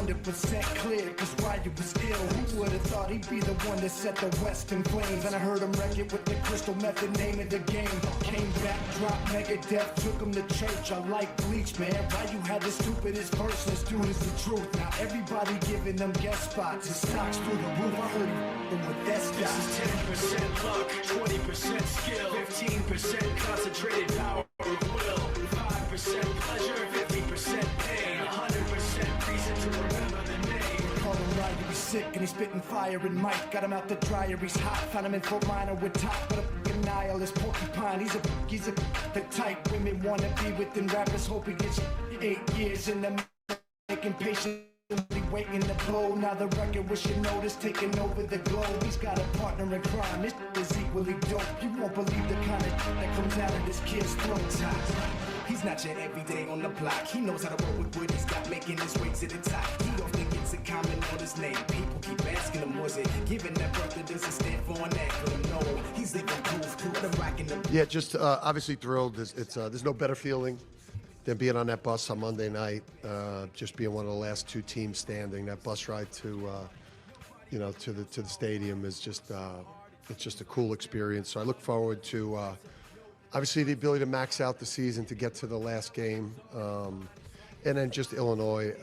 100% clear, cause Ryu was ill. Who would've thought he'd be the one that set the West in flames? And I heard him wreck it with the crystal method, name of the game. Came back, dropped Megadeth, took him to church. I like Bleach, man. Ryu had the stupidest verse, this dude is the truth. Now everybody giving them guest spots. His stocks through the roof, I heard him with that stock. This is 10% luck, 20% skill, 15% concentrated power of will, 5% pleasure, 50% pain, 100% reason to remember the name. Call him Ryu, he's sick and he's spitting fire and Mike. Got him out the dryer, he's hot. Found him in Fort Minor with top, but a fucking nihilist porcupine. He's the type women wanna be with, and rappers hope he gets 8 years in the making patient. Waiting to blow, now the record with your notice taking over the globe. He's got a partner in crime, this is equally dope. You won't believe the kind of that comes out of this kid's throat. He's not your everyday on the block. He knows how to roll with what he's got, making his way to the top. He often gets a comment on his name. People keep asking him, was it given that birth that doesn't stand for an acronym? No, he's living proof, the rocking the. Yeah, just obviously thrilled. There's no better feeling than being on that bus on Monday night, just being one of the last two teams standing. That bus ride to the stadium is just it's just a cool experience. So I look forward to obviously the ability to max out the season, to get to the last game, and then just Illinois.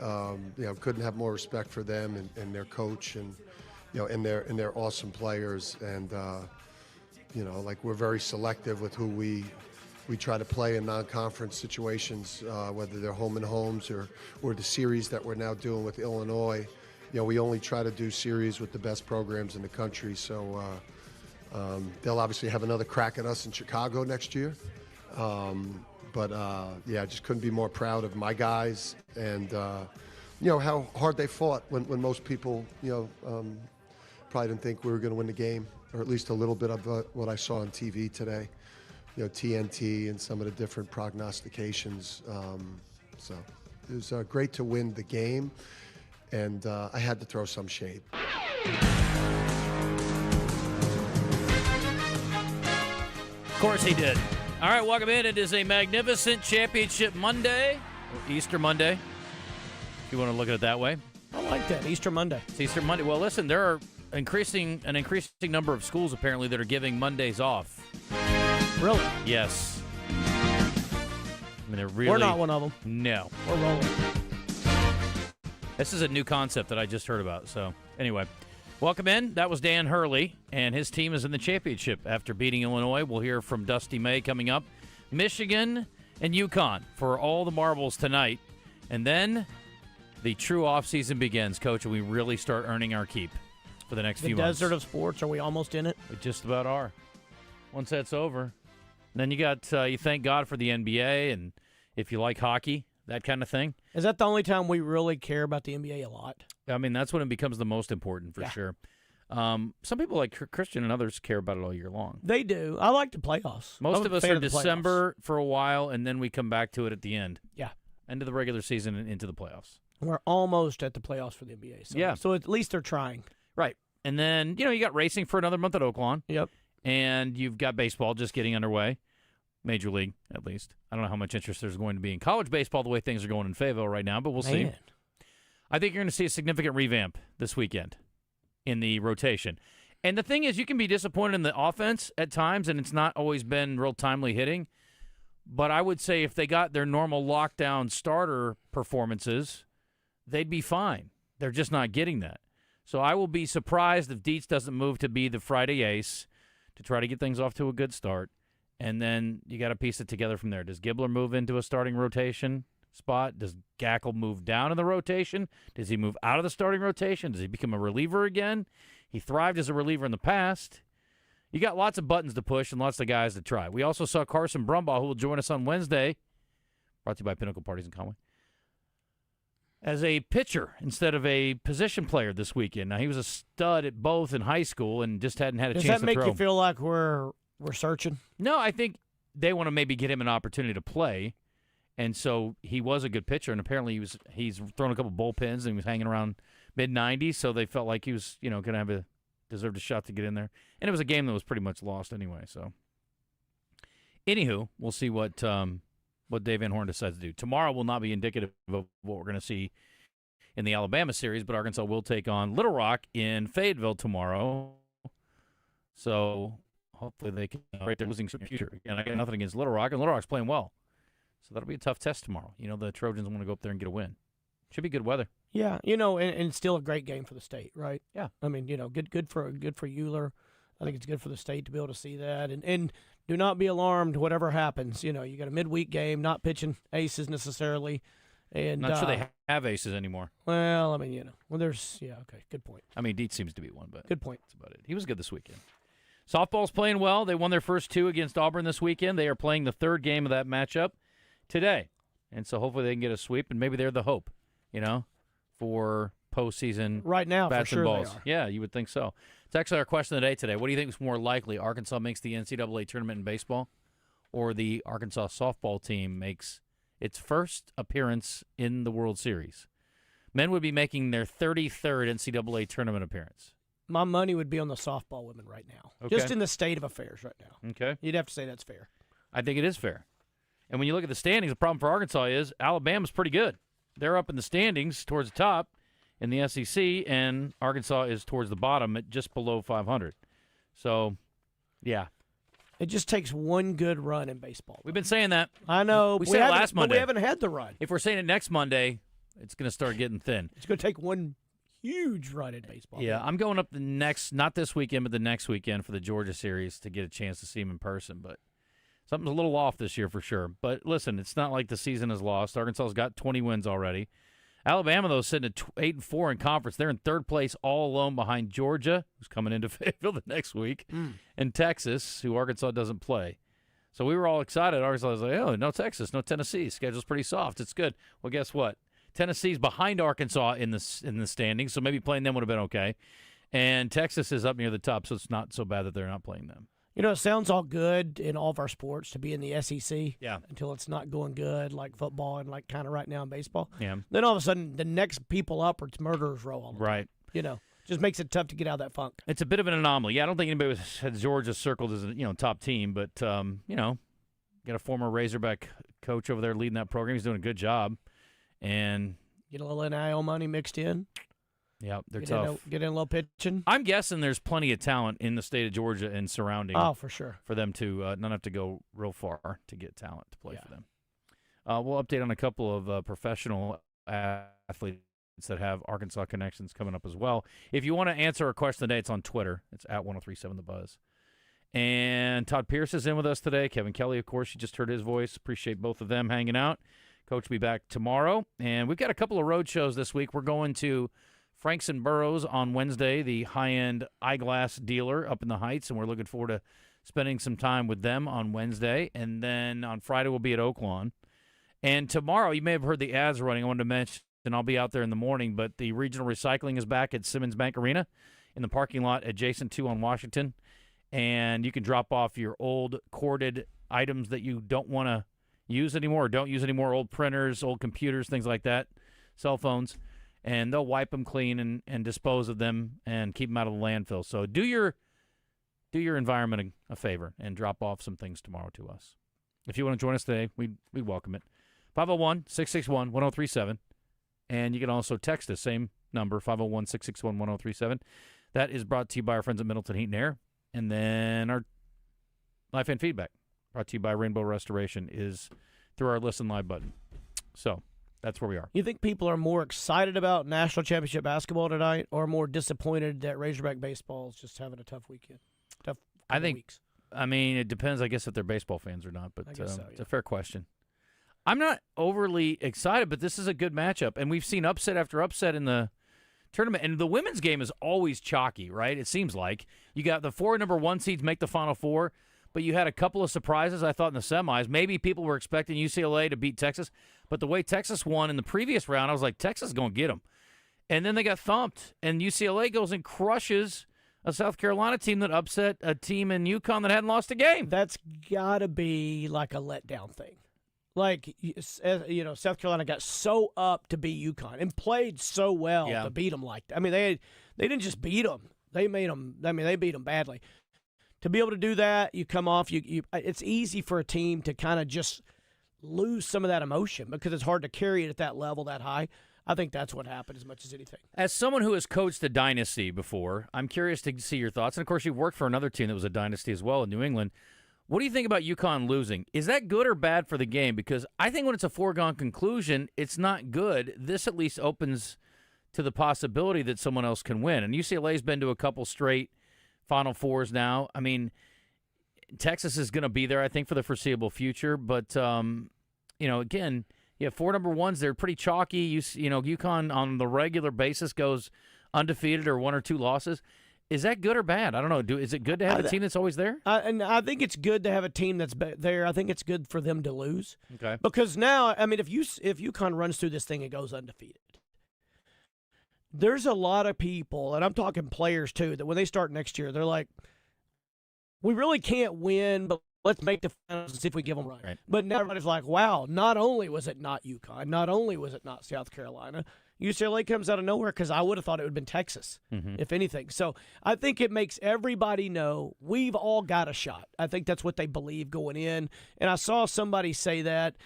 Couldn't have more respect for them and their coach, and and their awesome players. And we're very selective with who we try to play in non-conference situations, whether they're home and homes or the series that we're now doing with Illinois. We only try to do series with the best programs in the country. So they'll obviously have another crack at us in Chicago next year. I just couldn't be more proud of my guys and how hard they fought when most people probably didn't think we were going to win the game, or at least a little bit of what I saw on TV today. TNT and some of the different prognostications. So it was great to win the game, and I had to throw some shade. Of course he did. All right, welcome in. It is a magnificent championship Monday, or Easter Monday, if you want to look at it that way. I like that, Easter Monday. It's Easter Monday. Well, listen, there are an increasing number of schools apparently that are giving Mondays off. Really? Yes. We're not one of them. No. We're rolling. This is a new concept that I just heard about. So, anyway, welcome in. That was Dan Hurley, and his team is in the championship after beating Illinois. We'll hear from Dusty May coming up. Michigan and UConn for all the marbles tonight. And then the true offseason begins, Coach, and we really start earning our keep for the next few months. The desert of sports, are we almost in it? We just about are. Once that's over. And then you got, you thank God for the NBA, and if you like hockey, that kind of thing. Is that the only time we really care about the NBA a lot? I mean, that's when it becomes the most important, for sure. Some people like Christian and others care about it all year long. They do. I like the playoffs. Most of us are December for a while, and then we come back to it at the end. Yeah. End of the regular season and into the playoffs. We're almost at the playoffs for the NBA. So, yeah. So at least they're trying. Right. And then, you got racing for another month at Oaklawn. Yep. And you've got baseball just getting underway, Major League at least. I don't know how much interest there's going to be in college baseball the way things are going in Fayetteville right now, but we'll see. I think you're going to see a significant revamp this weekend in the rotation. And the thing is, you can be disappointed in the offense at times, and it's not always been real timely hitting. But I would say if they got their normal lockdown starter performances, they'd be fine. They're just not getting that. So I will be surprised if Dietz doesn't move to be the Friday ace to try to get things off to a good start. And then you got to piece it together from there. Does Gibbler move into a starting rotation spot? Does Gackle move down in the rotation? Does he move out of the starting rotation? Does he become a reliever again? He thrived as a reliever in the past. You got lots of buttons to push and lots of guys to try. We also saw Carson Brumbaugh, who will join us on Wednesday, brought to you by Pinnacle Parties in Conway, as a pitcher instead of a position player this weekend. Now, he was a stud at both in high school and just hadn't had a chance to throw. Does that make you feel like we're searching? No, I think they want to maybe get him an opportunity to play. And so he was a good pitcher, and apparently he's thrown a couple bullpens and he was hanging around mid-90s, so they felt like he was, going to deserved a shot to get in there. And it was a game that was pretty much lost anyway. So, anywho, we'll see what Dave Van Horn decides to do. Tomorrow will not be indicative of what we're going to see in the Alabama series, but Arkansas will take on Little Rock in Fayetteville tomorrow. So hopefully they can break their losing future. And I got nothing against Little Rock, and Little Rock's playing well. So that'll be a tough test tomorrow. The Trojans want to go up there and get a win. Should be good weather. Yeah, and still a great game for the state, right? Yeah. I mean, good for Euler. I think it's good for the state to be able to see that. And do not be alarmed whatever happens. You got a midweek game, not pitching aces necessarily. And Not sure they have aces anymore. Well, I mean, there's okay, good point. I mean, Dietz seems to be one, but good point. That's about it. He was good this weekend. Softball's playing well. They won their first 2 against Auburn this weekend. They are playing the 3rd game of that matchup today. And so hopefully they can get a sweep, and maybe they're the hope, for postseason right now, bats for sure and balls. they are. Yeah, you would think so. It's actually our question of the day today. What do you think is more likely? Arkansas makes the NCAA tournament in baseball, or the Arkansas softball team makes its first appearance in the World Series? Men would be making their 33rd NCAA tournament appearance. My money would be on the softball women right now. Okay. Just in the state of affairs right now. Okay. You'd have to say that's fair. I think it is fair. And when you look at the standings, the problem for Arkansas is Alabama's pretty good. They're up in the standings towards the top in the SEC, and Arkansas is towards the bottom at just below 500. So, yeah. It just takes one good run in baseball. We've been saying that. I know. We said it last Monday. But we haven't had the run. If we're saying it next Monday, it's going to start getting thin. It's going to take one huge run in baseball. Yeah, I'm going up not this weekend, but the next weekend for the Georgia series to get a chance to see him in person. But something's a little off this year for sure. But listen, it's not like the season is lost. Arkansas's got 20 wins already. Alabama, though, is sitting at 8-4 in conference. They're in 3rd place all alone behind Georgia, who's coming into Fayetteville the next week, and Texas, who Arkansas doesn't play. So we were all excited. Arkansas was like, oh, no Texas, no Tennessee. Schedule's pretty soft. It's good. Well, guess what? Tennessee's behind Arkansas in the standings, so maybe playing them would have been okay. And Texas is up near the top, so it's not so bad that they're not playing them. It sounds all good in all of our sports to be in the SEC. Yeah. Until it's not going good, like football and like kind of right now in baseball. Yeah. Then all of a sudden, the next people up, it's murderers row all the right. time. Just makes it tough to get out of that funk. It's a bit of an anomaly. Yeah, I don't think anybody had Georgia circled as a top team, but got a former Razorback coach over there leading that program. He's doing a good job, and get a little NIL money mixed in. Yeah, they're tough. Get in a little pitching. I'm guessing there's plenty of talent in the state of Georgia and surrounding. Oh, for sure. For them to not have to go real far to get talent to play for them. We'll update on a couple of professional athletes that have Arkansas connections coming up as well. If you want to answer a question today, it's on Twitter. It's at 1037thebuzz. And Todd Pierce is in with us today. Kevin Kelly, of course, you just heard his voice. Appreciate both of them hanging out. Coach will be back tomorrow. And we've got a couple of road shows this week. We're going to Franks and Burroughs on Wednesday, the high-end eyeglass dealer up in the Heights, and we're looking forward to spending some time with them on Wednesday. And then on Friday, we'll be at Oaklawn. And tomorrow, you may have heard the ads running. I wanted to mention, and I'll be out there in the morning, but the regional recycling is back at Simmons Bank Arena in the parking lot adjacent to on Washington. And you can drop off your old corded items that you don't want to use anymore or don't use anymore, old printers, old computers, things like that, cell phones. And they'll wipe them clean and dispose of them and keep them out of the landfill. So do your environment a favor and drop off some things tomorrow to us. If you want to join us today, we'd welcome it. 501-661-1037. And you can also text us, same number, 501-661-1037. That is brought to you by our friends at Middleton Heat and Air. And then our live fan feedback, brought to you by Rainbow Restoration, is through our Listen Live button. So that's where we are. You think people are more excited about national championship basketball tonight or more disappointed that Razorback baseball is just having a tough weekend? I think, weeks? I mean, it depends, I guess, if they're baseball fans or not, but I guess so, it's a fair question. I'm not overly excited, but this is a good matchup, and we've seen upset after upset in the tournament, and the women's game is always chalky, right? It seems like. You got the 4 number 1 seeds make the Final Four, but you had a couple of surprises, I thought, in the semis. Maybe people were expecting UCLA to beat Texas, but the way Texas won in the previous round, I was like, Texas is going to get them. And then they got thumped, and UCLA goes and crushes a South Carolina team that upset a team in UConn that hadn't lost a game. That's got to be like a letdown thing. Like, South Carolina got so up to beat UConn and played so well to beat them like that. I mean, they didn't just beat them. They made them. I mean, they beat them badly. To be able to do that, you come off. It's easy for a team to kind of just lose some of that emotion because it's hard to carry it at that level that high. I think that's what happened as much as anything. As someone who has coached a dynasty before, I'm curious to see your thoughts. And, of course, you've worked for another team that was a dynasty as well in New England. What do you think about UConn losing? Is that good or bad for the game? Because I think when it's a foregone conclusion, it's not good. This at least opens to the possibility that someone else can win. And UCLA's been to a couple straight Final Fours now. I mean, Texas is going to be there, I think, for the foreseeable future. But, again, you have 4 number ones. They're pretty chalky. UConn on the regular basis goes undefeated or 1 or 2 losses. Is that good or bad? I don't know. Is it good to have a team that's always there? And I think it's good to have a team that's there. I think it's good for them to lose. Okay. Because now, I mean, if UConn runs through this thing and goes undefeated, there's a lot of people, and I'm talking players too, that when they start next year, they're like, we really can't win, but let's make the finals and see if we give them right. But now everybody's like, wow, not only was it not UConn, not only was it not South Carolina, UCLA comes out of nowhere because I would have thought it would have been Texas, if anything. So I think it makes everybody know we've all got a shot. I think that's what they believe going in. And I saw somebody say that.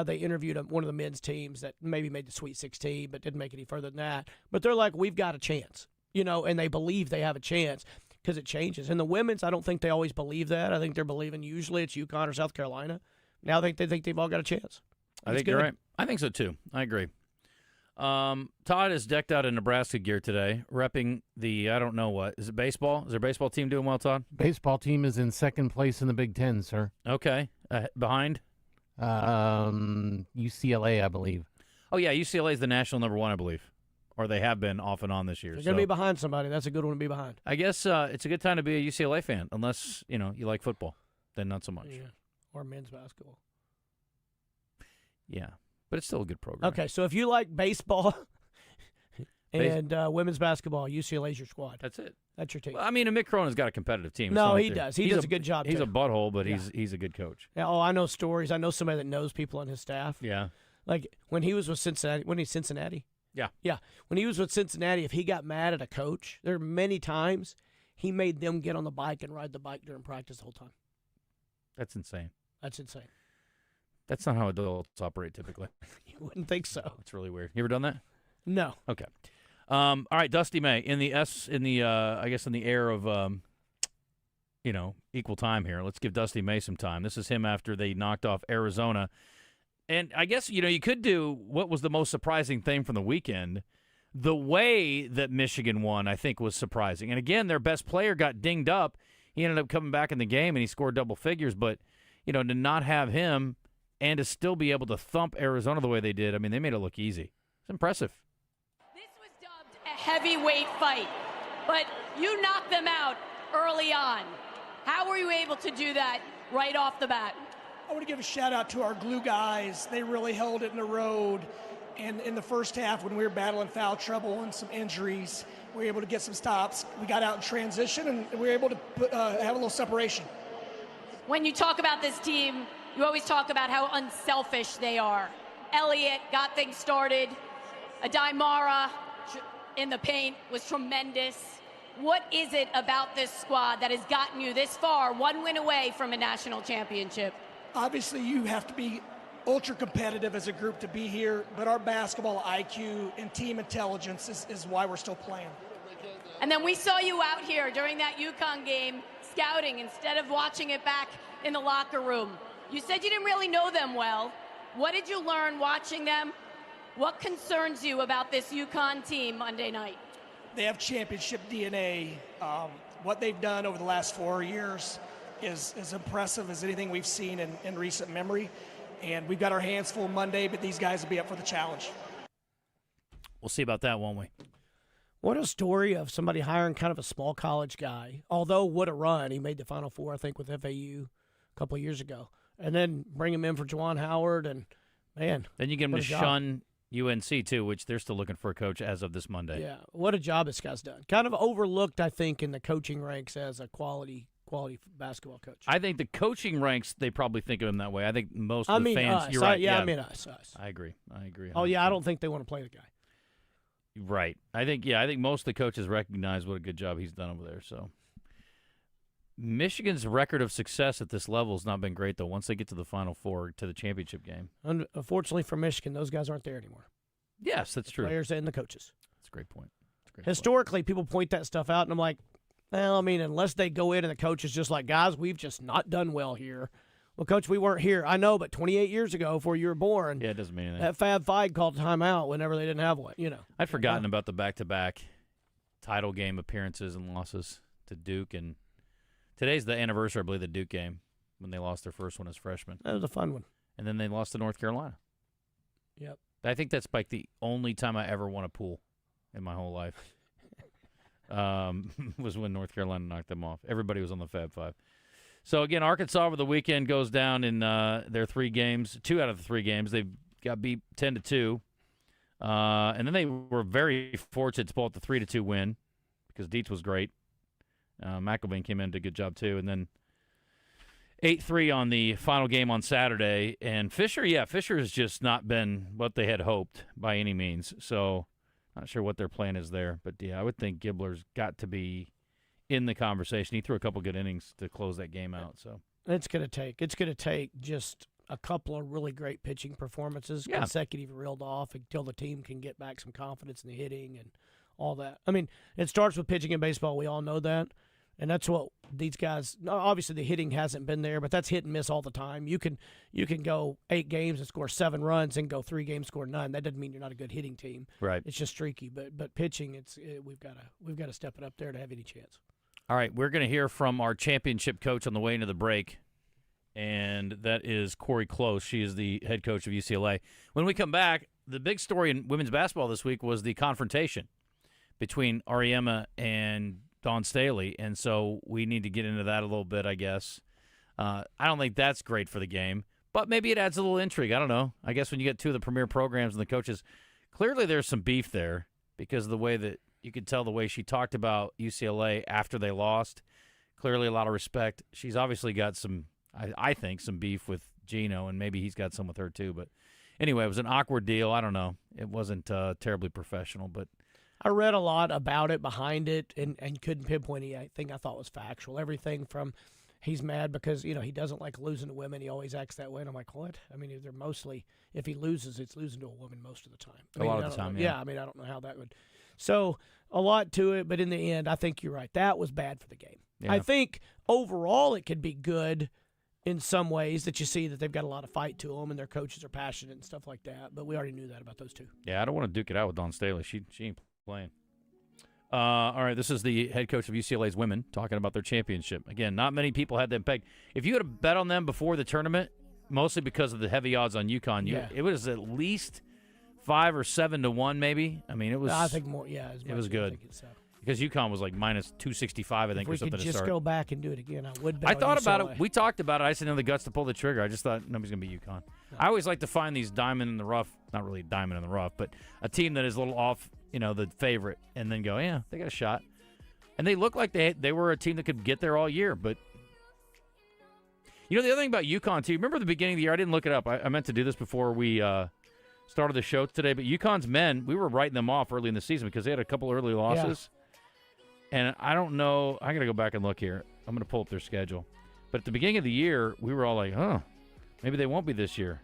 They interviewed one of the men's teams that maybe made the Sweet 16 but didn't make it any further than that. But they're like, we've got a chance, and they believe they have a chance because it changes. And the women's, I don't think they always believe that. I think they're believing usually it's UConn or South Carolina. Now they think they've all got a chance. I think you're right. I think so, too. I agree. Todd is decked out in Nebraska gear today, repping the, I don't know what. Is it baseball? Is their baseball team doing well, Todd? Baseball team is in second place in the Big Ten, sir. Okay. Behind? UCLA, I believe. Oh, yeah, UCLA is the national number 1, I believe. Or they have been off and on this year. They're going to be behind somebody. That's a good one to be behind. I guess it's a good time to be a UCLA fan, unless, you like football. Then not so much. Yeah. Or men's basketball. Yeah. But it's still a good program. Okay, so if you like baseball and women's basketball, UCLA's your squad. That's it. That's your team. Well, I mean, Mick Cronin's got a competitive team. No, he does. He does a good job, He's too. a butthole, but he's a good coach. Yeah, I know stories. I know somebody that knows people on his staff. Yeah. Like when he was with Cincinnati. Yeah. Yeah. When he was with Cincinnati, if he got mad at a coach, there are many times he made them get on the bike and ride the bike during practice the whole time. That's insane. That's insane. That's not how adults operate typically. You wouldn't think so. It's really weird. You ever done that? No. Okay. All right, Dusty May in the air of equal time here. Let's give Dusty May some time. This is him after they knocked off Arizona. And I guess you could do what was the most surprising thing from the weekend. The way that Michigan won, I think, was surprising. And again, their best player got dinged up. He ended up coming back in the game and he scored double figures, but to not have him and to still be able to thump Arizona the way they did, I mean, they made it look easy. It's impressive. This was dubbed a heavyweight fight, but you knocked them out early on. How were you able to do that right off the bat? I want to give a shout out to our glue guys. They really held it in the road. And in the first half, when we were battling foul trouble and some injuries, we were able to get some stops. We got out in transition, and we were able to have a little separation. When you talk about this team, you always talk about how unselfish they are. Elliott got things started. Adaimara in the paint was tremendous. What is it about this squad that has gotten you this far, 1 win away from a national championship? Obviously, you have to be ultra competitive as a group to be here, but our basketball IQ and team intelligence is why we're still playing. And then we saw you out here during that UConn game scouting instead of watching it back in the locker room. You said you didn't really know them well. What did you learn watching them? What concerns you about this UConn team Monday night? They have championship DNA. What they've done over the last 4 years is as impressive as anything we've seen in recent memory. And we've got our hands full Monday, but these guys will be up for the challenge. We'll see about that, won't we? What a story of somebody hiring kind of a small college guy. Although, what a run. He made the Final Four, I think, with FAU a couple of years ago. And then bring him in for Juwan Howard, and, man. Then you get him to shun UNC, too, which they're still looking for a coach as of this Monday. Yeah, what a job this guy's done. Kind of overlooked, I think, in the coaching ranks as a quality basketball coach. I think the coaching ranks, they probably think of him that way. I think most of the fans, us. you're right. I mean us. I agree. 100%. Oh, yeah, I don't think they want to play the guy. Right. I think most of the coaches recognize what a good job he's done over there. So Michigan's record of success at this level has not been great, though, once they get to the Final Four, to the championship game. Unfortunately for Michigan, those guys aren't there anymore. Yes, that's true. Players and the coaches. That's a great point. Historically, people point that stuff out, and I'm like, well, I mean, unless they go in and the coach is just like, guys, we've just not done well here. Well, Coach, we weren't here. I know, but 28 years ago, before you were born, Yeah, it doesn't mean anything. that Fab Five called a timeout whenever they didn't have one. I'd forgotten about the back-to-back title game appearances and losses to Duke, and today's the anniversary, I believe, the Duke game when they lost their first one as freshmen. That was a fun one. And then they lost to North Carolina. Yep. I think that's like the only time I ever won a pool in my whole life. Was when North Carolina knocked them off. Everybody was on the Fab Five. So, again, Arkansas over the weekend goes down in their 3 games. 2 out of the 3 games. They got beat 10-2. And then they were very fortunate to pull out the 3-2 win because Dietz was great. McElvain came in, did a good job too. And then 8-3 on the final game on Saturday. And Fisher has just not been what they had hoped by any means. So, not sure what their plan is there. But, yeah, I would think Gibbler's got to be in the conversation. He threw a couple good innings to close that game out. So it's going to take just a couple of really great pitching performances, consecutive reeled off until the team can get back some confidence in the hitting and all that. I mean, it starts with pitching in baseball. We all know that. And that's what these guys – obviously the hitting hasn't been there, but that's hit and miss all the time. You can go 8 games and score 7 runs and go 3 games, score none. That doesn't mean you're not a good hitting team. Right. It's just streaky. But pitching, we've got to step it up there to have any chance. All right, we're going to hear from our championship coach on the way into the break, and that is Corey Close. She is the head coach of UCLA. When we come back, the big story in women's basketball this week was the confrontation between Ariema and Dawn Staley, and so we need to get into that a little bit, I guess. I don't think that's great for the game, but maybe it adds a little intrigue. I don't know. I guess when you get 2 of the premier programs and the coaches, clearly there's some beef there because of the way that you could tell the way she talked about UCLA after they lost. Clearly a lot of respect. She's obviously got some, I think, some beef with Gino, and maybe he's got some with her too. But anyway, it was an awkward deal. I don't know. It wasn't terribly professional, but I read a lot about it, behind it, and couldn't pinpoint anything I thought was factual. Everything from he's mad because, he doesn't like losing to women. He always acts that way. And I'm like, what? I mean, they're mostly, if he loses, it's losing to a woman most of the time. A lot of the time, yeah. I mean, I don't know how that would. So a lot to it, but in the end, I think you're right. That was bad for the game. Yeah. I think overall it could be good in some ways that you see that they've got a lot of fight to them and their coaches are passionate and stuff like that. But we already knew that about those 2. Yeah, I don't want to duke it out with Dawn Staley. She ain't playing. All right, this is the head coach of UCLA's women talking about their championship. Again, not many people had them pegged. If you had a bet on them before the tournament, mostly because of the heavy odds on UConn, it was at least 5 or 7 to 1, maybe. I mean, it was. I think more. Yeah, it was good because UConn was like minus 265, I think, or something to start. If we could just go back and do it again, I would. I thought about it. We talked about it. I just didn't have the guts to pull the trigger. I just thought nobody's gonna be UConn. No. I always like to find these diamond in the rough. Not really diamond in the rough, but a team that is a little off, the favorite, and then go, yeah, they got a shot. And they look like they were a team that could get there all year. But, the other thing about UConn, too, remember the beginning of the year? I didn't look it up. I meant to do this before we started the show today. But UConn's men, we were writing them off early in the season because they had a couple early losses. Yeah. And I don't know. I got to go back and look here. I'm going to pull up their schedule. But at the beginning of the year, we were all like, maybe they won't be this year.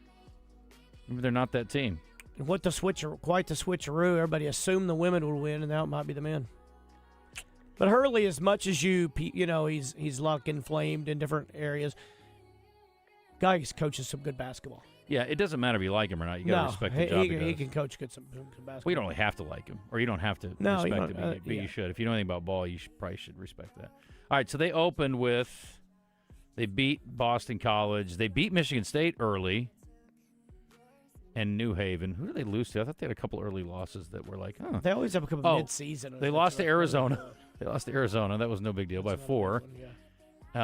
Maybe they're not that team. And quite the switcheroo. Everybody assumed the women would win, and now it might be the men. But Hurley, as much as he's like inflamed in different areas, guys coaches some good basketball. Yeah, it doesn't matter if you like him or not. You got to respect the job he does. He can coach some basketball. Well, you don't really have to like him, or you don't have to respect him, but you should. If you know anything about ball, you probably should respect that. All right, so they opened with they beat Boston College. They beat Michigan State early. And New Haven. Who did they lose to? I thought they had a couple early losses that were like, They always have a couple mid-season. They lost to Arizona. They lost to Arizona. That was no big deal by 4. They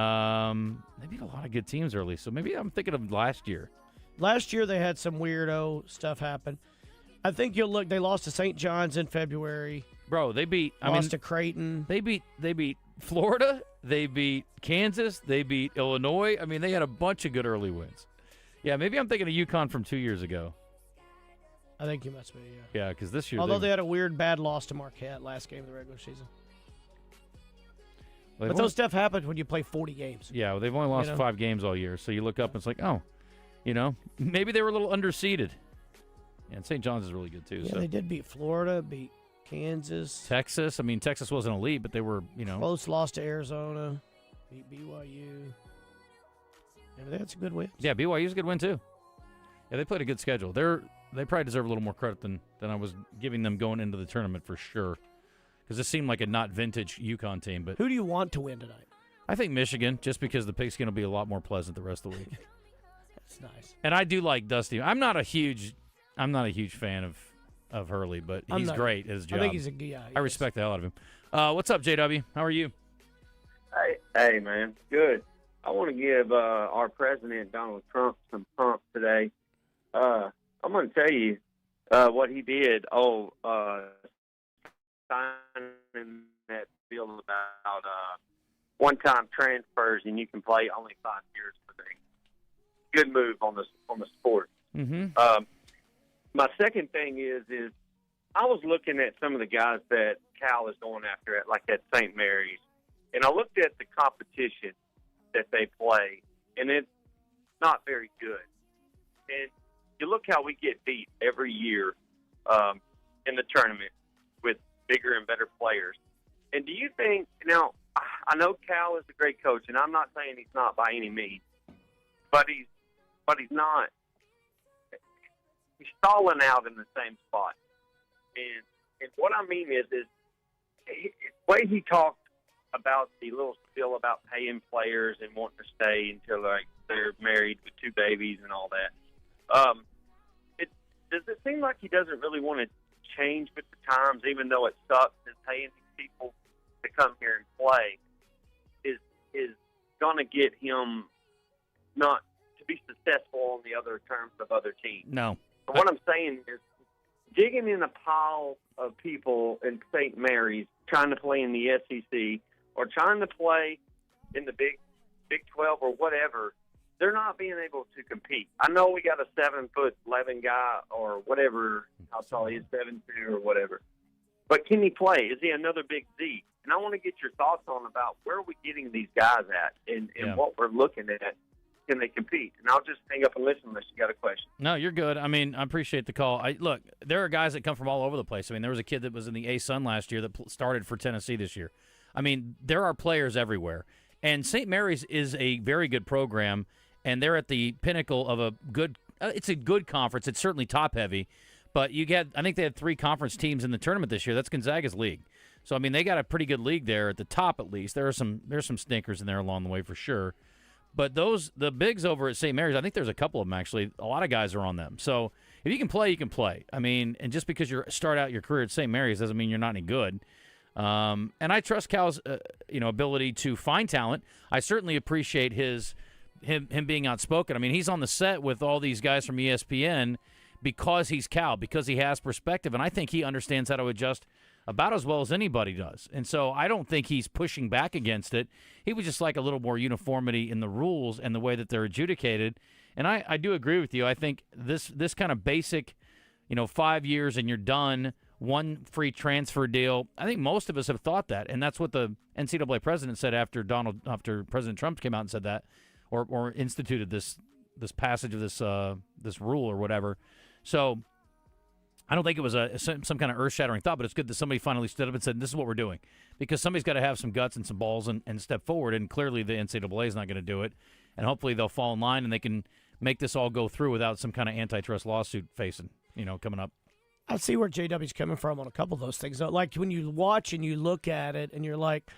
beat a lot of good teams early, so maybe I'm thinking of last year. Last year they had some weirdo stuff happen. I think you'll look. They lost to St. John's in February. Bro, they beat. Lost to Creighton. They beat Florida. They beat Kansas. They beat Illinois. I mean, they had a bunch of good early wins. Yeah, maybe I'm thinking of UConn from 2 years ago. I think you must be, yeah. Yeah, because this year... Although they had a weird bad loss to Marquette last game of the regular season. But those stuff happens when you play 40 games. Yeah, well, they've only lost 5 games all year. So you look up and it's like, maybe they were a little underseeded. And St. John's is really good, too. Yeah, so. they did beat Florida, beat Kansas. Texas. I mean, Texas wasn't elite, but they were, Close loss to Arizona. Beat BYU. Yeah, that's a good win. Yeah, BYU's a good win, too. Yeah, they played a good schedule. They probably deserve a little more credit than I was giving them going into the tournament for sure. Because this seemed like a not vintage UConn team. But who do you want to win tonight? I think Michigan, just because the pigskin will be a lot more pleasant the rest of the week. That's nice. And I do like Dusty. I'm not a huge fan of Hurley, but he's great at his job. I think he's a guy. I respect the hell out of him. What's up, JW? How are you? Hey, man. Good. I want to give our president, Donald Trump, some prompts today. I'm going to tell you what he did. Signing that bill about one-time transfers, and you can play only 5 years for the good move on the sport. Mm-hmm. My second thing is I was looking at some of the guys that Cal is going after at St. Mary's, and I looked at the competition that they play, and it's not very good. And you look how we get beat every year in the tournament with bigger and better players. And do you think, now, I know Cal is a great coach, and I'm not saying he's not by any means, but he's not. He's stalling out in the same spot. And what I mean is the way he talked about the little spiel about paying players and wanting to stay until they're married with 2 babies and all that. Does it seem like he doesn't really want to change with the times, even though it sucks, and paying these people to come here and play is going to get him not to be successful on the other terms of other teams? No. But what I'm saying is digging in a pile of people in St. Mary's trying to play in the SEC or trying to play in the Big 12 or whatever, they're not being able to compete. I know we got a 7'11" guy or whatever, how tall he is, 7'2" or whatever. But can he play? Is he another Big Z? And I want to get your thoughts on about where are we getting these guys at and what we're looking at. Can they compete? And I'll just hang up and listen unless you got a question. No, you're good. I mean, I appreciate the call. Look, there are guys that come from all over the place. I mean, there was a kid that was in the A-Sun last year that started for Tennessee this year. I mean, there are players everywhere. And St. Mary's is a very good program, and they're at the pinnacle of a good it's a good conference. It's certainly top-heavy. But I think they had 3 conference teams in the tournament this year. That's Gonzaga's league. So, I mean, they got a pretty good league there at the top at least. There's some stinkers in there along the way for sure. But the bigs over at St. Mary's, I think there's a couple of them actually. A lot of guys are on them. So if you can play, you can play. I mean, and just because you start out your career at St. Mary's doesn't mean you're not any good. And I trust Cal's ability to find talent. I certainly appreciate him being outspoken. I mean, he's on the set with all these guys from ESPN because he's Cal, because he has perspective, and I think he understands how to adjust about as well as anybody does. And so I don't think he's pushing back against it. He would just like a little more uniformity in the rules and the way that they're adjudicated. And I do agree with you. I think this kind of basic, 5 years and you're done, one free transfer deal, I think most of us have thought that. And that's what the NCAA president said after President Trump came out and said that or instituted this passage of this rule or whatever. So I don't think it was some kind of earth-shattering thought, but it's good that somebody finally stood up and said, this is what we're doing. Because somebody's got to have some guts and some balls and step forward, and clearly the NCAA is not going to do it. And hopefully they'll fall in line and they can make this all go through without some kind of antitrust lawsuit coming up. I see where JW's coming from on a couple of those things. Like when you watch and you look at it and you're like,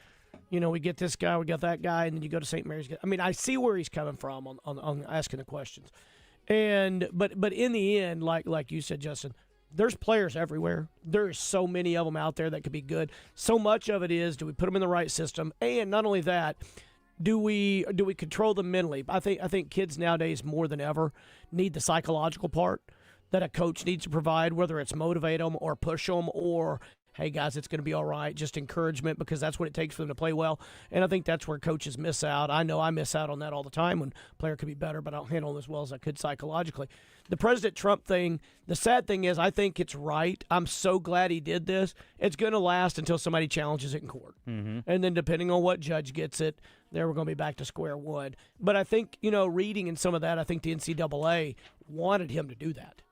we get this guy, we got that guy, and then you go to St. Mary's. I mean, I see where he's coming from on asking the questions. But in the end, like you said, Justin, there's players everywhere. There's so many of them out there that could be good. So much of it is, do we put them in the right system? And not only that, do we control them mentally? I think kids nowadays more than ever need the psychological part that a coach needs to provide, whether it's motivate them or push them or, hey, guys, it's going to be all right, just encouragement, because that's what it takes for them to play well. And I think that's where coaches miss out. I know I miss out on that all the time when a player could be better, but I don't handle them as well as I could psychologically. The President Trump thing, the sad thing is I think it's right. I'm so glad he did this. It's going to last until somebody challenges it in court. Mm-hmm. And then depending on what judge gets it, there we're going to be back to square one. But I think, reading in some of that, I think the NCAA wanted him to do that.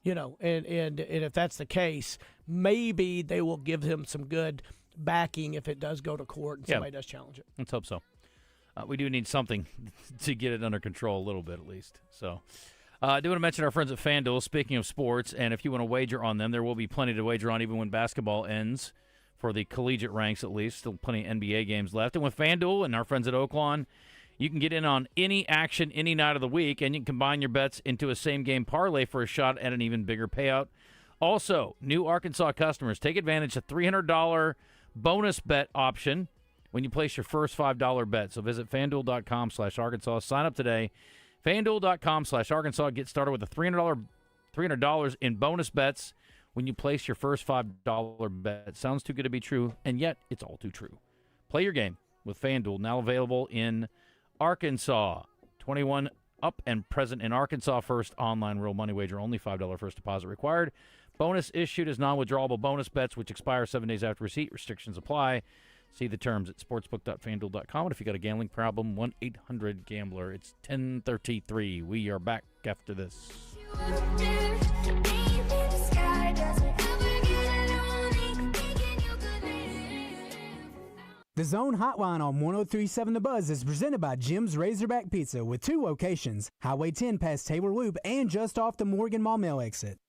And if that's the case, maybe they will give him some good backing if it does go to court and somebody does challenge it. Let's hope so. We do need something to get it under control a little bit at least. So I do want to mention our friends at FanDuel, speaking of sports, and if you want to wager on them, there will be plenty to wager on even when basketball ends, for the collegiate ranks at least. Still plenty of NBA games left. And with FanDuel and our friends at Oaklawn, you can get in on any action any night of the week, and you can combine your bets into a same-game parlay for a shot at an even bigger payout. Also, new Arkansas customers, take advantage of $300 bonus bet option when you place your first $5 bet. So visit FanDuel.com/Arkansas. Sign up today. FanDuel.com/Arkansas. Get started with a $300 in bonus bets when you place your first $5 bet. Sounds too good to be true, and yet it's all too true. Play your game with FanDuel, now available in Arkansas. 21 up and present in Arkansas. First online real money wager, only $5 first deposit required. Bonus issued as non-withdrawable bonus bets, which expire 7 days after receipt. Restrictions apply. See the terms at sportsbook.fanduel.com. And if you got a gambling problem, 1-800-GAMBLER. It's 10:33. We are back after this. The Zone Hotline on 103.7 The Buzz is presented by Jim's Razorback Pizza with 2 locations, Highway 10 past Taylor Loop and just off the Morgan Mall Mill exit.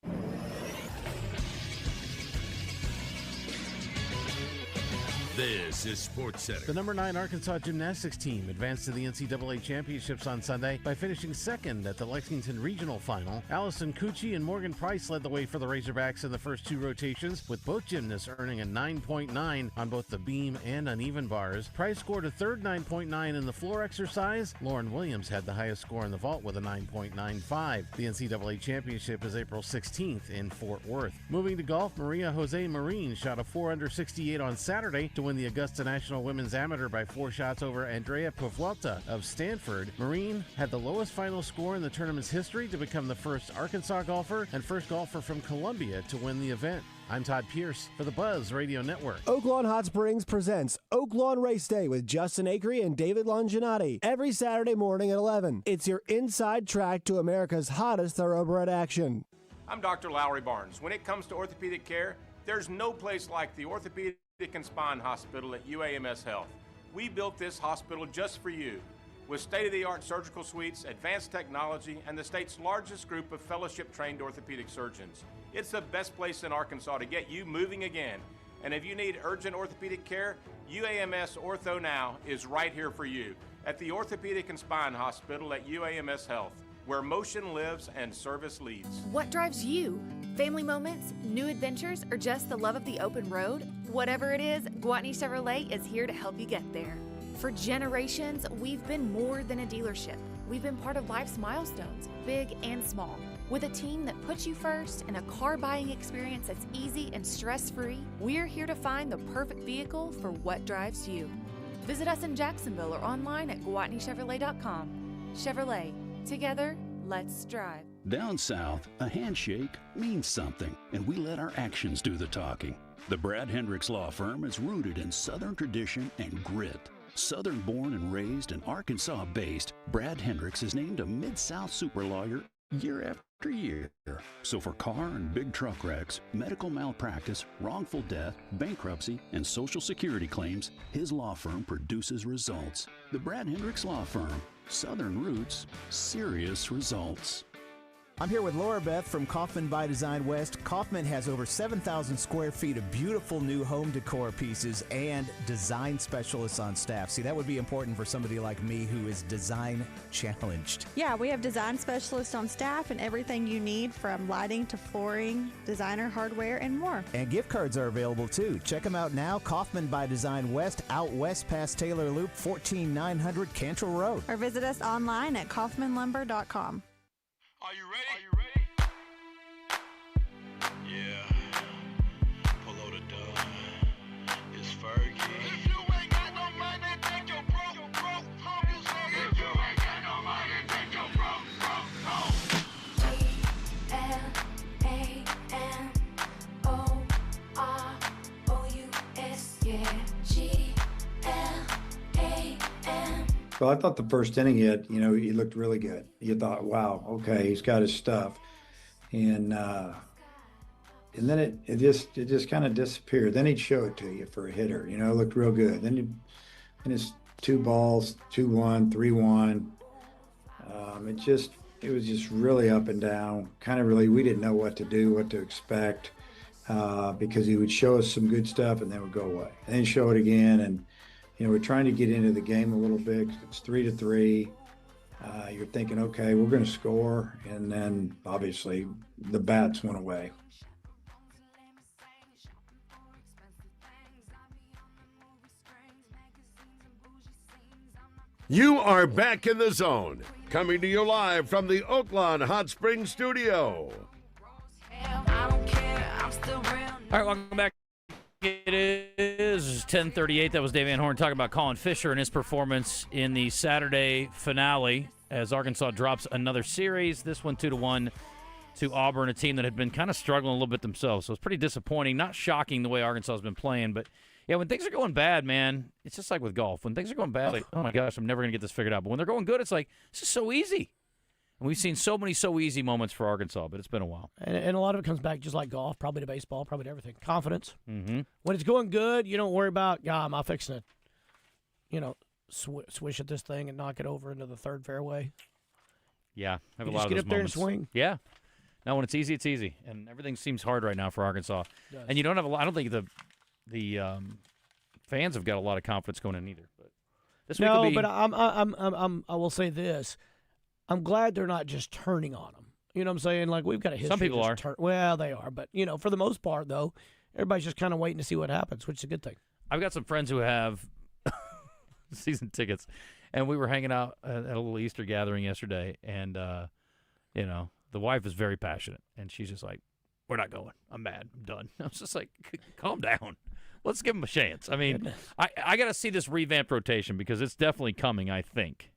This is Sports Center. The number 9 Arkansas gymnastics team advanced to the NCAA championships on Sunday by finishing second at the Lexington Regional Final. Allison Cucci and Morgan Price led the way for the Razorbacks in the first 2 rotations, with both gymnasts earning a 9.9 on both the beam and uneven bars. Price scored a third 9.9 in the floor exercise. Lauren Williams had the highest score in the vault with a 9.95. The NCAA championship is April 16th in Fort Worth. Moving to golf, Maria Jose Marin shot a 4 under 68 on Saturday to win the Augusta National Women's Amateur by 4 shots over Andrea Puvuelta of Stanford. Marine had the lowest final score in the tournament's history to become the first Arkansas golfer and first golfer from Columbia to win the event. I'm Todd Pierce for the Buzz Radio Network. Oaklawn Hot Springs presents Oaklawn Race Day with Justin Acri and David Longinati every Saturday morning at 11. It's your inside track to America's hottest thoroughbred action. I'm Dr. Lowry Barnes. When it comes to orthopedic care, there's no place like the Orthopedic and Spine Hospital at UAMS Health. We built this hospital just for you, with state-of-the-art surgical suites, advanced technology, and the state's largest group of fellowship-trained orthopedic surgeons. It's the best place in Arkansas to get you moving again. And if you need urgent orthopedic care, UAMS Ortho Now is right here for you at the Orthopedic and Spine Hospital at UAMS Health, where motion lives and service leads. What drives you? Family moments, new adventures, or just the love of the open road? Whatever it is, Gwatney Chevrolet is here to help you get there. For generations, we've been more than a dealership. We've been part of life's milestones, big and small. With a team that puts you first and a car buying experience that's easy and stress-free, we're here to find the perfect vehicle for what drives you. Visit us in Jacksonville or online at GwatneyChevrolet.com. Chevrolet. Together, let's drive. Down south, a handshake means something, and we let our actions do the talking. The Brad Hendricks Law Firm is rooted in Southern tradition and grit. Southern born and raised and Arkansas based, Brad Hendricks is named a Mid-South super lawyer year after year. So for car and big truck wrecks, medical malpractice, wrongful death, bankruptcy, and Social Security claims, his law firm produces results. The Brad Hendricks Law Firm. Southern roots, serious results. I'm here with Laura Beth from Kaufman by Design West. Kaufman has over 7,000 square feet of beautiful new home decor pieces and design specialists on staff. See, that would be important for somebody like me who is design challenged. Yeah, we have design specialists on staff and everything you need from lighting to flooring, designer hardware, and more. And gift cards are available too. Check them out now. Kaufman by Design West, out west past Taylor Loop, 14900 Cantrell Road. Or visit us online at kaufmanlumber.com. Are you ready? Yeah. Polo the dog. It's Fergie. If you ain't got no money, take your broke home. You say if you ain't got no money, take your broke home. GLAMOROUS, yeah. GLAM. Well, I thought the first inning he looked really good. You thought, wow, okay, he's got his stuff. and then it just kind of disappeared. Then he'd show it to you for a hitter. It looked real good. Then it's 2 balls, 2-1, 3-1. It was just really up and down. Kind of really, we didn't know what to do, what to expect, because he would show us some good stuff and then would go away. And then show it again, and we're trying to get into the game a little bit. It's 3-3. You're thinking, okay, we're going to score, and then obviously the bats went away. You are back in the zone, coming to you live from the Oaklawn Hot Springs Studio. All right, welcome back. It is 10:38. That was Dave Van Horn talking about Colin Fisher and his performance in the Saturday finale as Arkansas drops another series. This one 2-1 to Auburn, a team that had been kind of struggling a little bit themselves. So it's pretty disappointing. Not shocking the way Arkansas has been playing, but yeah, when things are going bad, man, it's just like with golf. When things are going bad, like, oh my gosh, I'm never going to get this figured out. But when they're going good, it's like, this is so easy. And we've seen so many so easy moments for Arkansas, but it's been a while. And a lot of it comes back just like golf, probably to baseball, probably to everything. Confidence. Mm-hmm. When it's going good, you don't worry about, am I fixing to, swish at this thing and knock it over into the third fairway? Yeah, I have You a lot just of get those up there moments. and swing. Yeah. No, when it's easy, it's easy. And everything seems hard right now for Arkansas. And you don't have a lot. I don't think the fans have got a lot of confidence going in either. But this week will be... but I will say this. I'm glad they're not just turning on them. You know what I'm saying? Like, we've got a history. Some people are. Well, they are. But, for the most part, though, everybody's just kind of waiting to see what happens, which is a good thing. I've got some friends who have season tickets, and we were hanging out at a little Easter gathering yesterday, and, the wife is very passionate, and she's just like, we're not going. I'm mad. I'm done. I was just like, calm down. Let's give them a chance. I mean, I got to see this revamped rotation because it's definitely coming, I think.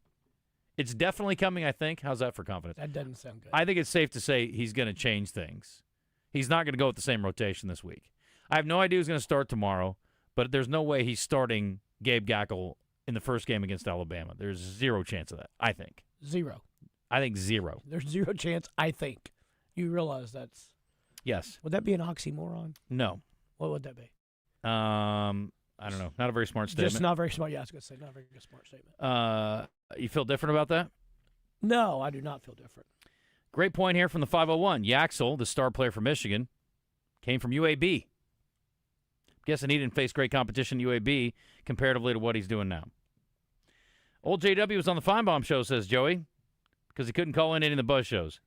It's definitely coming, I think. How's that for confidence? That doesn't sound good. I think it's safe to say he's going to change things. He's not going to go with the same rotation this week. I have no idea who's going to start tomorrow, but there's no way he's starting Gabe Gackle in the first game against Alabama. There's zero chance of that, I think. Zero. I think zero. There's zero chance, I think. You realize that's... Yes. Would that be an oxymoron? No. What would that be? I don't know. Not a very smart statement. Just not very smart. Yeah, I was going to say not a very smart statement. You feel different about that? No, I do not feel different. Great point here from the 501. Yaxel, the star player from Michigan, came from UAB. Guessing he didn't face great competition at UAB comparatively to what he's doing now. Old JW was on the Feinbaum show, says Joey, because he couldn't call in any of the Buzz shows.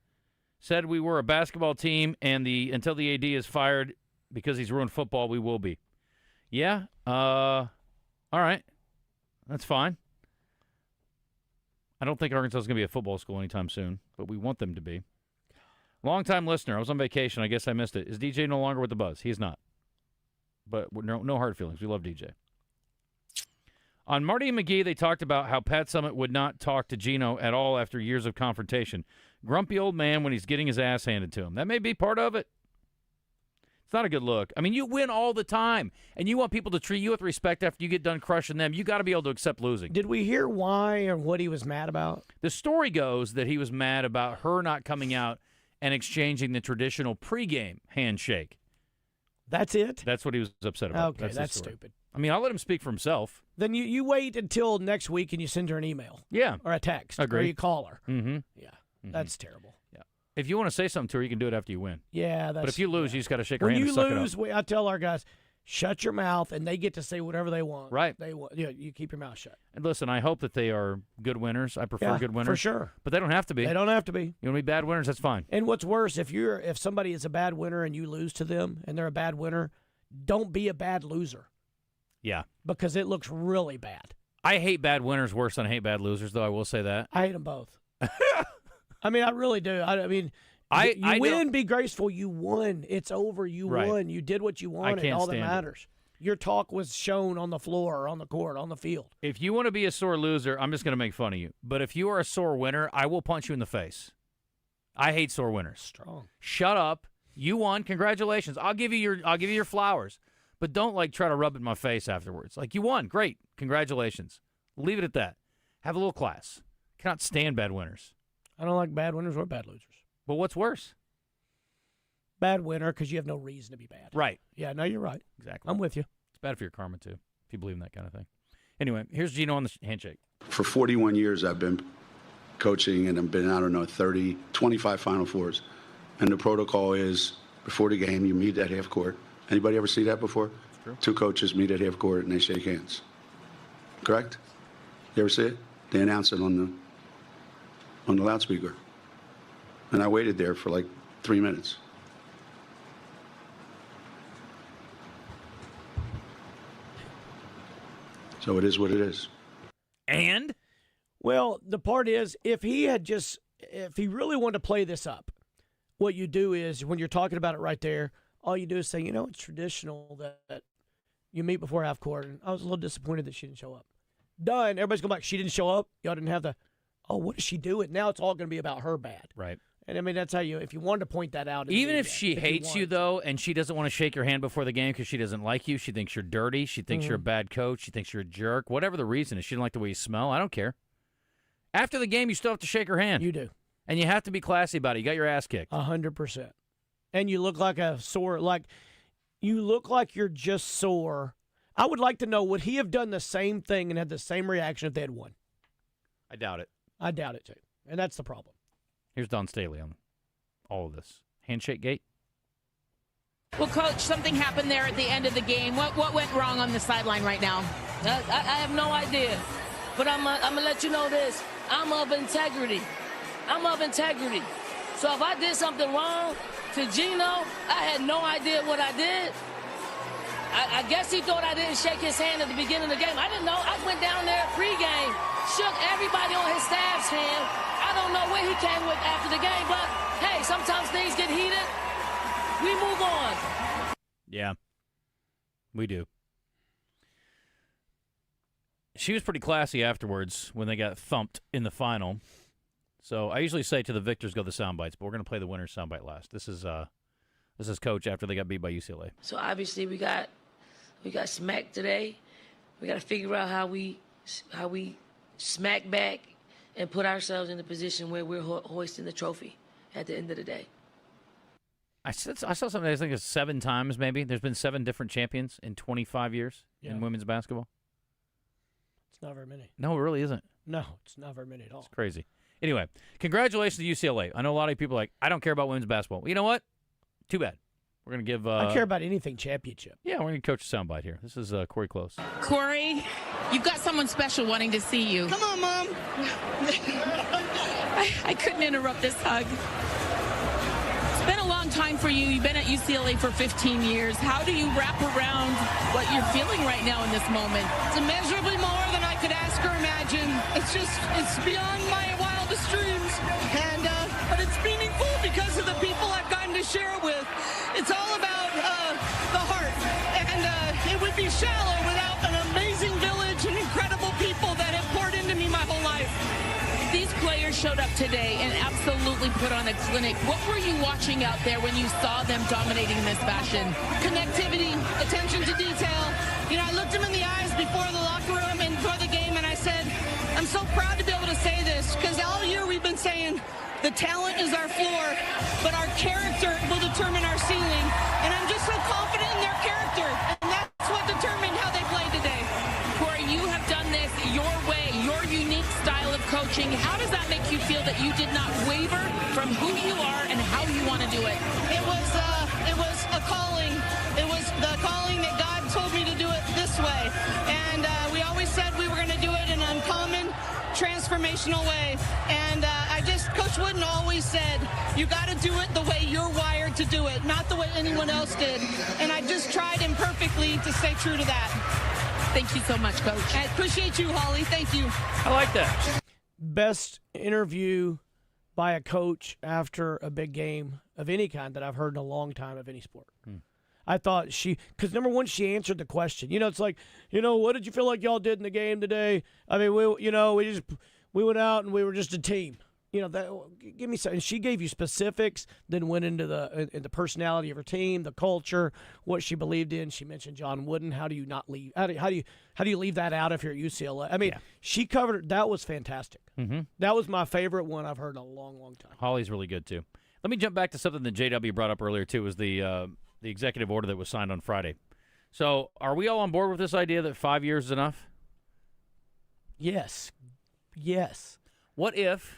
Said we were a basketball team, and until the AD is fired because he's ruined football, we will be. Yeah, all right. That's fine. I don't think Arkansas is going to be a football school anytime soon, but we want them to be. Long-time listener. I was on vacation. I guess I missed it. Is DJ no longer with the Buzz? He is not. But no hard feelings. We love DJ. On Marty and McGee, they talked about how Pat Summitt would not talk to Gino at all after years of confrontation. Grumpy old man when he's getting his ass handed to him. That may be part of it. It's not a good look. I mean, you win all the time, and you want people to treat you with respect after you get done crushing them. You got to be able to accept losing. Did we hear why or what he was mad about? The story goes that he was mad about her not coming out and exchanging the traditional pregame handshake. That's it? That's what he was upset about. Okay, that's stupid. I mean, I'll let him speak for himself. Then you wait until next week and you send her an email. Yeah. Or a text. Agreed. Or you call her. Mm-hmm. Yeah. Mm-hmm. That's terrible. Yeah. If you want to say something to her, you can do it after you win. Yeah. But if you lose, you just got to shake her hand and When suck you lose, it up. I tell our guys, shut your mouth, and they get to say whatever they want. Right. You keep your mouth shut. And listen, I hope that they are good winners. I prefer good winners. For sure. But they don't have to be. They don't have to be. You want to be bad winners, that's fine. And what's worse, if somebody is a bad winner and you lose to them and they're a bad winner, don't be a bad loser. Yeah. Because it looks really bad. I hate bad winners worse than I hate bad losers, though. I will say that. I hate them both. I mean, I really do. You win, be graceful. You won. It's over. You won. You did what you wanted. All that matters. Your talk was shown on the floor, or on the court, on the field. If you want to be a sore loser, I'm just going to make fun of you. But if you are a sore winner, I will punch you in the face. I hate sore winners. Strong. Shut up. You won. Congratulations. I'll give you your flowers. But don't, try to rub it in my face afterwards. You won. Great. Congratulations. Leave it at that. Have a little class. Cannot stand bad winners. I don't like bad winners or bad losers. But what's worse? Bad winner because you have no reason to be bad. Right. Yeah, no, you're right. Exactly. I'm with you. It's bad for your karma, too, if you believe in that kind of thing. Anyway, here's Gino on the handshake. For 41 years, I've been coaching, and I've been, 25 Final Fours. And the protocol is, before the game, you meet at half court. Anybody ever see that before? True. Two coaches meet at half court, and they shake hands. Correct? You ever see it? They announce it on the loudspeaker. And I waited there for like 3 minutes. So it is what it is. And? Well, the part is, if he really wanted to play this up, what you do is, when you're talking about it right there, all you do is say, it's traditional that you meet before half court, and I was a little disappointed that she didn't show up. Done. Everybody's going back, she didn't show up. Y'all didn't have what is she doing? Now it's all going to be about her bad. Right. And, that's how if you wanted to point that out. Even if she hates you, though, and she doesn't want to shake your hand before the game because she doesn't like you, she thinks you're dirty, she thinks you're a bad coach, she thinks you're a jerk, whatever the reason is, she didn't like the way you smell, I don't care. After the game, you still have to shake her hand. You do. And you have to be classy about it. You got your ass kicked. 100%. And you look like a sore, you look like you're just sore. I would like to know, would he have done the same thing and had the same reaction if they had won? I doubt it. I doubt it, too. And that's the problem. Here's Don Staley on all of this. Handshake gate? Well, Coach, something happened there at the end of the game. What went wrong on the sideline right now? I have no idea. But I'm going to let you know this. I'm of integrity. So if I did something wrong to Gino, I had no idea what I did. I guess he thought I didn't shake his hand at the beginning of the game. I didn't know. I went down there pregame, shook everybody on his staff's hand. I don't know where he came with after the game, but hey, sometimes things get heated. We move on. Yeah, we do. She was pretty classy afterwards when they got thumped in the final. So I usually say to the victors go the sound bites, but we're going to play the winner's soundbite last. This is Coach after they got beat by UCLA. So obviously we got smacked today. We got to figure out how we smack back and put ourselves in a position where we're hoisting the trophy at the end of the day. I saw something, I think it's 7 times maybe. There's been 7 different champions in 25 years in women's basketball. It's not very many. No, it really isn't. No, it's not very many at all. It's crazy. Anyway, congratulations to UCLA. I know a lot of people are like, I don't care about women's basketball. Well, you know what? Too bad. We're going to give... I care about anything championship. Yeah, we're going to coach a soundbite here. This is Corey Close. Corey, you've got someone special wanting to see you. Come on, Mom. I couldn't interrupt this hug. It's been a long time for you. You've been at UCLA for 15 years. How do you wrap around what you're feeling right now in this moment? It's immeasurably more than I could ask or imagine. It's beyond my wildest dreams. But it's meaningful because of the people I've gotten to share it with. It's all about the heart. And it would be shallow without an amazing village and incredible people that have poured into me my whole life. These players showed up today and absolutely put on a clinic. What were you watching out there when you saw them dominating in this fashion? Connectivity, attention to detail. I looked them in the eyes before the locker room and before the game, and I said, I'm so proud to be able to say this, because all year we've been saying the talent is our floor, but our character will determine our ceiling. And I'm just so confident in their character, and that's what determined how they played today. Corey, you have done this your way, your unique style of coaching. How does that make you feel that you did not waver from who you are and how you want to do it? It was a calling. It was the calling that God told me to do it this way. And we always said we were going to do it in an uncommon, transformational way. And Coach Wooden always said, you got to do it the way you're wired to do it, not the way anyone else did. And I just tried imperfectly to stay true to that. Thank you so much, Coach. I appreciate you, Holly. Thank you. I like that. Best interview by a coach after a big game of any kind that I've heard in a long time of any sport. I thought because number one, she answered the question. It's like, what did you feel like y'all did in the game today? I mean, we went out and we were just a team. Give me some. And she gave you specifics, then went into the personality of her team, the culture, what she believed in. She mentioned John Wooden. How do you not leave? How do you leave that out if you're at UCLA? I mean, she covered it. That was fantastic. Mm-hmm. That was my favorite one I've heard in a long, long time. Holly's really good too. Let me jump back to something that JW brought up earlier, too, was the executive order that was signed on Friday. So are we all on board with this idea that 5 years is enough? Yes. What if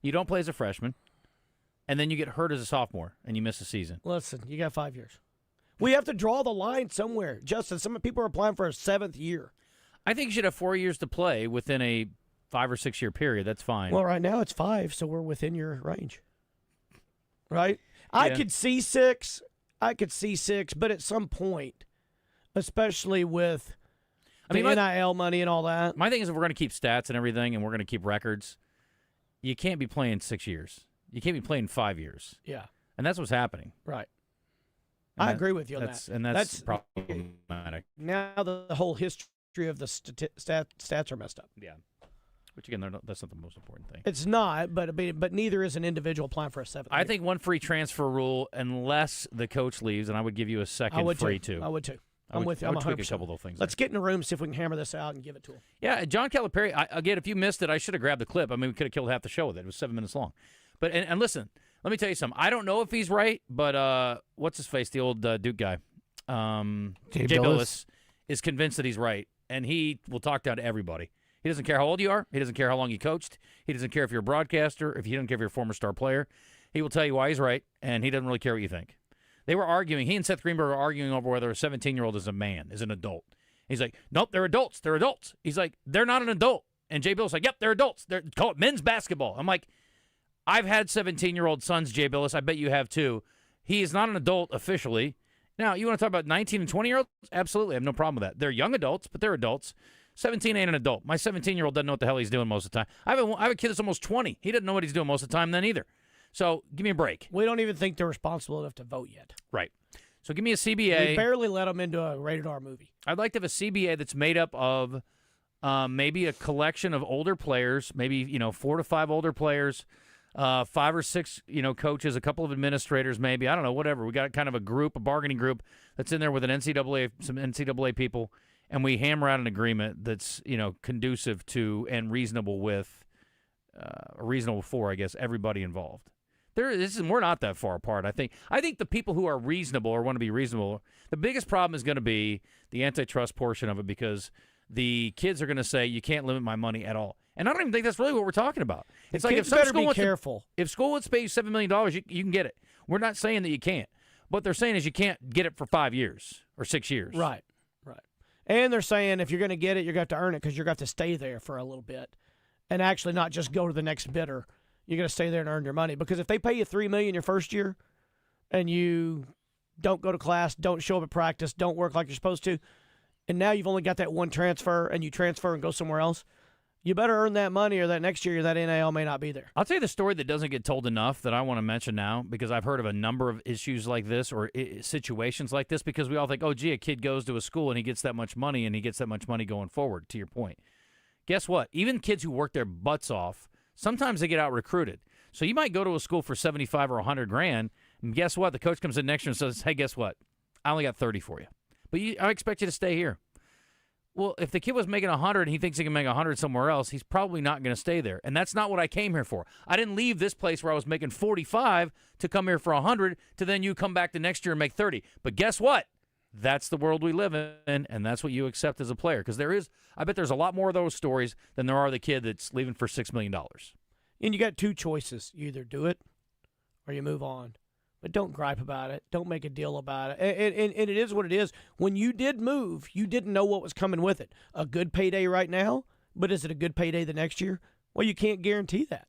you don't play as a freshman, and then you get hurt as a sophomore, and you miss a season? Listen, you got 5 years. We have to draw the line somewhere. Justin, some people are applying for a 7th year. I think you should have 4 years to play within a 5 or 6 year period. That's fine. Well, right now it's 5, so we're within your range. Right? Yeah. I could see 6, but at some point, especially with the NIL money and all that. My thing is, if we're going to keep stats and everything, and we're going to keep records, you can't be playing 6 years. You can't be playing 5 years. Yeah. And that's what's happening. Right. And I agree with you on that. And that's problematic. Now the whole history of the stats are messed up. Yeah. Which, again, that's not the most important thing. It's not, but neither is an individual applying for a 7th I year. think one free transfer rule, unless the coach leaves, and I would give you a second free, too. I would, too. I'm with with you. I I'm would tweak 100%. a couple of those things. Let's get in a room, see if we can hammer this out and give it to him. Yeah, John Calipari, again, if you missed it, I should have grabbed the clip. I mean, we could have killed half the show with it. It was 7 minutes long. But and listen, let me tell you something. I don't know if he's right, but what's his face, the old Duke guy? Jay Billis is convinced that he's right, and he will talk down to everybody. He doesn't care how old you are. He doesn't care how long you coached. He doesn't care if you're a broadcaster, if he doesn't care if you're a former star player. He will tell you why he's right, and he doesn't really care what you think. They were arguing. He and Seth Greenberg were arguing over whether a 17-year-old is a man, is an adult. He's like, nope, they're adults. They're adults. He's like, they're not an adult. And Jay Billis like, yep, they're adults. Call it men's basketball. I'm like, I've had 17-year-old sons, Jay Billis. I bet you have too. He is not an adult officially. Now, you want to talk about 19 and 20-year-olds? Absolutely. I have no problem with that. They're young adults, but they're adults. 17 ain't an adult. My 17-year-old doesn't know what the hell he's doing most of the time. I have a kid that's almost 20. He doesn't know what he's doing most of the time then either. So give me a break. We don't even think they're responsible enough to vote yet. Right. So give me a CBA. We barely let them into a rated R movie. I'd like to have a CBA that's made up of maybe a collection of older players, maybe 4 to 5 older players, 5 or 6 coaches, a couple of administrators, maybe, I don't know, whatever. We got kind of a bargaining group that's in there with some NCAA people, and we hammer out an agreement that's conducive to and reasonable with, reasonable for, I guess, everybody involved. We're not that far apart. I think the people who are reasonable or want to be reasonable, the biggest problem is going to be the antitrust portion of it, because the kids are going to say you can't limit my money at all. And I don't even think that's really what we're talking about. It's like if some school wants if school wants to pay you $7 million, you can get it. We're not saying that you can't. What they're saying is you can't get it for 5 years or 6 years. Right. And they're saying if you're going to get it, you're going to have to earn it because you're going to have to stay there for a little bit and actually not just go to the next bidder. You're going to stay there and earn your money. Because if they pay you $3 million your first year and you don't go to class, don't show up at practice, don't work like you're supposed to, and now you've only got that one transfer and you transfer and go somewhere else, you better earn that money or that next year that NIL may not be there. I'll tell you the story that doesn't get told enough that I want to mention now, because I've heard of a number of issues like this or situations like this, because we all think, oh, gee, a kid goes to a school and he gets that much money and he gets that much money going forward, to your point. Guess what? Even kids who work their butts off, sometimes they get out-recruited. So you might go to a school for $75 or $100,000, and guess what? The coach comes in next year and says, hey, guess what? I only got $30 for you. But I expect you to stay here. Well, if the kid was making $100 and he thinks he can make $100 somewhere else, he's probably not going to stay there. And that's not what I came here for. I didn't leave this place where I was making $45 to come here for $100 to then you come back the next year and make $30. But guess what? That's the world we live in, and that's what you accept as a player. Because I bet there's a lot more of those stories than there are the kid that's leaving for $6 million. And you got two choices. You either do it or you move on. But don't gripe about it. Don't make a deal about it. And it is what it is. When you did move, you didn't know what was coming with it. A good payday right now, but is it a good payday the next year? Well, you can't guarantee that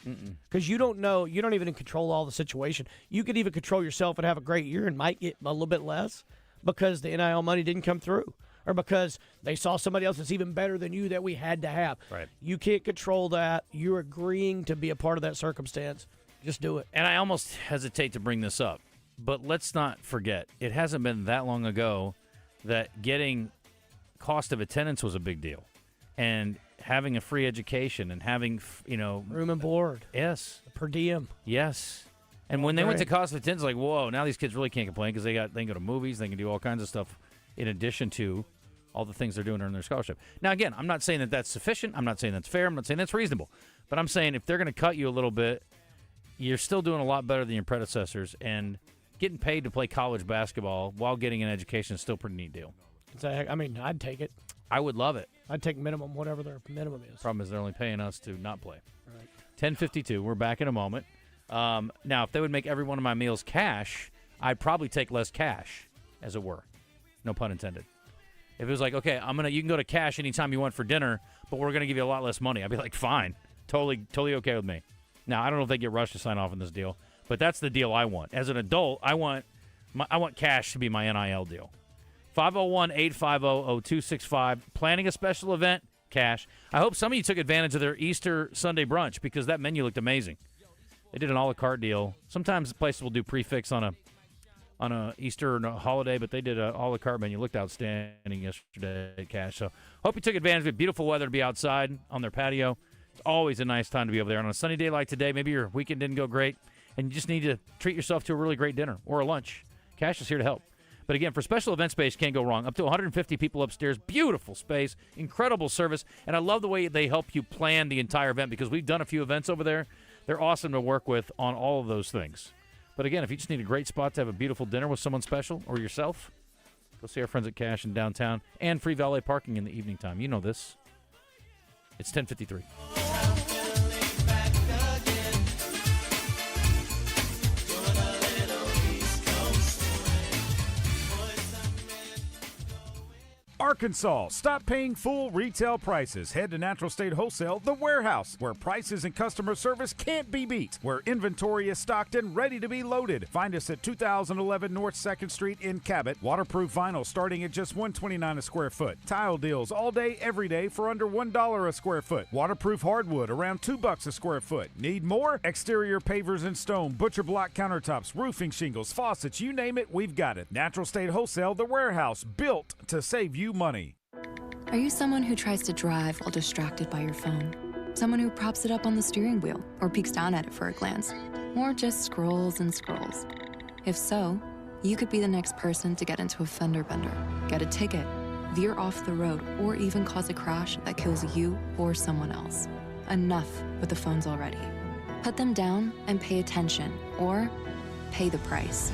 because you don't know. You don't even control all the situation. You could even control yourself and have a great year and might get a little bit less because the NIL money didn't come through or because they saw somebody else that's even better than you that we had to have. Right. You can't control that. You're agreeing to be a part of that circumstance. Just do it. And I almost hesitate to bring this up, but let's not forget, it hasn't been that long ago that getting cost of attendance was a big deal. And having a free education and having, room and board. Yes. Per diem. Yes. And when they went to cost of attendance, like, whoa, now these kids really can't complain because they can go to movies, they can do all kinds of stuff in addition to all the things they're doing to earn their scholarship. Now, again, I'm not saying that that's sufficient. I'm not saying that's fair. I'm not saying that's reasonable. But I'm saying if they're going to cut you a little bit, you're still doing a lot better than your predecessors, and getting paid to play college basketball while getting an education is still a pretty neat deal. I mean, I'd take it. I would love it. I'd take minimum, whatever their minimum is. Problem is they're only paying us to not play. Right. 10:52. We're back in a moment. Now, if they would make every one of my meals cash, I'd probably take less cash, as it were. No pun intended. If it was like, okay, you can go to cash anytime you want for dinner, but we're gonna give you a lot less money, I'd be like, fine, totally okay with me. Now, I don't know if they get rushed to sign off on this deal, but that's the deal I want. As an adult, I want cash to be my NIL deal. 501-850-0265. Planning a special event, cash. I hope some of you took advantage of their Easter Sunday brunch because that menu looked amazing. They did an a la carte deal. Sometimes places will do prefix on a Easter or a holiday, but they did an a la carte menu. Looked outstanding yesterday at Cash. So hope you took advantage of it. Beautiful weather to be outside on their patio. It's always a nice time to be over there. On a sunny day like today, maybe your weekend didn't go great, and you just need to treat yourself to a really great dinner or a lunch. Cash is here to help. But again, for special event space, can't go wrong. Up to 150 people upstairs, beautiful space, incredible service, and I love the way they help you plan the entire event because we've done a few events over there. They're awesome to work with on all of those things. But again, if you just need a great spot to have a beautiful dinner with someone special or yourself, go see our friends at Cash in downtown and free valet parking in the evening time. You know this. It's 10:53. Arkansas, stop paying full retail prices. Head to Natural State Wholesale, the warehouse, where prices and customer service can't be beat, where inventory is stocked and ready to be loaded. Find us at 2011 North 2nd Street in Cabot. Waterproof vinyl starting at just $129 a square foot. Tile deals all day, every day for under $1 a square foot. Waterproof hardwood around $2 a square foot. Need more? Exterior pavers and stone, butcher block countertops, roofing shingles, faucets, you name it, we've got it. Natural State Wholesale, the warehouse, built to save you money. Are you someone who tries to drive while distracted by your phone? Someone who props it up on the steering wheel or peeks down at it for a glance? Or just scrolls and scrolls? If so, you could be the next person to get into a fender bender, get a ticket, veer off the road, or even cause a crash that kills you or someone else. Enough with the phones already. Put them down and pay attention, or pay the price.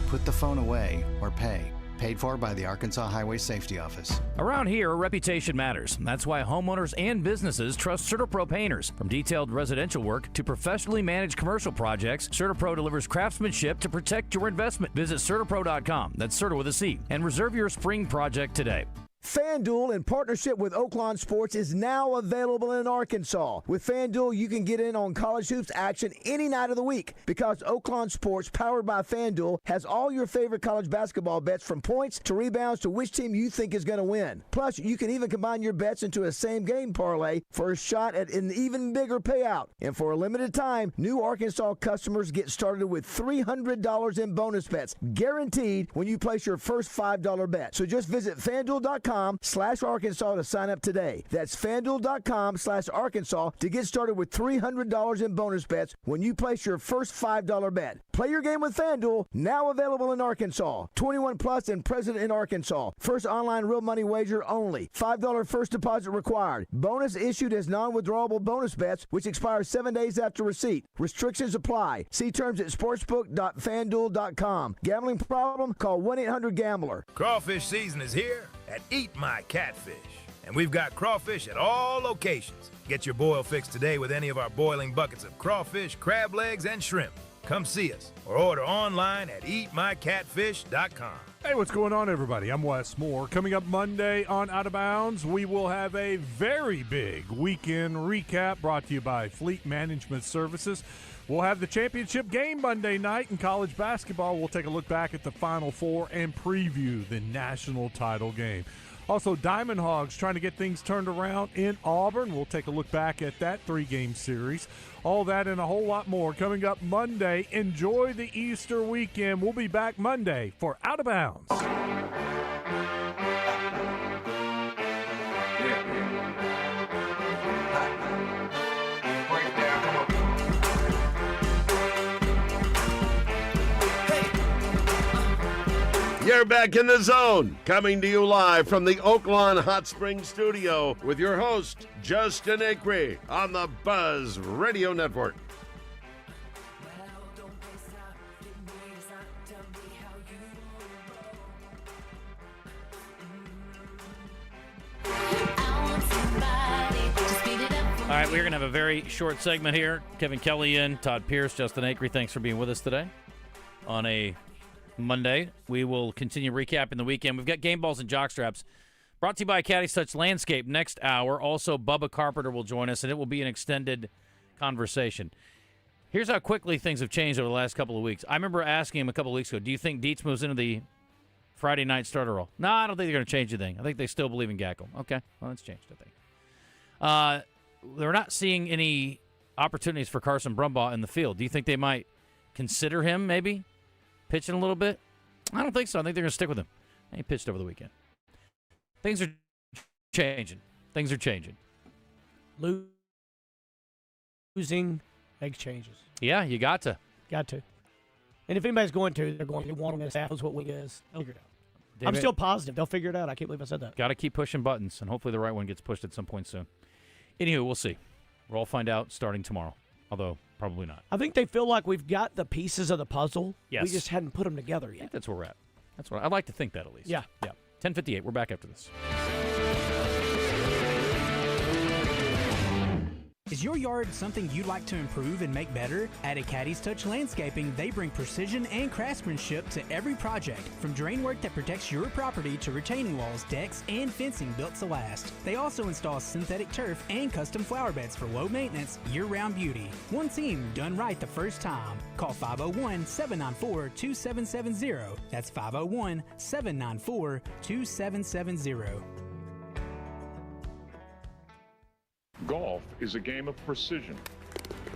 Put the phone away or pay. Paid for by the Arkansas Highway Safety Office. Around here, reputation matters. That's why homeowners and businesses trust CertaPro painters. From detailed residential work to professionally managed commercial projects, CertaPro delivers craftsmanship to protect your investment. Visit CertaPro.com, that's Certa with a C, and reserve your spring project today. FanDuel, in partnership with Oaklawn Sports, is now available in Arkansas. With FanDuel, you can get in on college hoops action any night of the week because Oaklawn Sports, powered by FanDuel, has all your favorite college basketball bets from points to rebounds to which team you think is going to win. Plus, you can even combine your bets into a same-game parlay for a shot at an even bigger payout. And for a limited time, new Arkansas customers get started with $300 in bonus bets, guaranteed when you place your first $5 bet. So just visit FanDuel.com/Arkansas to sign up today. That's FanDuel.com/Arkansas to get started with $300 in bonus bets when you place your first $5 bet. Play your game with FanDuel, now available in Arkansas. 21 plus and present in Arkansas. First online real money wager only. $5 first deposit required. Bonus issued as non-withdrawable bonus bets, which expire 7 days after receipt. Restrictions apply. See terms at sportsbook.fanduel.com. Gambling problem? Call 1-800-GAMBLER. Crawfish season is here at Eat My Catfish. And we've got crawfish at all locations. Get your boil fix today with any of our boiling buckets of crawfish, crab legs, and shrimp. Come see us or order online at eatmycatfish.com. Hey, what's going on, everybody? I'm Wes Moore. Coming up Monday on Out of Bounds, we will have a very big weekend recap brought to you by Fleet Management Services. We'll have the championship game Monday night in college basketball. We'll take a look back at the Final Four and preview the national title game. Also, Diamond Hogs trying to get things turned around in Auburn. We'll take a look back at that 3-game series. All that and a whole lot more coming up Monday. Enjoy the Easter weekend. We'll be back Monday for Out of Bounds. You're back in the zone, coming to you live from the Oaklawn Hot Springs Studio with your host, Justin Acri, on the Buzz Radio Network. right, we're going to have a very short segment here. Kevin Kelly in, Todd Pierce, Justin Acri, thanks for being with us today on a Monday. We will continue recapping the weekend. We've got game balls and jockstraps brought to you by Caddy's Touch Landscape next hour. Also, Bubba Carpenter will join us, and it will be an extended conversation. Here's how quickly things have changed over the last couple of weeks. I remember asking him a couple of weeks ago, do you think Dietz moves into the Friday night starter role? No, I don't think they're going to change anything. I think they still believe in Gackel. Okay, well, that's changed, I think. They're not seeing any opportunities for Carson Brumbaugh in the field. Do you think they might consider him maybe pitching a little bit? I don't think so. I think they're going to stick with him. He pitched over the weekend. Things are changing. Things are changing. Losing makes changes. Yeah, you got to. Got to. And if anybody's going to, they're going to want to staff. Knows what week is. They'll figure it out. David, I'm still positive. They'll figure it out. I can't believe I said that. Got to keep pushing buttons, and hopefully the right one gets pushed at some point soon. Anywho, we'll see. We'll all find out starting tomorrow, although probably not. I think they feel like we've got the pieces of the puzzle. Yes. We just hadn't put them together yet. I think that's where we're at. That's what I'd like to think that at least. Yeah. Yeah. 10:58. We're back after this. Is your yard something you'd like to improve and make better? At A Caddy's Touch Landscaping, they bring precision and craftsmanship to every project, from drain work that protects your property to retaining walls, decks, and fencing built to last. They also install synthetic turf and custom flower beds for low maintenance, year-round beauty. One team done right the first time. Call 501-794-2770. That's 501-794-2770. Golf is a game of precision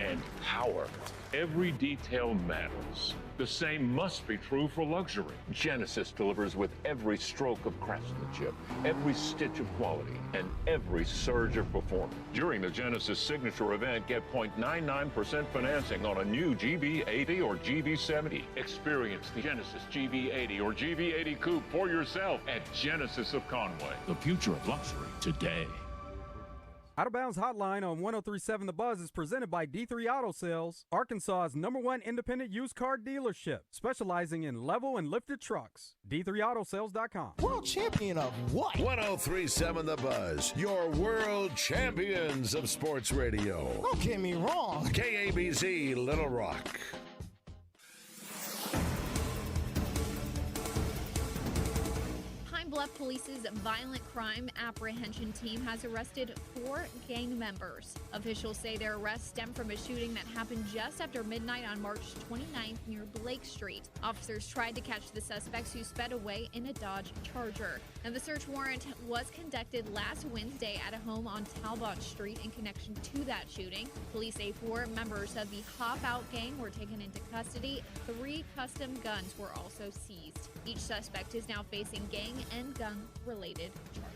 and power. Every detail matters. The same must be true for luxury. Genesis delivers with every stroke of craftsmanship, every stitch of quality, and every surge of performance. During the Genesis Signature event, get 0.99% financing on a new GB80 or GB70. Experience the Genesis GB80 or GB80 Coupe for yourself at Genesis of Conway. The future of luxury today. Out of Bounds Hotline on 103.7 The Buzz is presented by D3 Auto Sales, Arkansas's #1 independent used car dealership, specializing in level and lifted trucks. D3AutoSales.com. World champion of what? 103.7 The Buzz, your world champions of sports radio. Don't get me wrong. KABZ Little Rock. Bluff Police's violent crime apprehension team has arrested 4 gang members. Officials say their arrests stem from a shooting that happened just after midnight on March 29th near Blake Street. Officers tried to catch the suspects who sped away in a Dodge Charger. And the search warrant was conducted last Wednesday at a home on Talbot Street in connection to that shooting. Police say 4 members of the Hop Out gang were taken into custody. 3 custom guns were also seized. Each suspect is now facing gang and gun-related charges.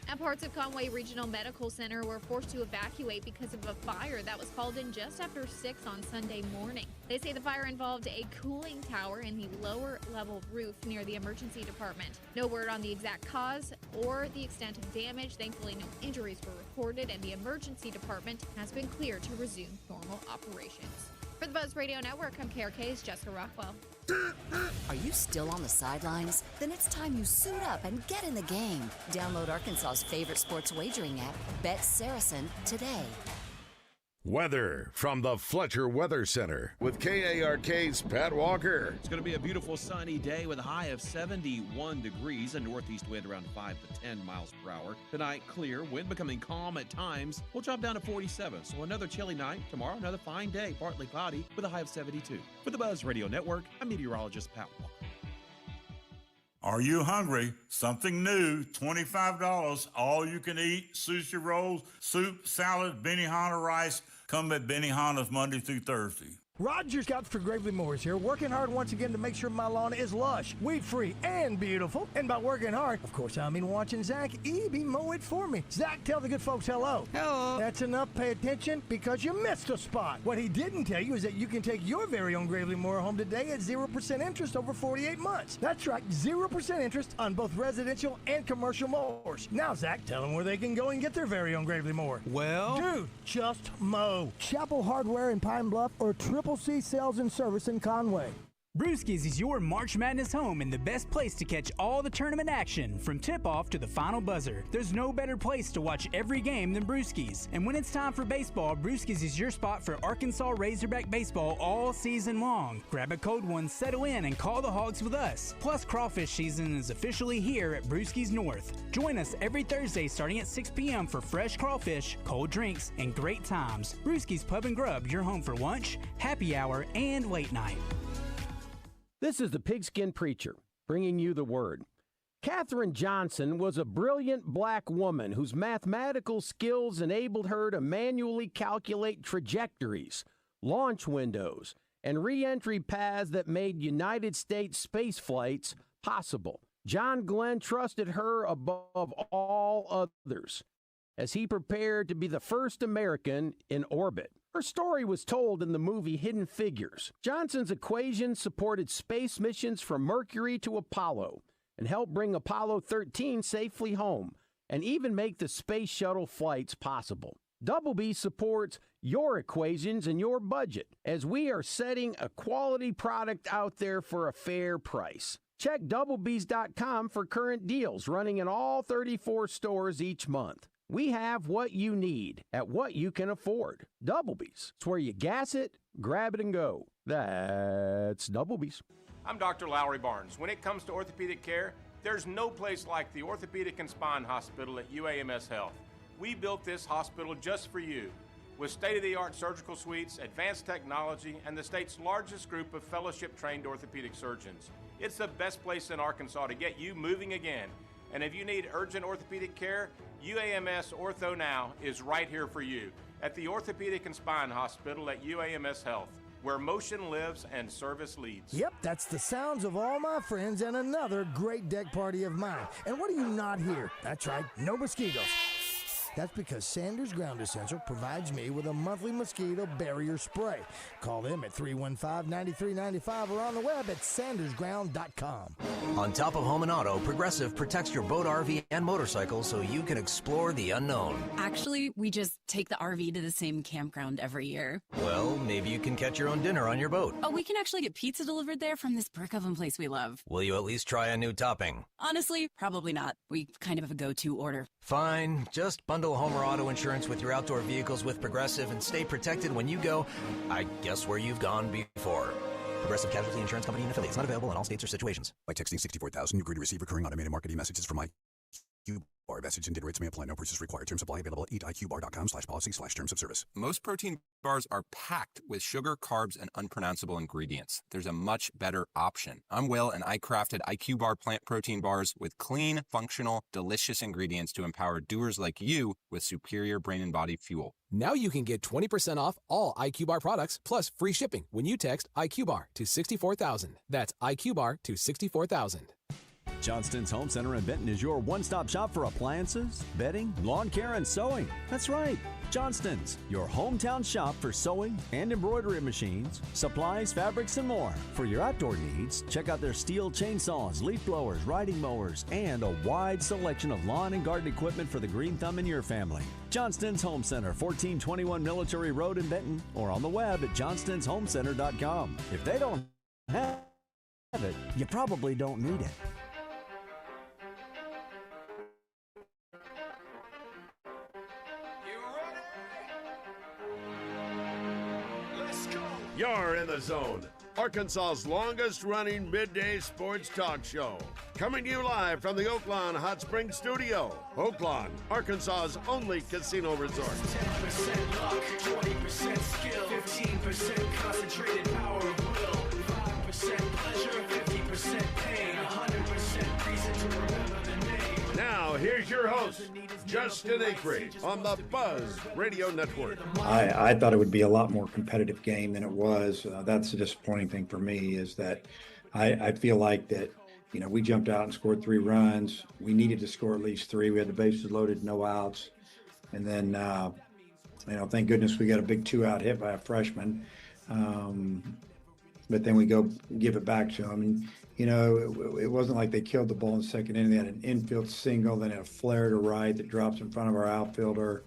And parts of Conway Regional Medical Center were forced to evacuate because of a fire that was called in just after 6 on Sunday morning. They say the fire involved a cooling tower in the lower level roof near the emergency department. No word on the exact cause or the extent of damage. Thankfully, no injuries were reported, and the emergency department has been cleared to resume normal operations. For the Buzz Radio Network, I'm KRK's Jessica Rockwell. Are you still on the sidelines? Then it's time you suit up and get in the game. Download Arkansas's favorite sports wagering app, Bet Saracen, today. Weather from the Fletcher Weather Center with KARK's Pat Walker. It's going to be a beautiful sunny day with a high of 71 degrees, a northeast wind around 5 to 10 miles per hour. Tonight, clear, wind becoming calm at times. We'll drop down to 47, so another chilly night. Tomorrow, another fine day, partly cloudy with a high of 72. For the Buzz Radio Network, I'm meteorologist Pat Walker. Are you hungry? Something new, $25, all you can eat, sushi rolls, soup, salad, Benihana rice. Come at Benihana's Monday through Thursday. Roger Scott for Gravely Moore is here, working hard once again to make sure my lawn is lush, weed-free, and beautiful. And by working hard, of course, I mean watching Zach Eby mow it for me. Zach, tell the good folks hello. Hello. That's enough. Pay attention because you missed a spot. What he didn't tell you is that you can take your very own Gravely Moore home today at 0% interest over 48 months. That's right, 0% interest on both residential and commercial mowers. Now, Zach, tell them where they can go and get their very own Gravely Moore. Well, dude, just mow. Chapel Hardware in Pine Bluff or Triple C Sales and Service in Conway. Brewski's is your March Madness home and the best place to catch all the tournament action from tip-off to the final buzzer. There's no better place to watch every game than Brewski's. And when it's time for baseball, Brewski's is your spot for Arkansas Razorback baseball all season long. Grab a cold one, settle in, and call the Hogs with us. Plus, crawfish season is officially here at Brewski's North. Join us every Thursday starting at 6 p.m. for fresh crawfish, cold drinks, and great times. Brewski's Pub and Grub, your home for lunch, happy hour, and late night. This is the Pigskin Preacher, bringing you the word. Katherine Johnson was a brilliant black woman whose mathematical skills enabled her to manually calculate trajectories, launch windows, and re-entry paths that made United States space flights possible. John Glenn trusted her above all others as he prepared to be the first American in orbit. Her story was told in the movie Hidden Figures. Johnson's equations supported space missions from Mercury to Apollo and helped bring Apollo 13 safely home and even make the space shuttle flights possible. Double B supports your equations and your budget as we are setting a quality product out there for a fair price. Check doublebees.com for current deals running in all 34 stores each month. We have what you need at what you can afford. Doublebees. It's where you gas it, grab it, and go. That's Doublebees. I'm Dr. Lowry Barnes. When it comes to orthopedic care, there's no place like the Orthopedic and Spine Hospital at UAMS Health. We built this hospital just for you, with state-of-the-art surgical suites, advanced technology, and the state's largest group of fellowship-trained orthopedic surgeons. It's the best place in Arkansas to get you moving again. And if you need urgent orthopedic care, UAMS Ortho Now is right here for you at the Orthopedic and Spine Hospital at UAMS Health, where motion lives and service leads. Yep, that's the sounds of all my friends and another great deck party of mine. And what do you not hear? That's right, no mosquitoes. That's because Sanders Ground Essential provides me with a monthly mosquito barrier spray. Call them at 315-9395 or on the web at sandersground.com. On top of home and auto, Progressive protects your boat, RV, and motorcycle so you can explore the unknown. Actually, we just take the RV to the same campground every year. Well, maybe you can catch your own dinner on your boat. Oh, we can actually get pizza delivered there from this brick oven place we love. Will you at least try a new topping? Honestly, probably not. We kind of have a go-to order. Fine. Just bundle home or auto insurance with your outdoor vehicles with Progressive and stay protected when you go, I guess, where you've gone before. Progressive Casualty Insurance Company and affiliates. Not available in all states or situations. By texting 64,000, you agree to receive recurring automated marketing messages from IQBar. Message and data rates may apply. No purchase required. Terms apply. Available at eatiqbar.com/policy/terms of service. Most protein bars are packed with sugar, carbs, and unpronounceable ingredients. There's a much better option. I'm Will, and I crafted IQBar plant protein bars with clean, functional, delicious ingredients to empower doers like you with superior brain and body fuel. Now you can get 20% off all IQBar products plus free shipping when you text IQBar to 64,000. That's IQBar to 64,000. Johnston's Home Center in Benton is your one-stop shop for appliances, bedding, lawn care, and sewing. That's right, Johnston's, your hometown shop for sewing and embroidery machines, supplies, fabrics, and more. For your outdoor needs, check out their steel chainsaws, leaf blowers, riding mowers, and a wide selection of lawn and garden equipment for the green thumb in your family. Johnston's Home Center, 1421 Military Road in Benton, or on the web at johnstonsHomecenter.com. If they don't have it, you probably don't need it. You're in the zone. Arkansas's longest-running midday sports talk show. Coming to you live from the Oaklawn Hot Springs Studio. Oaklawn, Arkansas's only casino resort. 10% luck, 20% skill, 15% concentrated power of will, 5% pleasure, 50% pain, 100% reason to remember the name. Now, here's your host, Justin Acri, on the Buzz Radio Network. I thought it would be a lot more competitive game than it was. That's the disappointing thing for me is that I feel like that, you know, we jumped out and scored 3 runs. We needed to score at least 3. We had the bases loaded, no outs. And then, you know, thank goodness we got a big 2-out hit by a freshman. But then we go give it back to them. And, you know, it wasn't like they killed the ball in the second inning. They had an infield single, then a flare to right that drops in front of our outfielder.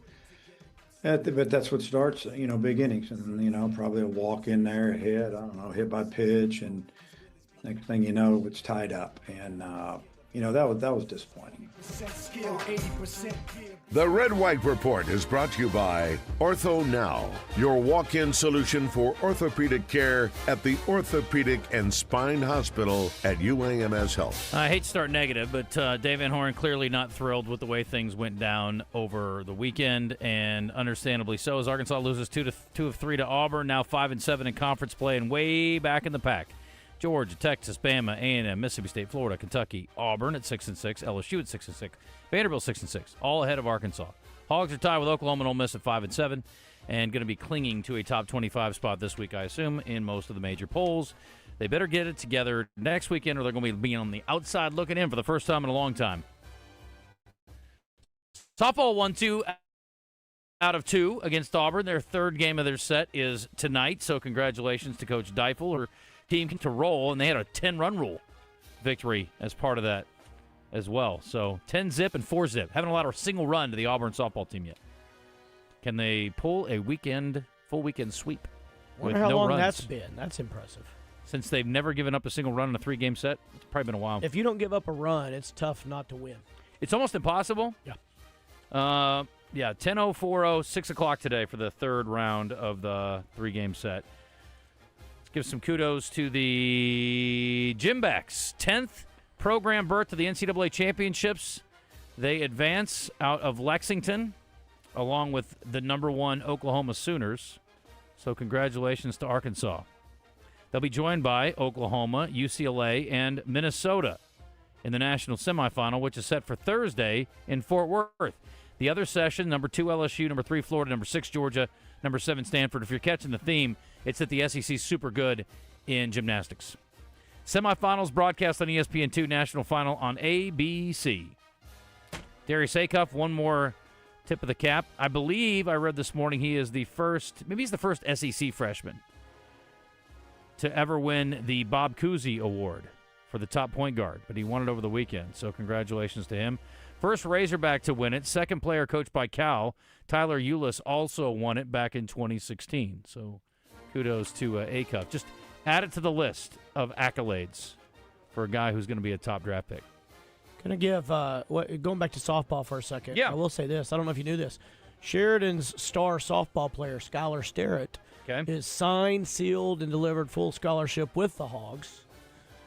But that's what starts, you know, big innings. And, you know, probably a walk in there, a hit, I don't know, hit by pitch. And Next thing you know, it's tied up, and that was disappointing. The Red White Report is brought to you by Ortho Now, your walk-in solution for orthopedic care at the Orthopedic and Spine Hospital at UAMS Health. I hate to start negative, but Dave Van Horn clearly not thrilled with the way things went down over the weekend, and understandably so, as Arkansas loses 2 of 3 to Auburn, now 5-7 in conference play and way back in the pack. Georgia, Texas, Bama, A&M, Mississippi State, Florida, Kentucky, Auburn at 6-6, LSU at 6-6, Vanderbilt 6-6, all ahead of Arkansas. Hogs are tied with Oklahoma and Ole Miss at 5-7, and going to be clinging to a top 25 spot this week, I assume, in most of the major polls. They better get it together next weekend, or they're going to be being on the outside looking in for the first time in a long time. Softball won 2 out of 2 against Auburn. Their third game of their set is tonight, so congratulations to Coach Deifel. Her team to roll, and they had a 10-run rule victory as part of that as well. So 10-zip and 4-zip. Haven't allowed a single run to the Auburn softball team yet. Can they pull a full weekend sweep with Wonder how no long runs? that's been. That's impressive. Since they've never given up a single run in a 3-game set, it's probably been a while. If you don't give up a run, it's tough not to win. It's almost impossible. Yeah. 10-0, 6 o'clock today for the third round of the 3-game set. Let's give some kudos to the Gymbacks. 10th program berth to the NCAA championships. They advance out of Lexington along with the number 1 Oklahoma Sooners. So congratulations to Arkansas. They'll be joined by Oklahoma, UCLA, and Minnesota in the national semifinal, which is set for Thursday in Fort Worth. The other session, number 2 LSU, number 3 Florida, number 6 Georgia, number 7 Stanford. If you're catching the theme, it's that the SEC's super good in gymnastics. Semifinals broadcast on ESPN2, national final on ABC. Darius Acuff, one more tip of the cap. I believe I read this morning he's the first SEC freshman to ever win the Bob Cousy Award for the top point guard, but he won it over the weekend, so congratulations to him. First Razorback to win it, second player coached by Cal. Tyler Eulis also won it back in 2016, so kudos to Acuff. Just add it to the list of accolades for a guy who's going to be a top draft pick. Going to give, going back to softball for a second. Yeah. I will say this. I don't know if you knew this. Sheridan's star softball player, Skylar Sterrett, is signed, sealed, and delivered full scholarship with the Hogs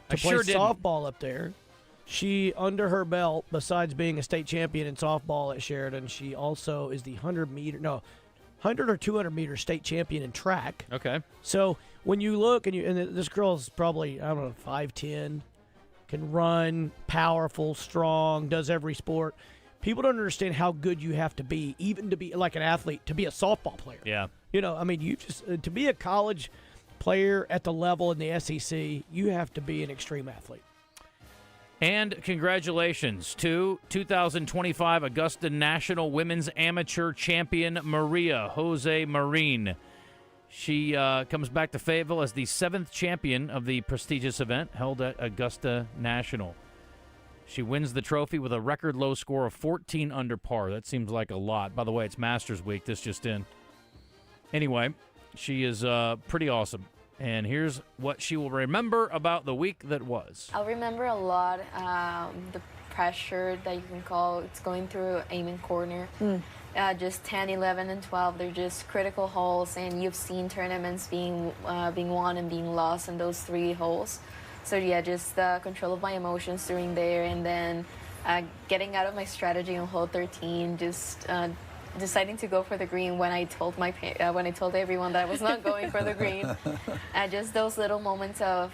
to play softball up there. She, under her belt, besides being a state champion in softball at Sheridan, she also is the 100 or 200 meter state champion in track. Okay. So when you look, and this girl's probably, 5'10", can run, powerful, strong, does every sport. People don't understand how good you have to be, even to be like an athlete, to be a softball player. Yeah. You just to be a college player at the level in the SEC, you have to be an extreme athlete. And congratulations to 2025 Augusta National Women's Amateur Champion Maria Jose Marin. She comes back to Fayetteville as the 7th champion of the prestigious event held at Augusta National. She wins the trophy with a record low score of 14 under par. That seems like a lot. By the way, it's Masters Week. This just in. Anyway, she is pretty awesome. And here's what she will remember about the week that was. I'll remember a lot the pressure that you can call it's going through aiming corner. Just 10, 11, and 12, they're just critical holes, and you've seen tournaments being won and being lost in those 3 holes. So yeah, just control of my emotions during there, and then getting out of my strategy on hole 13, just deciding to go for the green when I told everyone that I was not going for the green. Just those little moments of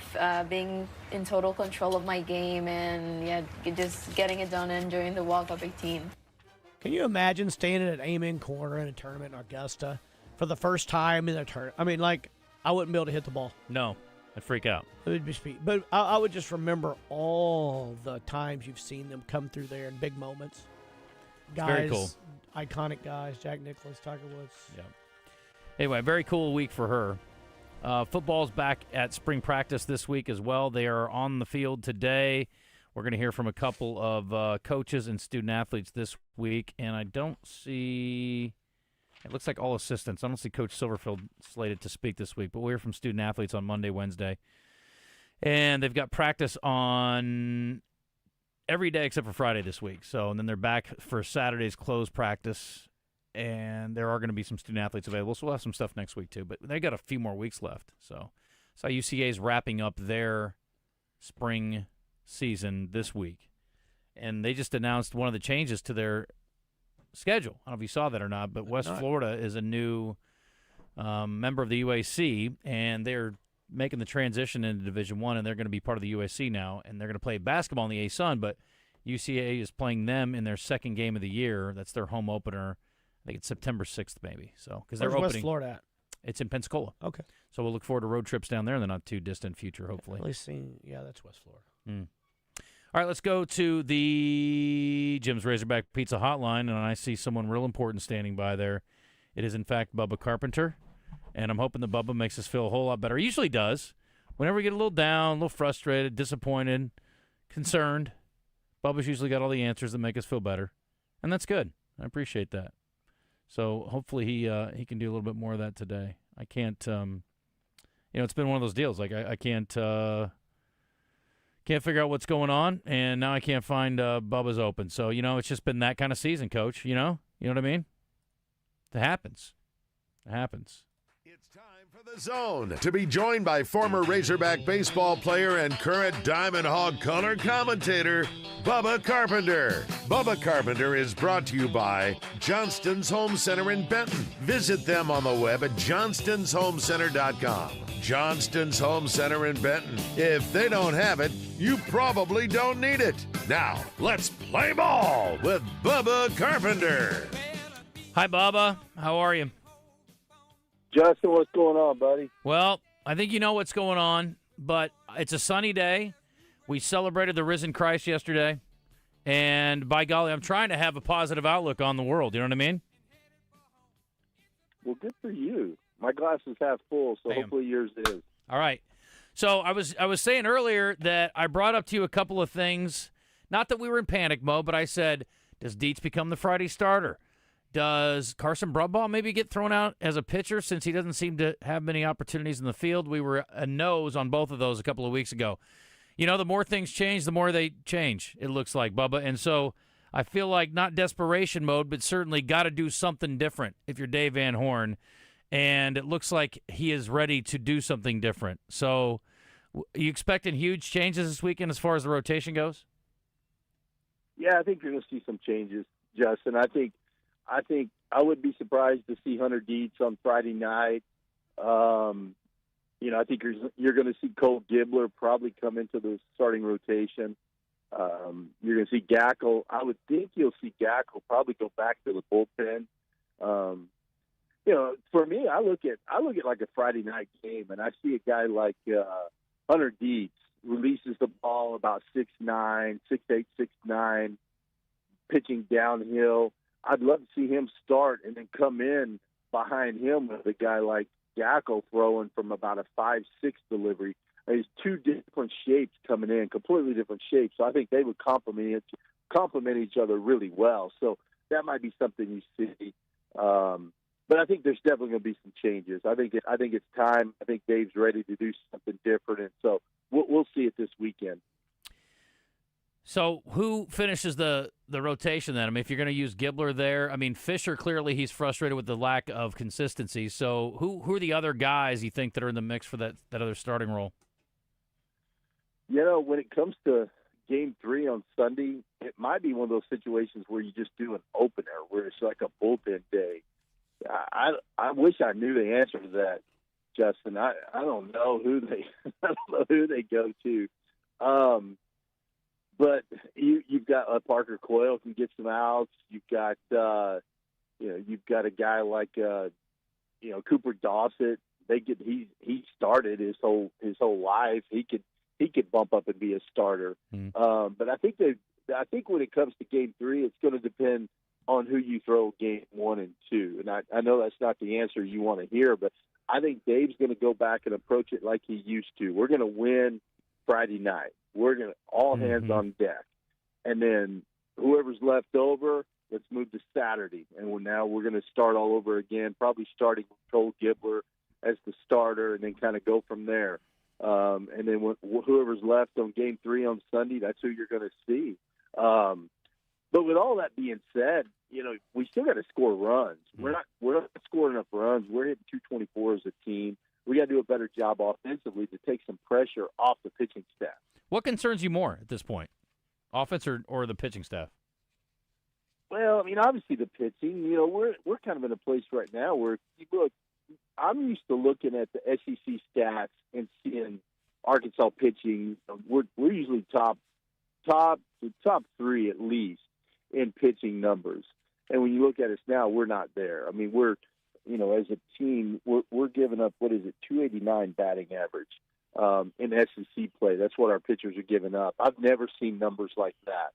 being in total control of my game, and just getting it done and enjoying the walk-up 18. Can you imagine standing at aim-in corner in a tournament in Augusta for the first time in a tournament? I mean, I wouldn't be able to hit the ball. No, I'd freak out. It would be, but I would just remember all the times you've seen them come through there in big moments. Guys, very cool. Iconic guys, Jack Nicklaus, Tiger Woods. Yeah. Anyway, very cool week for her. Football's back at spring practice this week as well. They are on the field today. We're going to hear from a couple of coaches and student-athletes this week, and I don't see – it looks like all assistants. I don't see Coach Silverfield slated to speak this week, but we'll hear from student-athletes on Monday, Wednesday, And they've got practice on every day except for Friday this week. So, and then they're back for Saturday's closed practice, and there are going to be some student-athletes available. So we'll have some stuff next week, too. But they got a few more weeks left. So UCA is wrapping up their spring season this week. And they just announced one of the changes to their schedule. I don't know if you saw that or not, but West Florida is a new member of the UAC, and they're making the transition into Division I, and they're going to be part of the USC now, and they're going to play basketball in the A-Sun, but UCA is playing them in their second game of the year. That's their home opener. I think it's September 6th, maybe. So because they're opening. West Florida at? It's in Pensacola. Okay. So we'll look forward to road trips down there in the not-too-distant future, hopefully. At least that's West Florida. All right, let's go to the Jim's Razorback Pizza Hotline, and I see someone real important standing by there. It is, in fact, Bubba Carpenter. And I'm hoping that Bubba makes us feel a whole lot better. He usually does. Whenever we get a little down, a little frustrated, disappointed, concerned, Bubba's usually got all the answers that make us feel better. And that's good. I appreciate that. So hopefully he can do a little bit more of that today. I can't, it's been one of those deals. Like I can't figure out what's going on, and now I can't find Bubba's open. So, it's just been that kind of season, Coach. You know what I mean? It happens. It happens. The Zone, to be joined by former Razorback baseball player and current Diamond Hog color commentator, Bubba Carpenter. Bubba Carpenter is brought to you by Johnston's Home Center in Benton. Visit them on the web at johnstonsHomeCenter.com. Johnston's Home Center in Benton. If they don't have it, you probably don't need it. Now, let's play ball with Bubba Carpenter. Hi, Bubba. How are you? Justin, what's going on, buddy? Well, I think you know what's going on, but it's a sunny day. We celebrated the risen Christ yesterday, and by golly, I'm trying to have a positive outlook on the world. You know what I mean? Well, good for you. My glass is half full, so hopefully yours is. All right. So I was saying earlier that I brought up to you a couple of things. Not that we were in panic mode, but I said, does Dietz become the Friday starter? Does Carson Brumbaugh maybe get thrown out as a pitcher since he doesn't seem to have many opportunities in the field? We were a nose on both of those a couple of weeks ago. The more things change, the more they change, it looks like, Bubba. And so I feel like not desperation mode, but certainly got to do something different if you're Dave Van Horn. And it looks like he is ready to do something different. So are you expecting huge changes this weekend as far as the rotation goes? Yeah, I think you're going to see some changes, Justin. I think I would be surprised to see Hunter Dietz on Friday night. I think you're going to see Cole Gibbler probably come into the starting rotation. You're going to see Gackle. I would think you'll see Gackle probably go back to the bullpen. For me, I look at like a Friday night game, and I see a guy like Hunter Dietz releases the ball about 6'9", 6'8", 6'9", pitching downhill. I'd love to see him start and then come in behind him with a guy like Gackle throwing from about a 5'6" delivery. There's two different shapes coming in, completely different shapes. So I think they would complement each other really well. So that might be something you see. But I think there's definitely going to be some changes. I think it's time. I think Dave's ready to do something different, and so we'll see it this weekend. So who finishes the rotation then? I mean, if you're going to use Gibbler there, I mean, Fisher, clearly he's frustrated with the lack of consistency. So who are the other guys you think that are in the mix for that other starting role? When it comes to Game 3 on Sunday, it might be one of those situations where you just do an opener, where it's like a bullpen day. I wish I knew the answer to that, Justin. I don't know who they go to. But you've got Parker Coyle can get some outs. You've got you've got a guy like Cooper Dossett. He started his whole life. He could bump up and be a starter. But I think when it comes to Game 3, it's going to depend on who you throw Game 1 and 2. And I know that's not the answer you want to hear, but I think Dave's going to go back and approach it like he used to. We're going to win Friday night. We're going to all hands on deck. And then whoever's left over, let's move to Saturday. And now we're going to start all over again, probably starting with Cole Gibbler as the starter and then kind of go from there. And then whoever's left on Game 3 on Sunday, that's who you're going to see. But with all that being said, we still got to score runs. We're not scoring enough runs. We're hitting 224 as a team. We got to do a better job offensively to take some pressure off the pitching staff. What concerns you more at this point, offense or the pitching staff? Well, I mean, obviously the pitching. We're kind of in a place right now where I'm used to looking at the SEC stats and seeing Arkansas pitching. We're usually top 3 at least in pitching numbers. And when you look at us now, we're not there. I mean, we're as a team, we're giving up, 289 batting average in SEC play. That's what our pitchers are giving up. I've never seen numbers like that.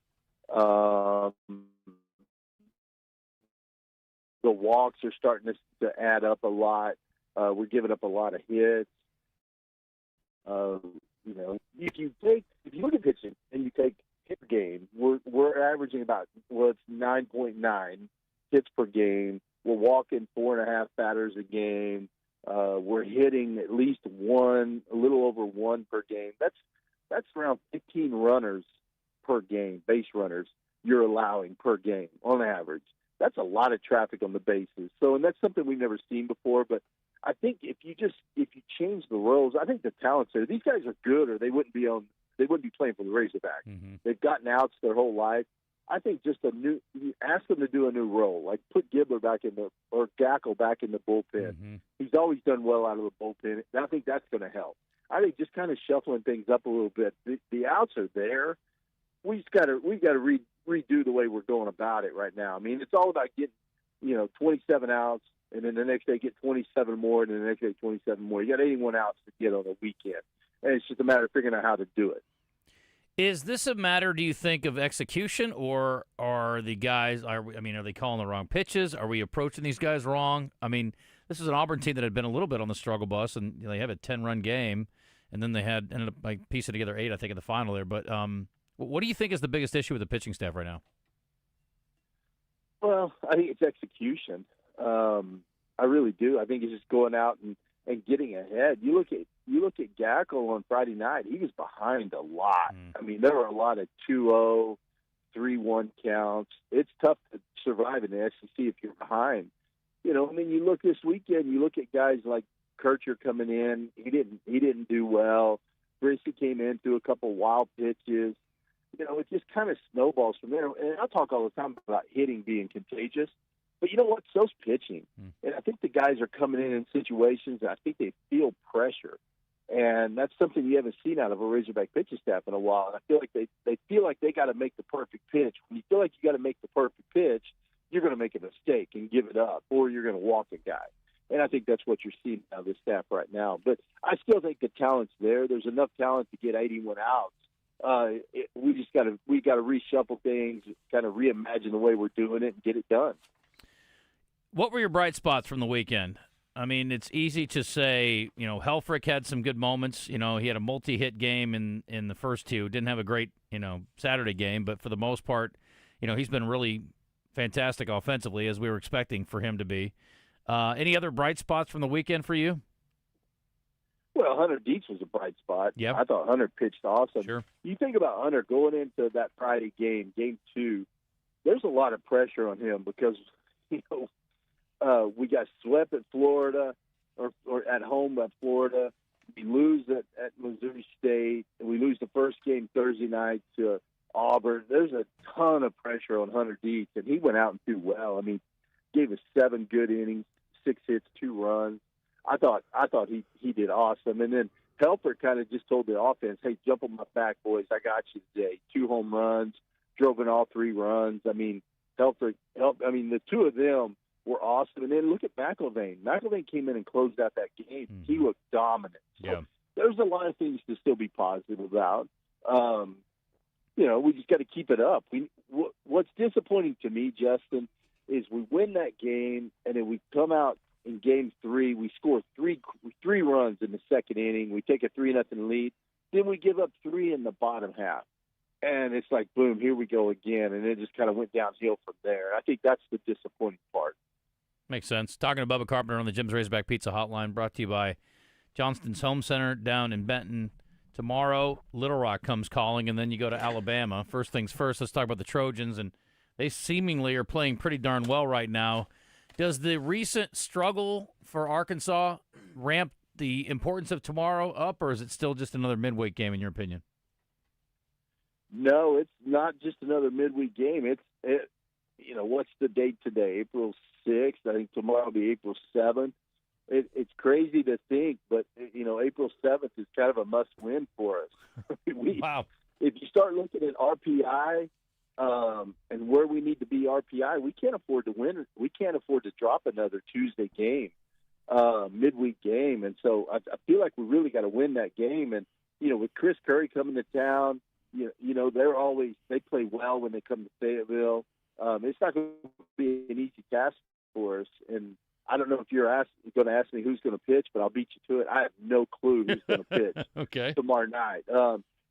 The walks are starting to add up a lot. We're giving up a lot of hits. If you look at pitching and you take hit per game, we're averaging about 9.9 hits per game. We're walking 4.5 batters a game. We're hitting at least a little over 1 per game. That's around 15 runners per game, base runners you're allowing per game on average. That's a lot of traffic on the bases. And that's something we've never seen before. But I think if you change the roles, I think the talent's there. These guys are good, or they wouldn't be playing for the Razorbacks. Mm-hmm. They've gotten outs their whole life. I think just ask them to do a new role, like put Gibbler back or Gackle back in the bullpen. Mm-hmm. He's always done well out of the bullpen. And I think that's going to help. I think just kind of shuffling things up a little bit. The outs are there. We got to redo the way we're going about it right now. I mean, it's all about getting 27 outs, and then the next day get 27 more, and then the next day 27 more. You got 81 outs to get on a weekend, and it's just a matter of figuring out how to do it. Is this a matter, do you think, of execution, or are the guys? Are they calling the wrong pitches? Are we approaching these guys wrong? I mean, this is an Auburn team that had been a little bit on the struggle bus, and they have a 10-run game, and then they ended up piecing together 8, I think, in the final there. But what do you think is the biggest issue with the pitching staff right now? Well, I think it's execution. I really do. I think it's just going out and getting ahead. You look at Gackle on Friday night. He was behind a lot. I mean, there were a lot of 2-0, 3-1 counts. It's tough to survive in the SEC if you're behind. You look this weekend. You look at guys like Kircher coming in. He didn't do well. Brissy came in, threw a couple wild pitches. It just kind of snowballs from there. And I talk all the time about hitting being contagious. But you know what? So's pitching. And I think the guys are coming in situations that I think they feel pressure. And that's something you haven't seen out of a Razorback pitching staff in a while. And I feel like they feel like they got to make the perfect pitch. When you feel like you got to make the perfect pitch, you're going to make a mistake and give it up, or you're going to walk a guy. And I think that's what you're seeing out of this staff right now. But I still think the talent's there. There's enough talent to get 81 outs. We got to reshuffle things, kind of reimagine the way we're doing it, and get it done. What were your bright spots from the weekend? I mean, it's easy to say, Helfrich had some good moments. He had a multi-hit game in the first two. Didn't have a great, Saturday game, but for the most part, he's been really fantastic offensively, as we were expecting for him to be. Any other bright spots from the weekend for you? Well, Hunter Dietz was a bright spot. Yep. I thought Hunter pitched awesome. Sure. You think about Hunter going into that Friday game, Game 2, there's a lot of pressure on him because, we got swept at Florida or at home at Florida. We lose at Missouri State, and we lose the first game Thursday night to Auburn. There's a ton of pressure on Hunter Dietz, and he went out and did well. I mean, gave us 7 good innings, 6 hits, 2 runs. I thought he did awesome. And then Helper kind of just told the offense, hey, jump on my back, boys. I got you today. 2 home runs, drove in all 3 runs. I mean, the 2 of them were awesome. And then look at McIlvain. McIlvain came in and closed out that game. Mm-hmm. He looked dominant. So there's a lot of things to still be positive about. We just got to keep it up. What's disappointing to me, Justin, is we win that game, and then we come out in Game 3. We score 3 runs in the second inning. We take a 3-0 lead. Then we give up 3 in the bottom half. And it's like, boom, here we go again. And it just kind of went downhill from there. I think that's the disappointing part. Makes sense. Talking to Bubba Carpenter on the Jim's Razorback Pizza Hotline, brought to you by Johnston's Home Center down in Benton. Tomorrow, Little Rock comes calling, and then you go to Alabama. First things first, let's talk about the Trojans, and they seemingly are playing pretty darn well right now. Does the recent struggle for Arkansas ramp the importance of tomorrow up, or is it still just another midweek game, in your opinion? No, it's not just another midweek game. What's the date today? April 6th. I think tomorrow will be April 7th. It's crazy to think, but, April 7th is kind of a must-win for us. Wow. If you start looking at RPI and where we need to be RPI, we can't afford to win. We can't afford to drop another Tuesday game, midweek game. And so I feel like we really got to win that game. And, with Chris Curry coming to town, they play well when they come to Fayetteville. It's not going to be an easy task for us. And I don't know if you're going to ask me who's going to pitch, but I'll beat you to it. I have no clue who's going to pitch okay. tomorrow night.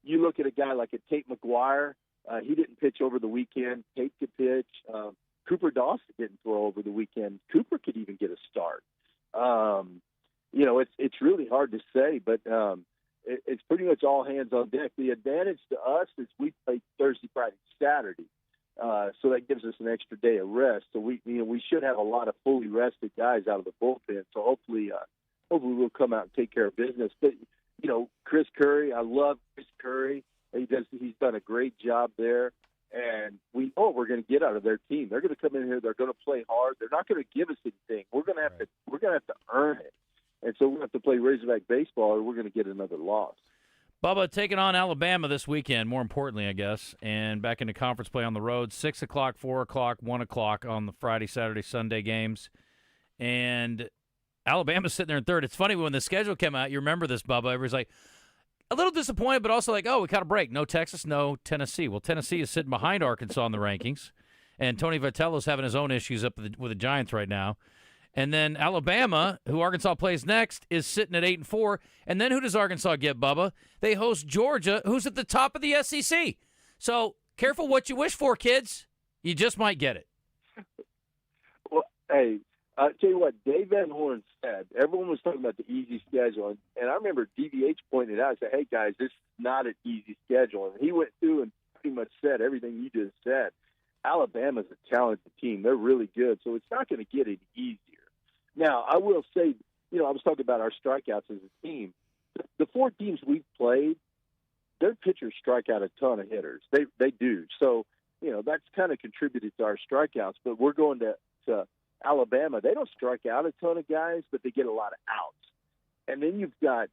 You look at a guy like a Tate McGuire. He didn't pitch over the weekend. Tate could pitch. Cooper Dawson didn't throw over the weekend. Cooper could even get a start. It's really hard to say, but it's pretty much all hands on deck. The advantage to us is we play Thursday, Friday, Saturday. So that gives us an extra day of rest. So we should have a lot of fully rested guys out of the bullpen. So hopefully we'll come out and take care of business. But Chris Curry, I love Chris Curry. He's done a great job there, and we know what we're going to get out of their team. They're going to come in here. They're going to play hard. They're not going to give us anything. We're going to have to earn it. And so we're going to have to play Razorback baseball, or we're going to get another loss. Bubba taking on Alabama this weekend, more importantly, I guess, and back into conference play on the road, 6 o'clock, 4 o'clock, 1 o'clock on the Friday, Saturday, Sunday games. And Alabama's sitting there in third. It's funny, when the schedule came out, you remember this, Bubba, everybody's like, a little disappointed, but also like, oh, we got a break. No Texas, no Tennessee. Well, Tennessee is sitting behind Arkansas in the rankings, and Tony Vitello's having his own issues up with the Giants right now. And then Alabama, who Arkansas plays next, is sitting at 8-4. And then who does Arkansas get, Bubba? They host Georgia, who's at the top of the SEC. So careful what you wish for, kids. You just might get it. Well, hey, I'll tell you what, Dave Van Horn said, everyone was talking about the easy schedule. And I remember DVH pointed out, said, hey, guys, this is not an easy schedule. And he went through and pretty much said everything you just said. Alabama's a talented team. They're really good. So it's not going to get any easier. Now, I will say, I was talking about our strikeouts as a team. The four teams we've played, their pitchers strike out a ton of hitters. They do. So, that's kind of contributed to our strikeouts. But we're going to Alabama. They don't strike out a ton of guys, but they get a lot of outs. And then you've got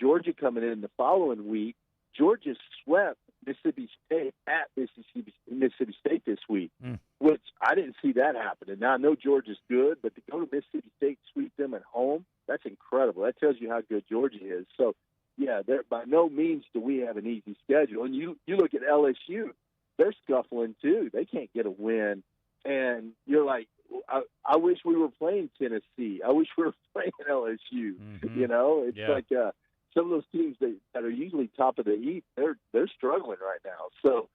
Georgia coming in the following week. Georgia swept Mississippi State at Mississippi State this week, which I didn't see that happening. Now, I know Georgia's good, but to go to Mississippi State, sweep them at home, that's incredible. That tells you how good Georgia is. So, yeah, by no means do we have an easy schedule. And you look at LSU, they're scuffling too. They can't get a win. And you're like, I wish we were playing Tennessee. I wish we were playing LSU. Mm-hmm. It's like some of those teams that are usually top of the heap, they're struggling right now. So,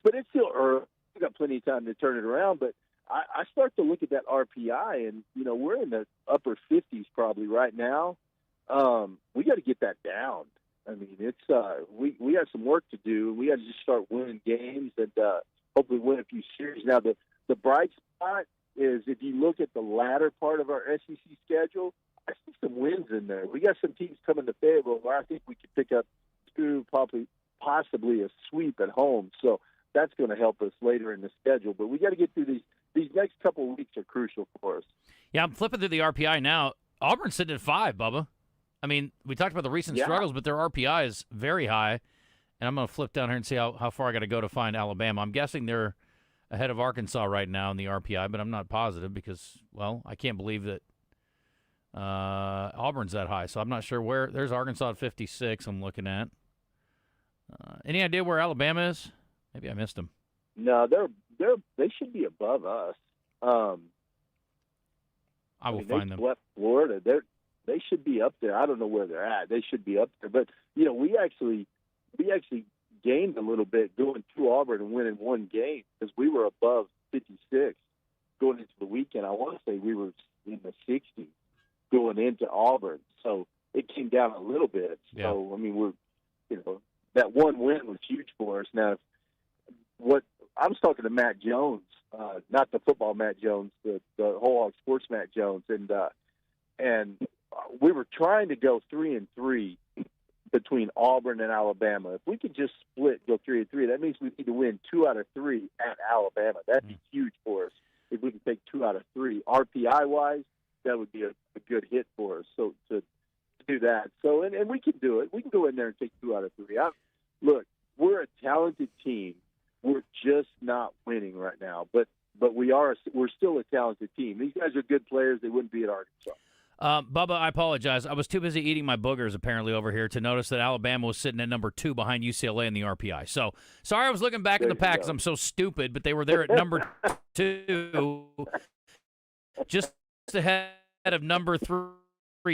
but it's still early. We've got plenty of time to turn it around. But I start to look at that RPI, and we're in the upper 50s probably right now. We got to get that down. I mean, it's we have some work to do. We got to just start winning games and hopefully win a few series. Now, the bright spot is if you look at the latter part of our SEC schedule, I see some wins in there. We got some teams coming to Fayetteville where I think we could pick up two, possibly a sweep at home. So that's going to help us later in the schedule. But we got to get through these next couple of weeks are crucial for us. Yeah, I'm flipping through the RPI now. Auburn's sitting at 5, Bubba. I mean, we talked about the recent struggles, but their RPI is very high. And I'm going to flip down here and see how far I got to go to find Alabama. I'm guessing they're ahead of Arkansas right now in the RPI, but I'm not positive because, well, I can't believe that Auburn's that high. So I'm not sure where. There's Arkansas at 56 I'm looking at. Any idea where Alabama is? Maybe I missed them. No, they should be above us. I will find them. They swept Florida. They should be up there. I don't know where they're at. They should be up there. But, we actually gained a little bit going to Auburn and winning one game because we were above 56 going into the weekend. I want to say we were in the 60s. going into Auburn. So it came down a little bit. So, Yeah. I mean, that one win was huge for us. Now, what I was talking to Matt Jones, not the football Matt Jones, the whole hog sports Matt Jones, and we were trying to go 3-3 between Auburn and Alabama. If we could just split, go 3-3, that means we need to win 2 out of 3 at Alabama. That'd be huge for us if we can take 2 out of 3. RPI wise, that would be a good hit for us. So to do that, so and we can do it. We can go in there and take 2 out of 3. Look, we're a talented team. We're just not winning right now, but we're still a talented team. These guys are good players. They wouldn't be at Arkansas. Bubba, I apologize. I was too busy eating my boogers, apparently, over here to notice that Alabama was sitting at number 2 behind UCLA in the RPI. So, sorry I was looking back in the pack because I'm so stupid, but they were there at number 2, just ahead of number 3,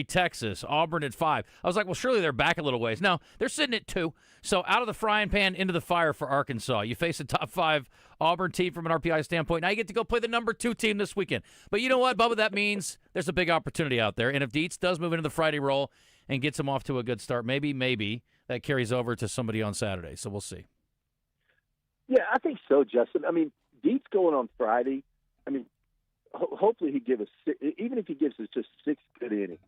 Texas, Auburn at 5. I was like, well, surely they're back a little ways. No, they're sitting at 2. So, out of the frying pan, into the fire for Arkansas. You face a top 5 Auburn team from an RPI standpoint. Now you get to go play the number 2 team this weekend. But you know what, Bubba? That means there's a big opportunity out there. And if Dietz does move into the Friday role and gets him off to a good start, maybe that carries over to somebody on Saturday. So we'll see. Yeah, I think so, Justin. I mean, Dietz going on Friday. I mean, hopefully he gives us, even if he gives us just 6 good innings.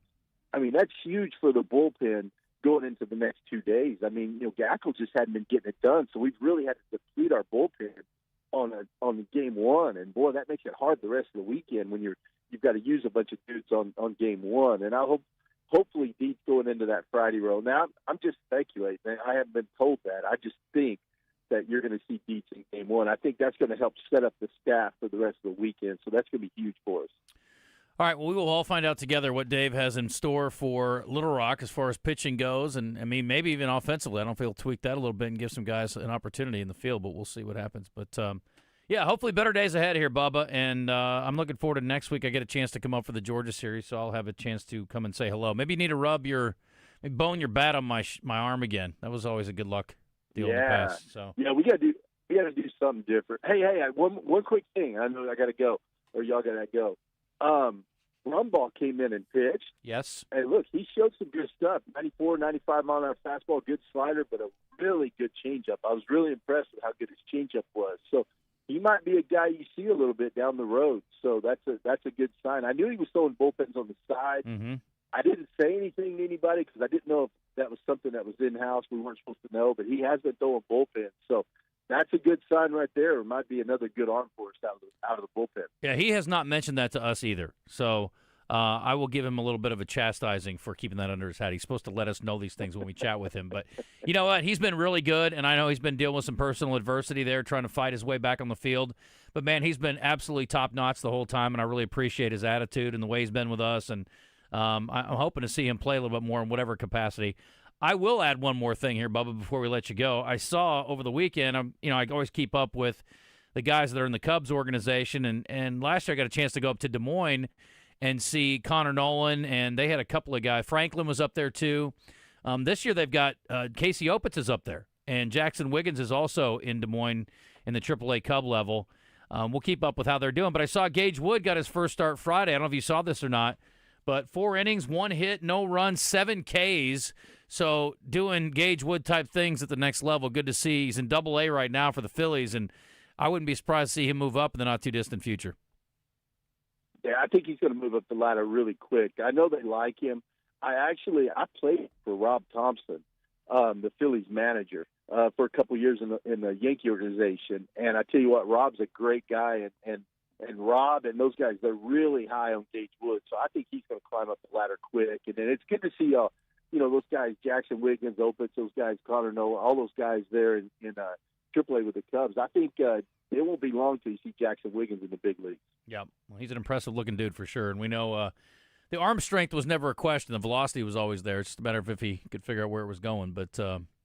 I mean, that's huge for the bullpen going into the next 2 days. I mean, Gackle just hadn't been getting it done, so we've really had to deplete our bullpen on game 1, and boy, that makes it hard the rest of the weekend when you've got to use a bunch of dudes on game 1. And I hopefully Dietz going into that Friday role. Now I'm just speculating. I haven't been told that. I just think that you're going to see Dietz in game 1. I think that's going to help set up the staff for the rest of the weekend. So that's going to be huge for us. All right, well, we will all find out together what Dave has in store for Little Rock as far as pitching goes, and, I mean, maybe even offensively. I don't know if he'll tweak that a little bit and give some guys an opportunity in the field, but we'll see what happens. But, yeah, hopefully better days ahead here, Bubba, and I'm looking forward to next week. I get a chance to come up for the Georgia series, so I'll have a chance to come and say hello. Maybe you need to bone your bat on my arm again. That was always a good luck deal in the past. So. Yeah, we got to do something different. Hey, one quick thing. I know I got to go, or y'all got to go. Rumbaugh came in and pitched. Yes. And look, he showed some good stuff. 94, 95 mile an hour fastball, good slider, but a really good changeup. I was really impressed with how good his changeup was. So he might be a guy you see a little bit down the road. So that's a good sign. I knew he was throwing bullpens on the side. Mm-hmm. I didn't say anything to anybody because I didn't know if that was something that was in-house. We weren't supposed to know, but he has been throwing bullpens. So that's a good sign right there. It might be another good arm for us out of the bullpen. Yeah, he has not mentioned that to us either. So I will give him a little bit of a chastising for keeping that under his hat. He's supposed to let us know these things when we chat with him. But you know what? He's been really good, and I know he's been dealing with some personal adversity there, trying to fight his way back on the field. But, man, he's been absolutely top-notch the whole time, and I really appreciate his attitude and the way he's been with us. And I'm hoping to see him play a little bit more in whatever capacity. I will add one more thing here, Bubba, before we let you go. I saw over the weekend, I always keep up with the guys that are in the Cubs organization, and last year I got a chance to go up to Des Moines and see Connor Nolan, and they had a couple of guys. Franklin was up there too. This year they've got Casey Opitz is up there, and Jackson Wiggins is also in Des Moines in the AAA Cub level. We'll keep up with how they're doing. But I saw Gage Wood got his first start Friday. I don't know if you saw this or not, but 4 innings, 1 hit, no runs, 7 Ks. So doing Gage Wood type things at the next level. Good to see. He's in AA right now for the Phillies, and I wouldn't be surprised to see him move up in the not-too-distant future. Yeah, I think he's going to move up the ladder really quick. I know they like him. I played for Rob Thompson, the Phillies manager, for a couple years in the Yankee organization. And I tell you what, Rob's a great guy, and Rob and those guys, they're really high on Gage Wood. So I think he's going to climb up the ladder quick. And then it's good to see those guys, Jackson Wiggins, Opitz, those guys, Connor Nolan, all those guys there in AAA with the Cubs. I think it won't be long till you see Jackson Wiggins in the big leagues. Yeah, well, he's an impressive-looking dude for sure. And we know the arm strength was never a question. The velocity was always there. It's just a matter of if he could figure out where it was going. But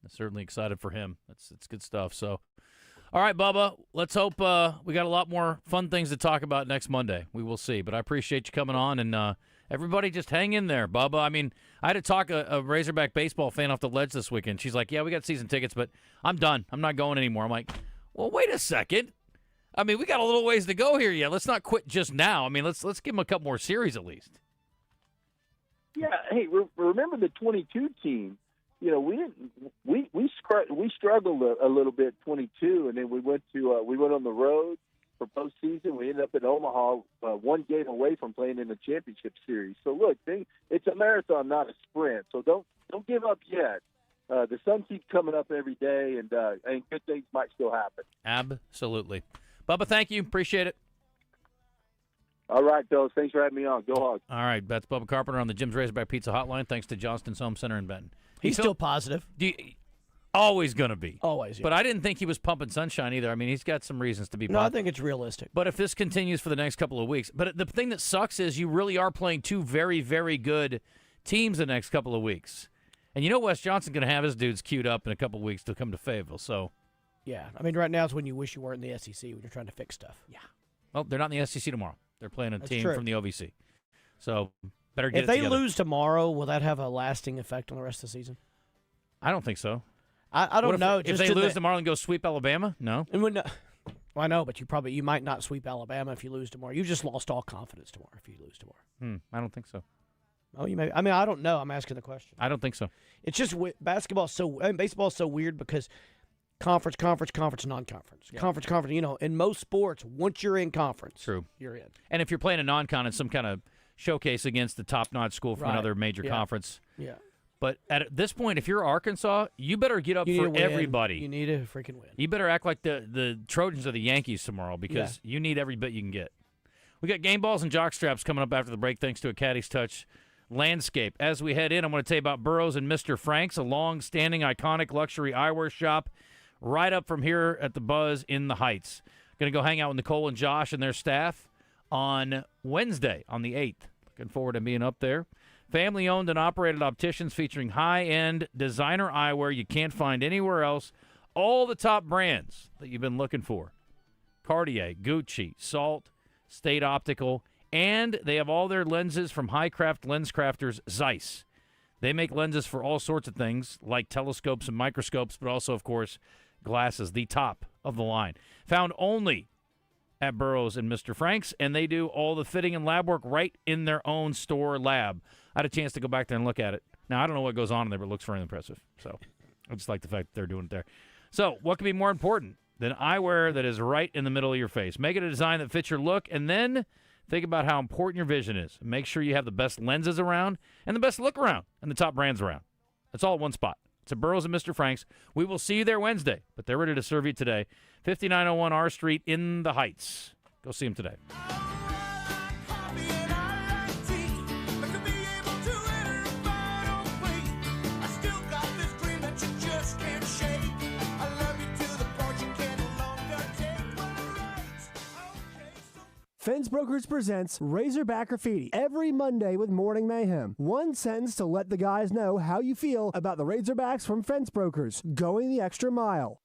certainly excited for him. It's good stuff. So, all right, Bubba, let's hope we got a lot more fun things to talk about next Monday. We will see. But I appreciate you coming on, and everybody just hang in there, Bubba. I mean, I had to talk a Razorback baseball fan off the ledge this weekend. She's like, yeah, we got season tickets, but I'm done. I'm not going anymore. I'm like, well, wait a second. I mean, we got a little ways to go here yet. Let's not quit just now. I mean, let's give them a couple more series at least. hey, remember the 22 team? You know, we struggled a little bit 22, and then we went on the road for postseason. We ended up in Omaha, one game away from playing in the championship series. So look, it's a marathon, not a sprint. So don't give up yet. The sun keeps coming up every day, and good things might still happen. Absolutely. Bubba, thank you. Appreciate it. All right, fellas. Thanks for having me on. Go Hogs. All right, that's Bubba Carpenter on the Jim's Razorback Pizza Hotline. Thanks to Johnston's Home Center in Benton. He's still positive. Always going to be. Always, yeah. But I didn't think he was pumping sunshine either. I mean, he's got some reasons to be pumped. No, I think it's realistic. But if this continues for the next couple of weeks. But the thing that sucks is you really are playing two very, very good teams the next couple of weeks. And you know Wes Johnson's going to have his dudes queued up in a couple of weeks to come to Fayetteville. So, yeah. I mean, right now is when you wish you were in the SEC when you're trying to fix stuff. Yeah. Well, they're not in the SEC tomorrow. They're playing a team from the OVC. So, better get If they together. lose tomorrow, will that have a lasting effect on the rest of the season? I don't think so. I don't know. If they lose tomorrow and go sweep Alabama, no. Well, I know, but you might not sweep Alabama if you lose tomorrow. You just lost all confidence tomorrow if you lose tomorrow. I don't think so. Oh, you may. I mean, I don't know. I'm asking the question. I don't think so. It's just baseball's so weird because conference, non-conference, Yeah. conference. You know, in most sports, once you're in conference, True. you're in. And if you're playing a non-con in some kind of showcase against the top-notch school from Right. another major Yeah. conference. Yeah. But at this point, if you're Arkansas, you better get up You need for to win. everybody. You need to freaking win. You better act like the Trojans or the Yankees tomorrow because you need every bit you can get. We got game balls and jock straps coming up after the break thanks to a Caddy's Touch Landscape. As we head in, I'm going to tell you about Burroughs and Mr. Frank's, a long-standing, iconic luxury eyewear shop right up from here at the Buzz in the Heights. Going to go hang out with Nicole and Josh and their staff on Wednesday on the 8th. Looking forward to being up there. Family-owned and operated opticians featuring high-end designer eyewear you can't find anywhere else. All the top brands that you've been looking for. Cartier, Gucci, Salt, State Optical, and they have all their lenses from high-craft lens crafters Zeiss. They make lenses for all sorts of things, like telescopes and microscopes, but also, of course, glasses, the top of the line. Found only at Burroughs and Mr. Frank's, and they do all the fitting and lab work right in their own store lab. I had a chance to go back there and look at it. Now, I don't know what goes on in there, but it looks very impressive. So I just like the fact that they're doing it there. So what could be more important than eyewear that is right in the middle of your face? Make it a design that fits your look, and then think about how important your vision is. Make sure you have the best lenses around and the best look around and the top brands around. That's all at one spot. It's at Burroughs and Mr. Frank's. We will see you there Wednesday, but they're ready to serve you today. 5901 R Street in the Heights. Go see them today. Fence Brokers presents Razorback Graffiti every Monday with Morning Mayhem. One sentence to let the guys know how you feel about the Razorbacks from Fence Brokers, going the extra mile.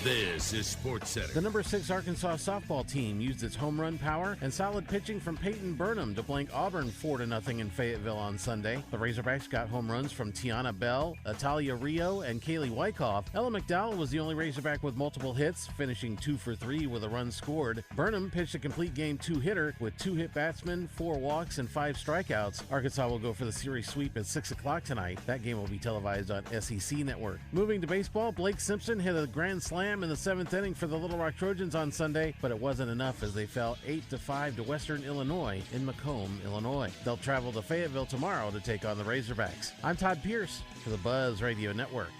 This is Sports Center. The number 6 Arkansas softball team used its home run power and solid pitching from Peyton Burnham to blank Auburn 4-0 in Fayetteville on Sunday. The Razorbacks got home runs from Tiana Bell, Atalia Rio, and Kaylee Wyckoff. Ella McDowell was the only Razorback with multiple hits, finishing 2 for 3 with a run scored. Burnham pitched a complete game 2-hitter with 2 hit batsmen, 4 walks, and 5 strikeouts. Arkansas will go for the series sweep at 6 o'clock tonight. That game will be televised on SEC Network. Moving to baseball, Blake Simpson hit a grand slam in the 7th inning for the Little Rock Trojans on Sunday, but it wasn't enough as they fell 8-5 to Western Illinois in Macomb, Illinois. They'll travel to Fayetteville tomorrow to take on the Razorbacks. I'm Todd Pierce for the Buzz Radio Network.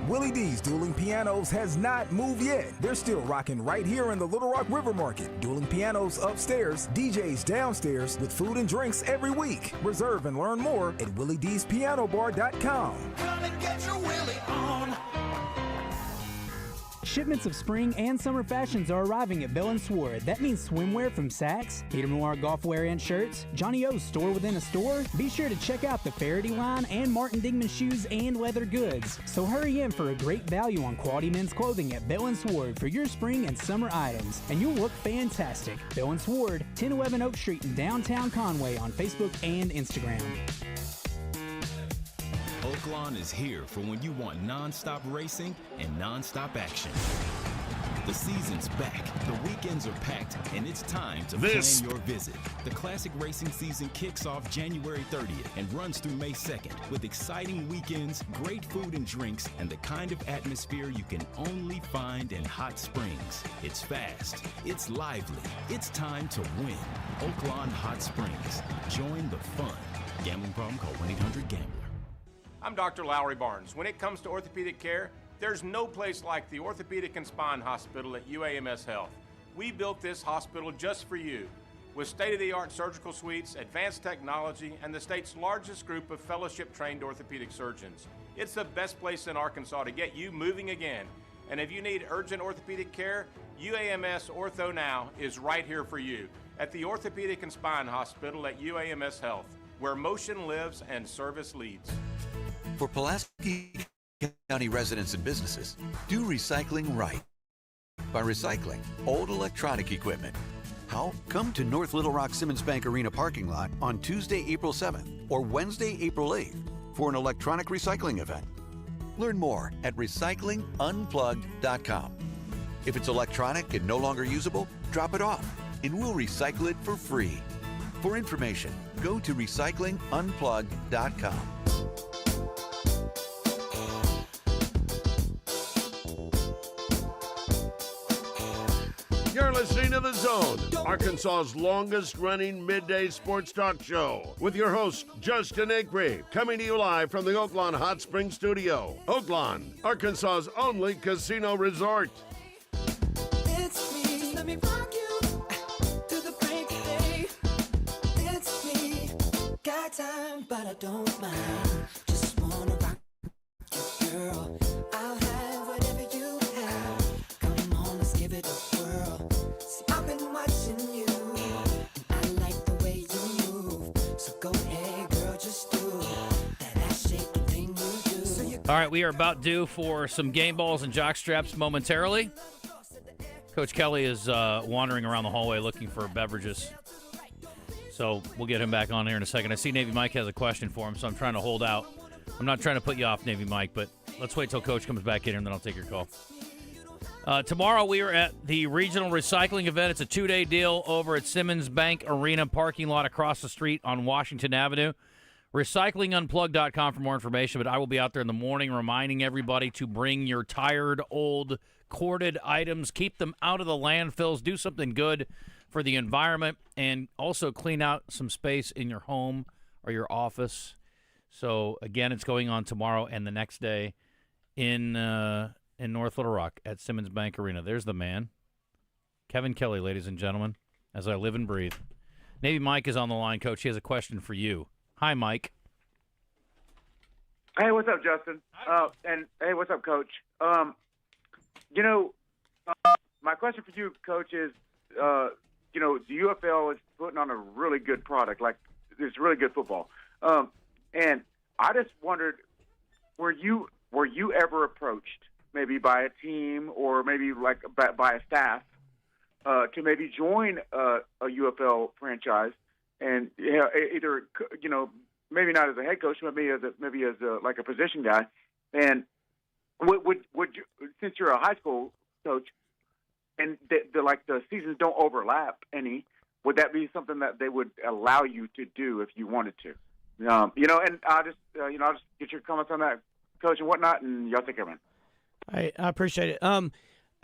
Willie D's Dueling Pianos has not moved yet. They're still rocking right here in the Little Rock River Market. Dueling Pianos upstairs, DJs downstairs with food and drinks every week. Reserve and learn more at WillieD'sPianoBar.com. Come and get your Willie on. Shipments of spring and summer fashions are arriving at Bell & Sword. That means swimwear from Saks, Peter Noir golf wear and shirts, Johnny O's store within a store. Be sure to check out the Faraday line and Martin Dingman shoes and leather goods. So hurry in for a great value on quality men's clothing at Bell & Sword for your spring and summer items. And you'll look fantastic. Bell & Sword, 1011 Oak Street in downtown Conway on Facebook and Instagram. Oaklawn is here for when you want non-stop racing and non-stop action. The season's back, the weekends are packed, and it's time to plan your visit. The classic racing season kicks off January 30th and runs through May 2nd with exciting weekends, great food and drinks, and the kind of atmosphere you can only find in Hot Springs. It's fast, it's lively, it's time to win. Oaklawn Hot Springs. Join the fun. Gambling problem? Call 1-800-GAMBLER. I'm Dr. Lowry Barnes. When it comes to orthopedic care, there's no place like the Orthopedic and Spine Hospital at UAMS Health. We built this hospital just for you, with state-of-the-art surgical suites, advanced technology, and the state's largest group of fellowship-trained orthopedic surgeons. It's the best place in Arkansas to get you moving again. And if you need urgent orthopedic care, UAMS Ortho Now is right here for you at the Orthopedic and Spine Hospital at UAMS Health, where motion lives and service leads. For Pulaski County residents and businesses, do recycling right by recycling old electronic equipment. How? Come to North Little Rock Simmons Bank Arena parking lot on Tuesday, April 7th or Wednesday, April 8th for an electronic recycling event. Learn more at recyclingunplugged.com. If it's electronic and no longer usable, drop it off and we'll recycle it for free. For information, go to recyclingunplugged.com. You're listening to The Zone, Arkansas's longest-running midday sports talk show, with your host, Justin Acri, coming to you live from the Oaklawn Hot Springs Studio. Oaklawn, Arkansas's only casino resort. It's me, let me rock you to the break of day. It's me, got time, but I don't mind. Just wanna rock you, girl. I'll have whatever you have. Come on, let's give it a whirl. See, I've been watching you, and I like the way you move. So go ahead, girl, just do that ass shaking thing you do. So you All right, we are about due for some game balls and jock straps momentarily. Coach Kelly is wandering around the hallway looking for beverages. So we'll get him back on here in a second. I see Navy Mike has a question for him, so I'm trying to hold out. I'm not trying to put you off, Navy Mike, but let's wait till Coach comes back in here, and then I'll take your call. Tomorrow we are at the regional recycling event. It's a 2-day deal over at Simmons Bank Arena parking lot across the street on Washington Avenue. Recyclingunplugged.com for more information, but I will be out there in the morning reminding everybody to bring your tired, old, corded items. Keep them out of the landfills. Do something good for the environment, and also clean out some space in your home or your office. So, again, it's going on tomorrow and the next day in North Little Rock at Simmons Bank Arena. There's the man, Kevin Kelly, ladies and gentlemen, as I live and breathe. Navy Mike is on the line, Coach. He has a question for you. Hi, Mike. Hey, what's up, Justin? And hey, what's up, Coach? My question for you, Coach, is, the UFL is putting on a really good product. Like, it's really good football. And I just wondered, were you ever approached, maybe by a team or maybe like by a staff, to maybe join a UFL franchise? And either maybe not as a head coach, maybe as a position guy. And would you, since you're a high school coach, and the seasons don't overlap any, would that be something that they would allow you to do if you wanted to? And I'll just get your comments on that, Coach, and whatnot, and y'all take care, man. I appreciate it.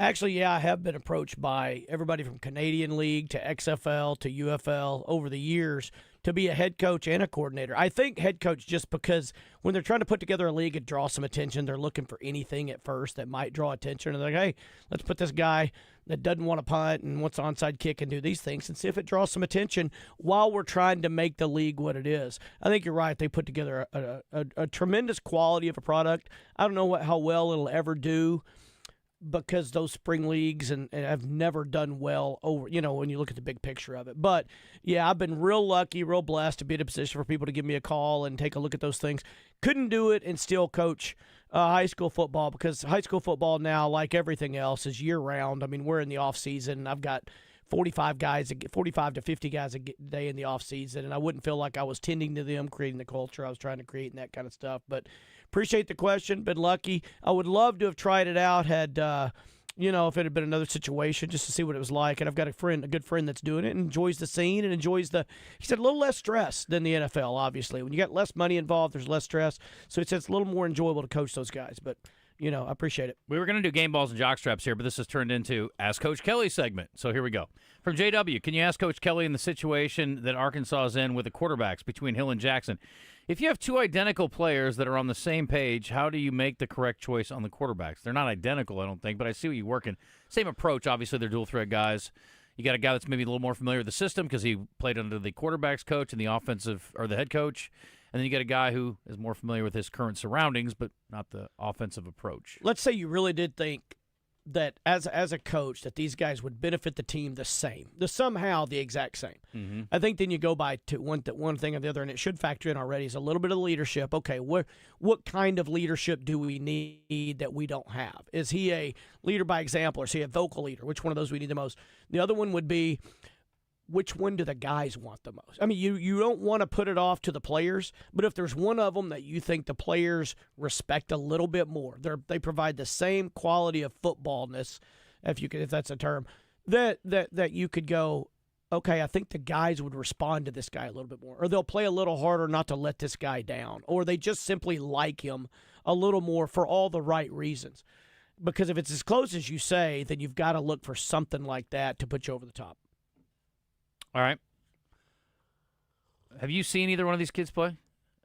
Actually, yeah, I have been approached by everybody from Canadian League to XFL to UFL over the years to be a head coach and a coordinator. I think head coach just because when they're trying to put together a league and draw some attention, they're looking for anything at first that might draw attention. And they're like, hey, let's put this guy that doesn't want to punt and wants an onside kick and do these things and see if it draws some attention while we're trying to make the league what it is. I think you're right. They put together a tremendous quality of a product. I don't know how well it'll ever do, because those spring leagues and have never done well over, when you look at the big picture of it. But, yeah, I've been real lucky, real blessed to be in a position for people to give me a call and take a look at those things. Couldn't do it and still coach high school football, because high school football now, like everything else, is year-round. I mean, we're in the off-season. I've got 45 to 50 guys a day in the off-season, and I wouldn't feel like I was tending to them, creating the culture I was trying to create and that kind of stuff. But appreciate the question. Been lucky. I would love to have tried it out had if it had been another situation, just to see what it was like. And I've got a good friend that's doing it and enjoys the scene and enjoys he said a little less stress than the NFL, obviously. When you got less money involved, there's less stress. So it's a little more enjoyable to coach those guys. But, I appreciate it. We were going to do game balls and jock straps here, but this has turned into Ask Coach Kelly segment. So here we go. From JW, can you ask Coach Kelly in the situation that Arkansas is in with the quarterbacks between Hill and Jackson? If you have two identical players that are on the same page, how do you make the correct choice on the quarterbacks? They're not identical, I don't think, but I see what you're working. Same approach, obviously, they're dual-threat guys. You got a guy that's maybe a little more familiar with the system because he played under the quarterback's coach and the head coach. And then you got a guy who is more familiar with his current surroundings, but not the offensive approach. Let's say you really did think that as a coach that these guys would benefit the team somehow the exact same. Mm-hmm. I think then you go by to one thing or the other, and it should factor in already is a little bit of leadership. Okay, what kind of leadership do we need that we don't have? Is he a leader by example, or is he a vocal leader? Which one of those we need the most? The other one would be, which one do the guys want the most? I mean, you don't want to put it off to the players, but if there's one of them that you think the players respect a little bit more, they provide the same quality of footballness, if that's a term, that you could go, okay, I think the guys would respond to this guy a little bit more, or they'll play a little harder not to let this guy down, or they just simply like him a little more for all the right reasons. Because if it's as close as you say, then you've got to look for something like that to put you over the top. All right. Have you seen either one of these kids play?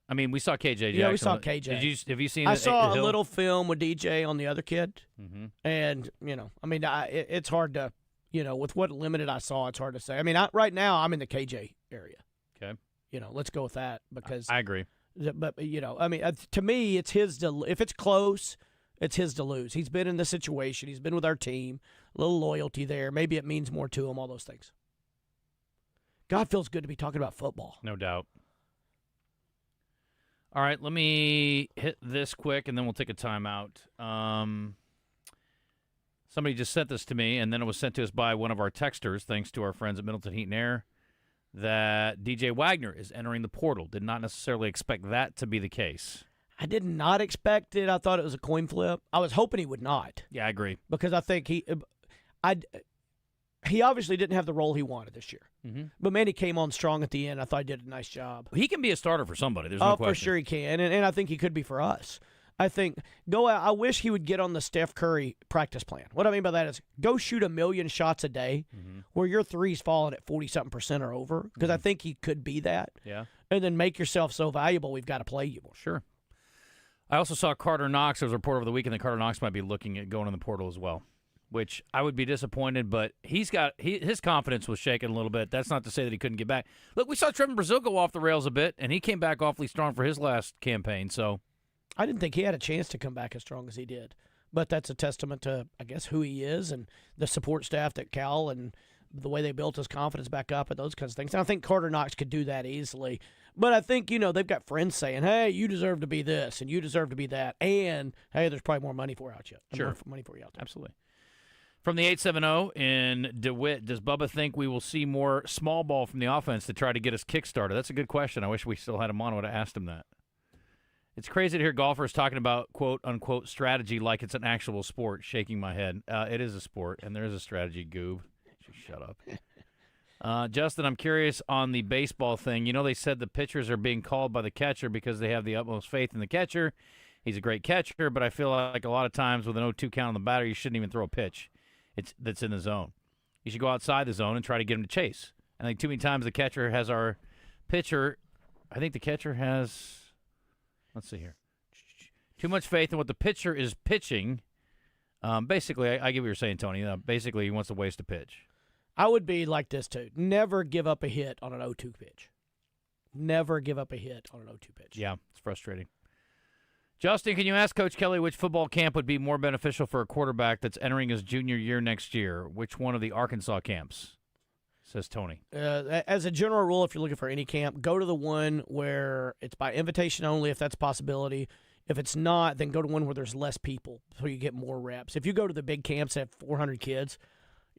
I mean, we saw KJ Jackson. Yeah, we saw KJ. Have you seen I saw a Hill? little film with DJ on the other kid. Mm-hmm. And, it's hard to, with what limited I saw, it's hard to say. I mean, right now I'm in the KJ area. Okay. Let's go with that because I agree. But, to me, it's his to – if it's close, it's his to lose. He's been in the situation. He's been with our team. A little loyalty there. Maybe it means more to him, all those things. God, feels good to be talking about football. No doubt. All right, let me hit this quick, and then we'll take a timeout. Somebody just sent this to me, and then it was sent to us by one of our texters, thanks to our friends at Middleton Heat and Air, that DJ Wagner is entering the portal. Did not necessarily expect that to be the case. I did not expect it. I thought it was a coin flip. I was hoping he would not. Yeah, I agree. Because I think he obviously didn't have the role he wanted this year. Mm-hmm. But, man, he came on strong at the end. I thought he did a nice job. He can be a starter for somebody. There's no question. For sure he can, and I think he could be for us. I think go out. I wish he would get on the Steph Curry practice plan. What I mean by that is go shoot 1 million shots a day where your three's falling at 40-something% or over, because I think he could be that. Yeah. And then make yourself so valuable we've got to play you more. Sure. I also saw Carter Knox. There was a report over the weekend that Carter Knox might be looking at going in the portal as well, which I would be disappointed, but his confidence was shaken a little bit. That's not to say that he couldn't get back. Look, we saw Trevor Brazil go off the rails a bit, and he came back awfully strong for his last campaign. So I didn't think he had a chance to come back as strong as he did, but that's a testament to, I guess, who he is and the support staff at Cal and the way they built his confidence back up and those kinds of things. And I think Carter Knox could do that easily. But I think, they've got friends saying, hey, you deserve to be this and you deserve to be that. And, hey, there's probably more money for you out there. Sure. More money for you out there. Absolutely. From the 870 in DeWitt, does Bubba think we will see more small ball from the offense to try to get us kick-started? That's a good question. I wish we still had him on. I would have asked him that. It's crazy to hear golfers talking about quote-unquote strategy like it's an actual sport, shaking my head. It is a sport, and there is a strategy, goob. Shut up. Justin, I'm curious on the baseball thing. They said the pitchers are being called by the catcher because they have the utmost faith in the catcher. He's a great catcher, but I feel like a lot of times with an 0-2 count on the batter, you shouldn't even throw a pitch that's in the zone. You should go outside the zone and try to get him to chase. I think too many times the catcher has our pitcher. I think the catcher has, let's see here, too much faith in what the pitcher is pitching. Basically, I get what you're saying, Tony. Basically, he wants to waste a pitch. I would be like this, too. Never give up a hit on an 0-2 pitch. Never give up a hit on an 0-2 pitch. Yeah, it's frustrating. Justin, can you ask Coach Kelly which football camp would be more beneficial for a quarterback that's entering his junior year next year? Which one of the Arkansas camps? Says Tony. As a general rule, if you're looking for any camp, go to the one where it's by invitation only, if that's a possibility. If it's not, then go to one where there's less people so you get more reps. If you go to the big camps that have 400 kids,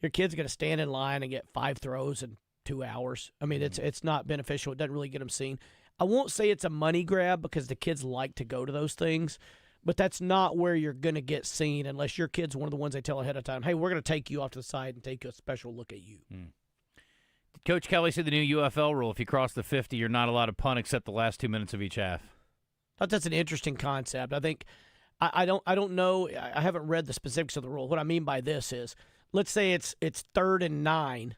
your kid's going to stand in line and get 5 throws in 2 hours. I mean, it's not beneficial. It doesn't really get them seen. I won't say it's a money grab because the kids like to go to those things, But that's not where you're going to get seen unless your kid's one of the ones they tell ahead of time, hey, we're going to take you off to the side and take a special look at you. Coach Kelly said the new UFL rule, if you cross the 50, you're not allowed to punt except the last 2 minutes of each half. I thought that's an interesting concept. I think I don't know. I haven't read the specifics of the rule. What I mean by this is, let's say it's 3rd and 9,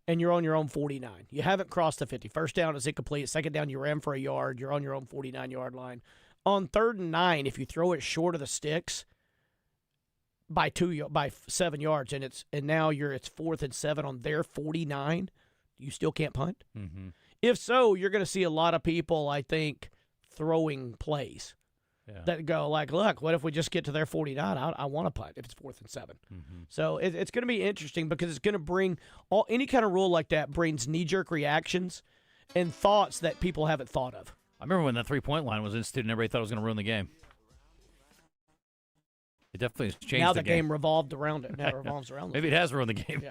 and you're on your own 49. You haven't crossed the 50. First down is incomplete. Second down, you ran for a yard. You're on your own 49-yard line. On 3rd and 9, if you throw it short of the sticks by 7 yards, and now it's 4th and 7 on their 49, you still can't punt. Mm-hmm. If so, you're going to see a lot of people, I think, throwing plays that go like, look, what if we just get to their 49? I want to punt if it's 4th and 7. Mm-hmm. So it's going to be interesting because it's going to bring any kind of rule like that brings knee-jerk reactions and thoughts that people haven't thought of. I remember when that three-point line was instituted and everybody thought it was going to ruin the game. It definitely has changed now the game revolved around it. Now it revolves around it. Maybe it has ruined the game.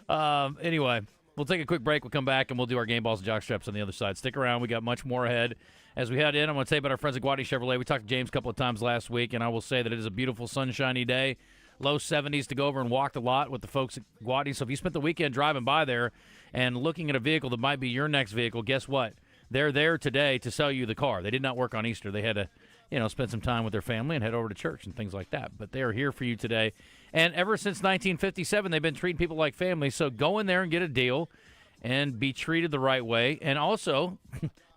Yeah. Anyway, we'll take a quick break. We'll come back, and we'll do our game balls and jock straps on the other side. Stick around. We got much more ahead. As we head in, I'm going to tell you about our friends at Guadney Chevrolet. We talked to James a couple of times last week, and I will say that it is a beautiful, sunshiny day. Low 70s to go over and walk the lot with the folks at Guadney. So if you spent the weekend driving by there and looking at a vehicle that might be your next vehicle, guess what? They're there today to sell you the car. They did not work on Easter. They had to, spend some time with their family and head over to church and things like that. But they are here for you today. And ever since 1957, they've been treating people like family. So go in there and get a deal and be treated the right way. And also,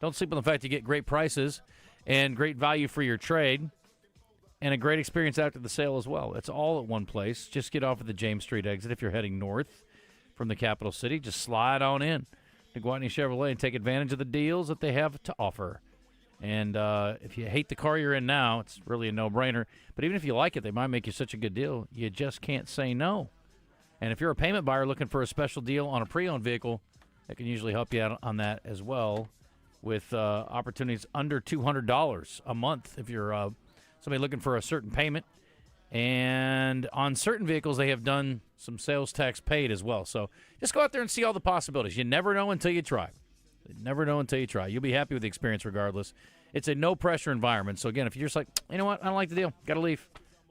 don't sleep on the fact you get great prices and great value for your trade and a great experience after the sale as well. It's all at one place. Just get off at the James Street exit if you're heading north from the capital city. Just slide on in to Guadney Chevrolet and take advantage of the deals that they have to offer. And if you hate the car you're in now, it's really a no-brainer. But even if you like it, they might make you such a good deal, you just can't say no. And if you're a payment buyer looking for a special deal on a pre-owned vehicle, that can usually help you out on that as well with opportunities under $200 a month if you're somebody looking for a certain payment. And on certain vehicles, they have done some sales tax paid as well. So just go out there and see all the possibilities. You never know until you try. You never know until you try. You'll be happy with the experience regardless. It's a no-pressure environment. So, again, if you're just like, you know what, I don't like the deal, got to leave,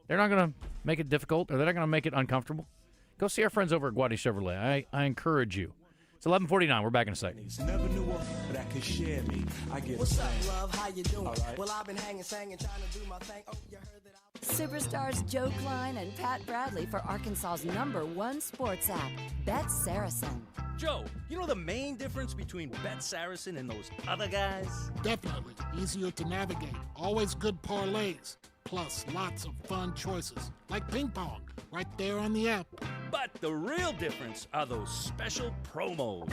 they're not going to make it difficult or they're not going to make it uncomfortable. Go see our friends over at Guadney Chevrolet. I encourage you. It's 11:49. We're back in a second. Never knew but I could share me. I get What's up, love? How you doing? Right. Well, I've been hanging, singing, trying to do my thing. Oh, you heard that Superstars Joe Klein and Pat Bradley for Arkansas's #1 sports app, Bet Saracen. Joe, you know the main difference between Bet Saracen and those other guys? Definitely. Easier to navigate. Always good parlays. Plus, lots of fun choices, like ping pong, right there on the app. But the real difference are those special promos.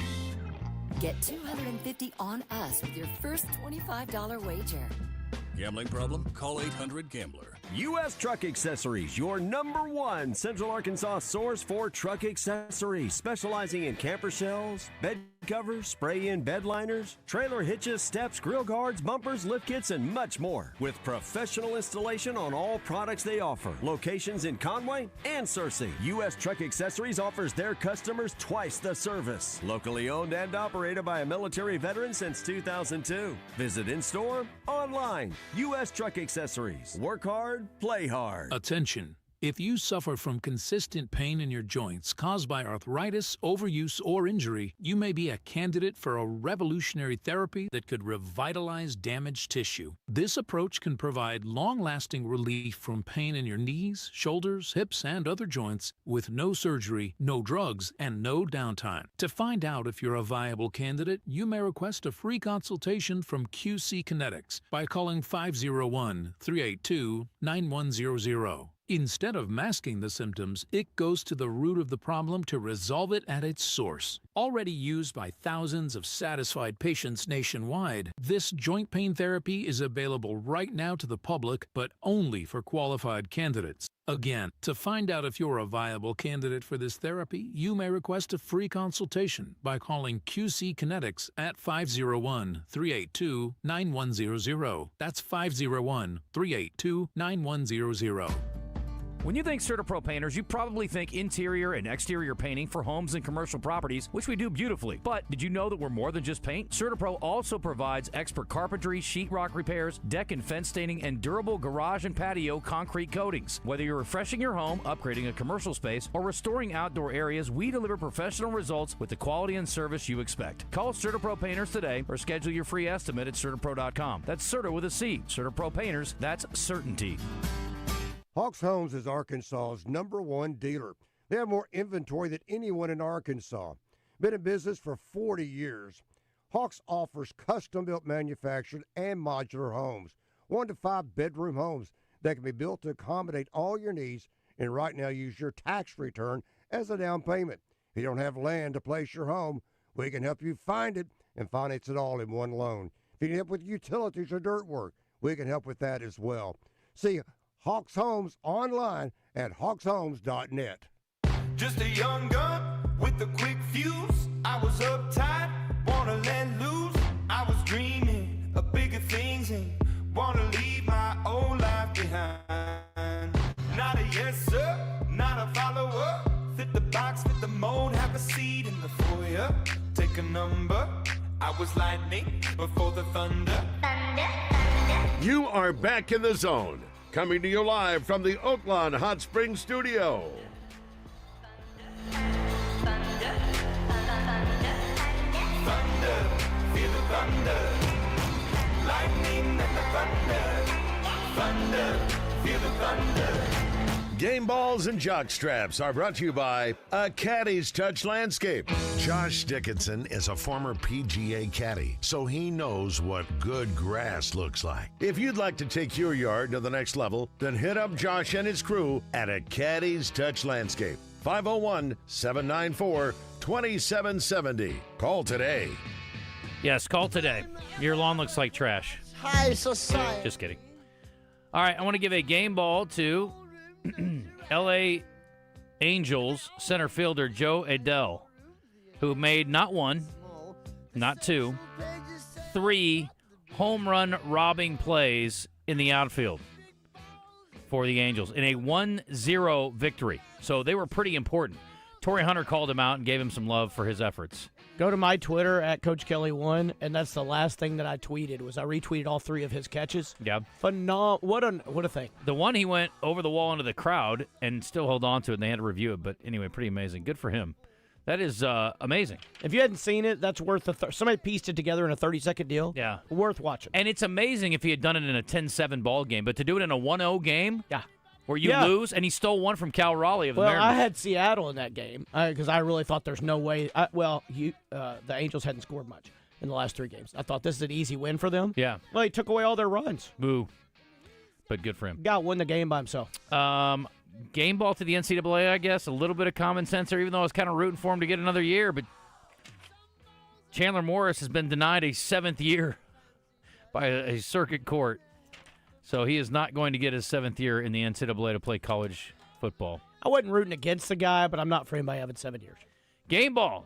Get $250 on us with your first $25 wager. Gambling problem? Call 800-GAMBLER. U.S. Truck Accessories, your #1 Central Arkansas source for truck accessories, specializing in camper shells, bed covers, spray-in bed liners, trailer hitches, steps, grill guards, bumpers, lift kits, and much more. With professional installation on all products they offer. Locations in Conway and Searcy. U.S. Truck Accessories offers their customers twice the service. Locally owned and operated by a military veteran since 2002. Visit in-store, online. U.S. Truck Accessories. Work hard, play hard. Attention. If you suffer from consistent pain in your joints caused by arthritis, overuse, or injury, you may be a candidate for a revolutionary therapy that could revitalize damaged tissue. This approach can provide long-lasting relief from pain in your knees, shoulders, hips, and other joints with no surgery, no drugs, and no downtime. To find out if you're a viable candidate, you may request a free consultation from QC Kinetics by calling 501-382-9100. Instead of masking the symptoms, it goes to the root of the problem to resolve it at its source. Already used by thousands of satisfied patients nationwide, this joint pain therapy is available right now to the public, but only for qualified candidates. Again, to find out if you're a viable candidate for this therapy, you may request a free consultation by calling QC Kinetics at 501-382-9100. That's 501-382-9100. When you think CertaPro Painters, you probably think interior and exterior painting for homes and commercial properties, which we do beautifully. But did you know that we're more than just paint? CertaPro also provides expert carpentry, sheetrock repairs, deck and fence staining, and durable garage and patio concrete coatings. Whether you're refreshing your home, upgrading a commercial space, or restoring outdoor areas, we deliver professional results with the quality and service you expect. Call CertaPro Painters today or schedule your free estimate at CertaPro.com. That's Certa with a C. CertaPro Painters, that's certainty. Hawks Homes is Arkansas's #1 dealer. They have more inventory than anyone in Arkansas. Been in business for 40 years. Hawks offers custom-built manufactured and modular homes, 1 to 5 bedroom homes that can be built to accommodate all your needs, and right now use your tax return as a down payment. If you don't have land to place your home, we can help you find it and finance it all in one loan. If you need help with utilities or dirt work, we can help with that as well. See Hawks Homes online at hawkshomes.net. Just a young gun with a quick fuse. I was uptight, wanna let loose. I was dreaming of bigger things and wanna leave my old life behind. Not a yes sir, not a follower. Fit the box, fit the mold, have a seat in the foyer. Take a number. I was lightning before the thunder. You are back in the zone. Coming to you live from the Oaklawn Hot Springs Studio. Thunder, feel the thunder. Lightning and the thunder. Thunder, feel the thunder. Game balls and jock straps are brought to you by A Caddy's Touch Landscape. Josh Dickinson is a former PGA caddy, so he knows what good grass looks like. If you'd like to take your yard to the next level, then hit up Josh and his crew at A Caddy's Touch Landscape. 501-794-2770. Call today. Yes, call today. Your lawn looks like trash. High society. Just kidding. All right, I want to give a game ball to L.A. Angels center fielder Joe Adell, who made not one, not two, 3 home run robbing plays in the outfield for the Angels in a 1-0 victory. So they were pretty important. Torrey Hunter called him out and gave him some love for his efforts. Go to my Twitter at Coach Kelly1, and that's the last thing that I tweeted was I retweeted all 3 of his catches. Yeah. What a thing. The one he went over the wall into the crowd and still held on to it, and they had to review it. But anyway, pretty amazing. Good for him. That is amazing. If you hadn't seen it, that's worth somebody pieced it together in a 30-second deal. Yeah. Worth watching. And it's amazing if he had done it in a 10-7 ball game, but to do it in a 1-0 game? Yeah. Where you lose, and he stole one from Cal Raleigh of the Mariners. I had Seattle in that game because I really thought there's no way. The Angels hadn't scored much in the last 3 games. I thought this is an easy win for them. Yeah. Well, he took away all their runs. Boo. But good for him. Got won the game by himself. Game ball to the NCAA, I guess. A little bit of common sense there, even though I was kind of rooting for him to get another year. But Chandler Morris has been denied a 7th year by a circuit court. So he is not going to get his 7th year in the NCAA to play college football. I wasn't rooting against the guy, but I'm not for anybody having 7 years. Game ball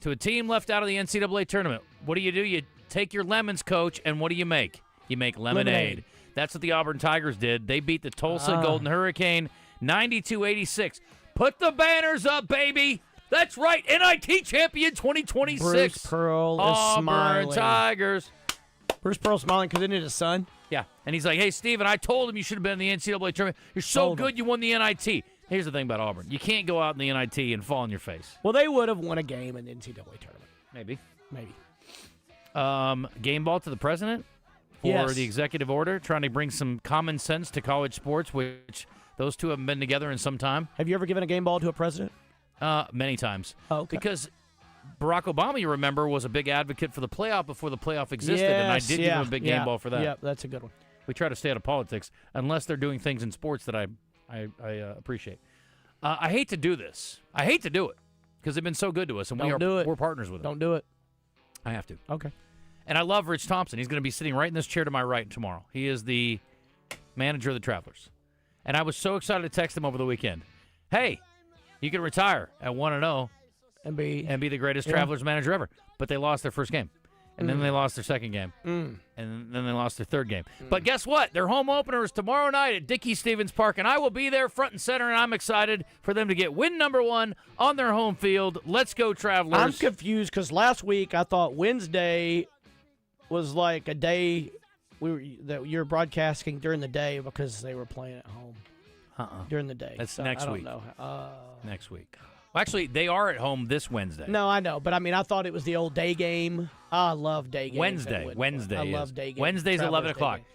to a team left out of the NCAA tournament. What do? You take your lemons, coach, and what do you make? You make lemonade. That's what the Auburn Tigers did. They beat the Tulsa Golden Hurricane 92-86. Put the banners up, baby. That's right, NIT champion 2026. Bruce Pearl is smiling. Auburn Tigers. Bruce Pearl smiling because isn't it his son? Yeah, and he's like, hey, Steven, I told him you should have been in the NCAA tournament. You're so good you won the NIT. Here's the thing about Auburn. You can't go out in the NIT and fall on your face. Well, they would have won a game in the NCAA tournament. Maybe. Game ball to the president for the executive order, trying to bring some common sense to college sports, which those two haven't been together in some time. Have you ever given a game ball to a president? Many times. Oh, okay. Because Barack Obama, you remember, was a big advocate for the playoff before the playoff existed, and I did give him a big game ball for that. Yeah, that's a good one. We try to stay out of politics, unless they're doing things in sports that I appreciate. I hate to do this. I hate to do it, because they've been so good to us, and we're partners with them. Don't do it. I have to. Okay. And I love Rich Thompson. He's going to be sitting right in this chair to my right tomorrow. He is the manager of the Travelers. And I was so excited to text him over the weekend. Hey, you can retire at 1-0 and be the greatest Travelers manager ever. But they lost their first game. And then they lost their second game. And then they lost their third game. But guess what? Their home opener is tomorrow night at Dickey-Stevens Park, and I will be there front and center, and I'm excited for them to get win number 1 on their home field. Let's go, Travelers. I'm confused because last week I thought Wednesday was like a day that you're broadcasting during the day because they were playing at home during the day. That's So next I don't week. know. Next week. Well, actually, they are at home this Wednesday. No, I know, but I mean, I thought it was the old day game. I love day games. Wednesday. I love day games. Wednesday's Travelers 11 day o'clock. game.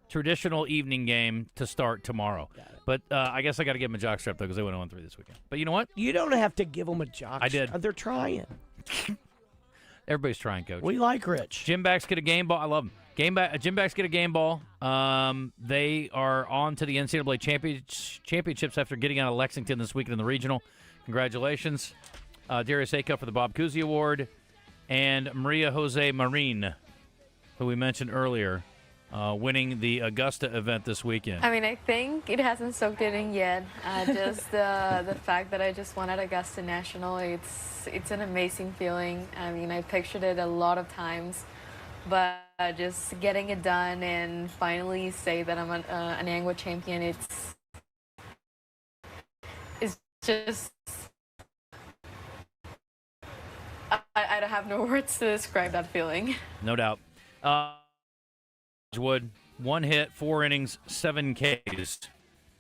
Traditional evening game to start tomorrow. But I guess I got to give them a jock strap, though, because they went 0-3 this weekend. But you know what? You don't have to give them a jock. I did. They're trying. Everybody's trying, Coach. We like Rich. Gym backs get a game ball. I love them. Gym backs get a game ball. They are on to the NCAA championships after getting out of Lexington this weekend in the regional. Congratulations. Darius Acuff for the Bob Cousy Award. And Maria Jose Marin, who we mentioned earlier, winning the Augusta event this weekend. I mean, I think it hasn't soaked it in yet. Just the fact that I just won at Augusta National, it's an amazing feeling. I mean, I pictured it a lot of times, but just getting it done and finally say that I'm an ANGWA champion, it's just, I don't have no words to describe that feeling. No doubt. Wood, 1 hit, 4 innings, 7 Ks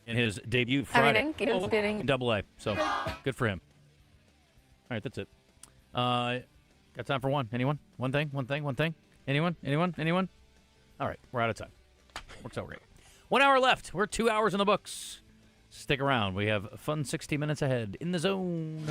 in his debut Friday. Double A. So good for him. All right, that's it. Got time for one? Anyone? One thing? Anyone? All right, we're out of time. Works out great. 1 hour left. We're 2 hours in the books. Stick around. We have a fun 60 minutes ahead in the zone.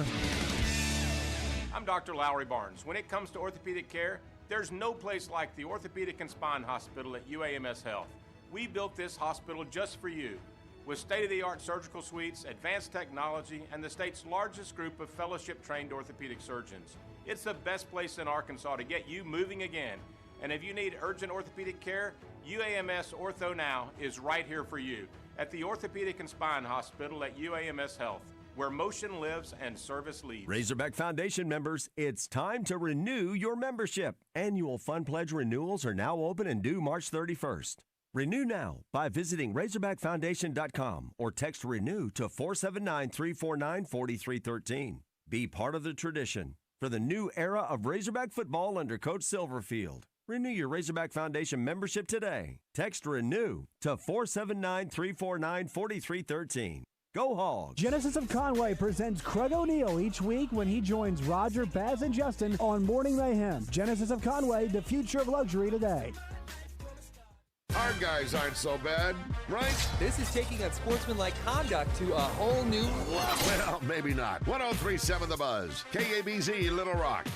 I'm Dr. Lowry Barnes. When it comes to orthopedic care, there's no place like the Orthopedic and Spine Hospital at UAMS Health. We built this hospital just for you. With state-of-the-art surgical suites, advanced technology, and the state's largest group of fellowship-trained orthopedic surgeons. It's the best place in Arkansas to get you moving again. And if you need urgent orthopedic care, UAMS Ortho Now is right here for you at the Orthopedic and Spine Hospital at UAMS Health, where motion lives and service leads. Razorback Foundation members, it's time to renew your membership. Annual Fund Pledge renewals are now open and due March 31st. Renew now by visiting RazorbackFoundation.com or text RENEW to 479-349-4313. Be part of the tradition for the new era of Razorback football under Coach Silverfield. Renew your Razorback Foundation membership today. Text RENEW to 479-349-4313. Go Hogs! Genesis of Conway presents Craig O'Neill each week when he joins Roger, Baz, and Justin on Morning Mayhem. Genesis of Conway, the future of luxury today. Our guys aren't so bad, right? This is taking unsportsmanlike conduct to a whole new level. Well, maybe not. 103.7 The Buzz. KABZ, Little Rock.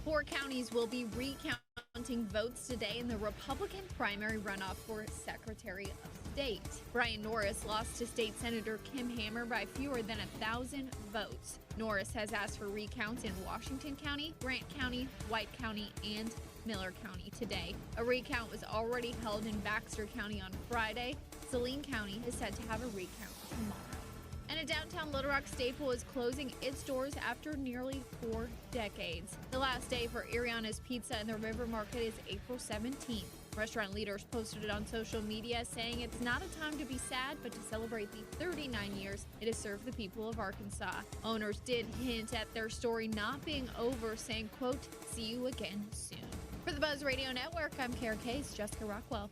Four counties will be recounting votes today in the Republican primary runoff for Secretary of State. Brian Norris lost to State Senator Kim Hammer by fewer than 1,000 votes. Norris has asked for recounts in Washington County, Grant County, White County, and Miller County today. A recount was already held in Baxter County on Friday. Saline County is set to have a recount tomorrow. And a downtown Little Rock staple is closing its doors after nearly 4 decades. The last day for Ariana's Pizza in the River Market is April 17th. Restaurant leaders posted it on social media saying it's not a time to be sad, but to celebrate the 39 years it has served the people of Arkansas. Owners did hint at their story not being over, saying, quote, "See you again soon." For the Buzz Radio Network, I'm Kara Case, Jessica Rockwell.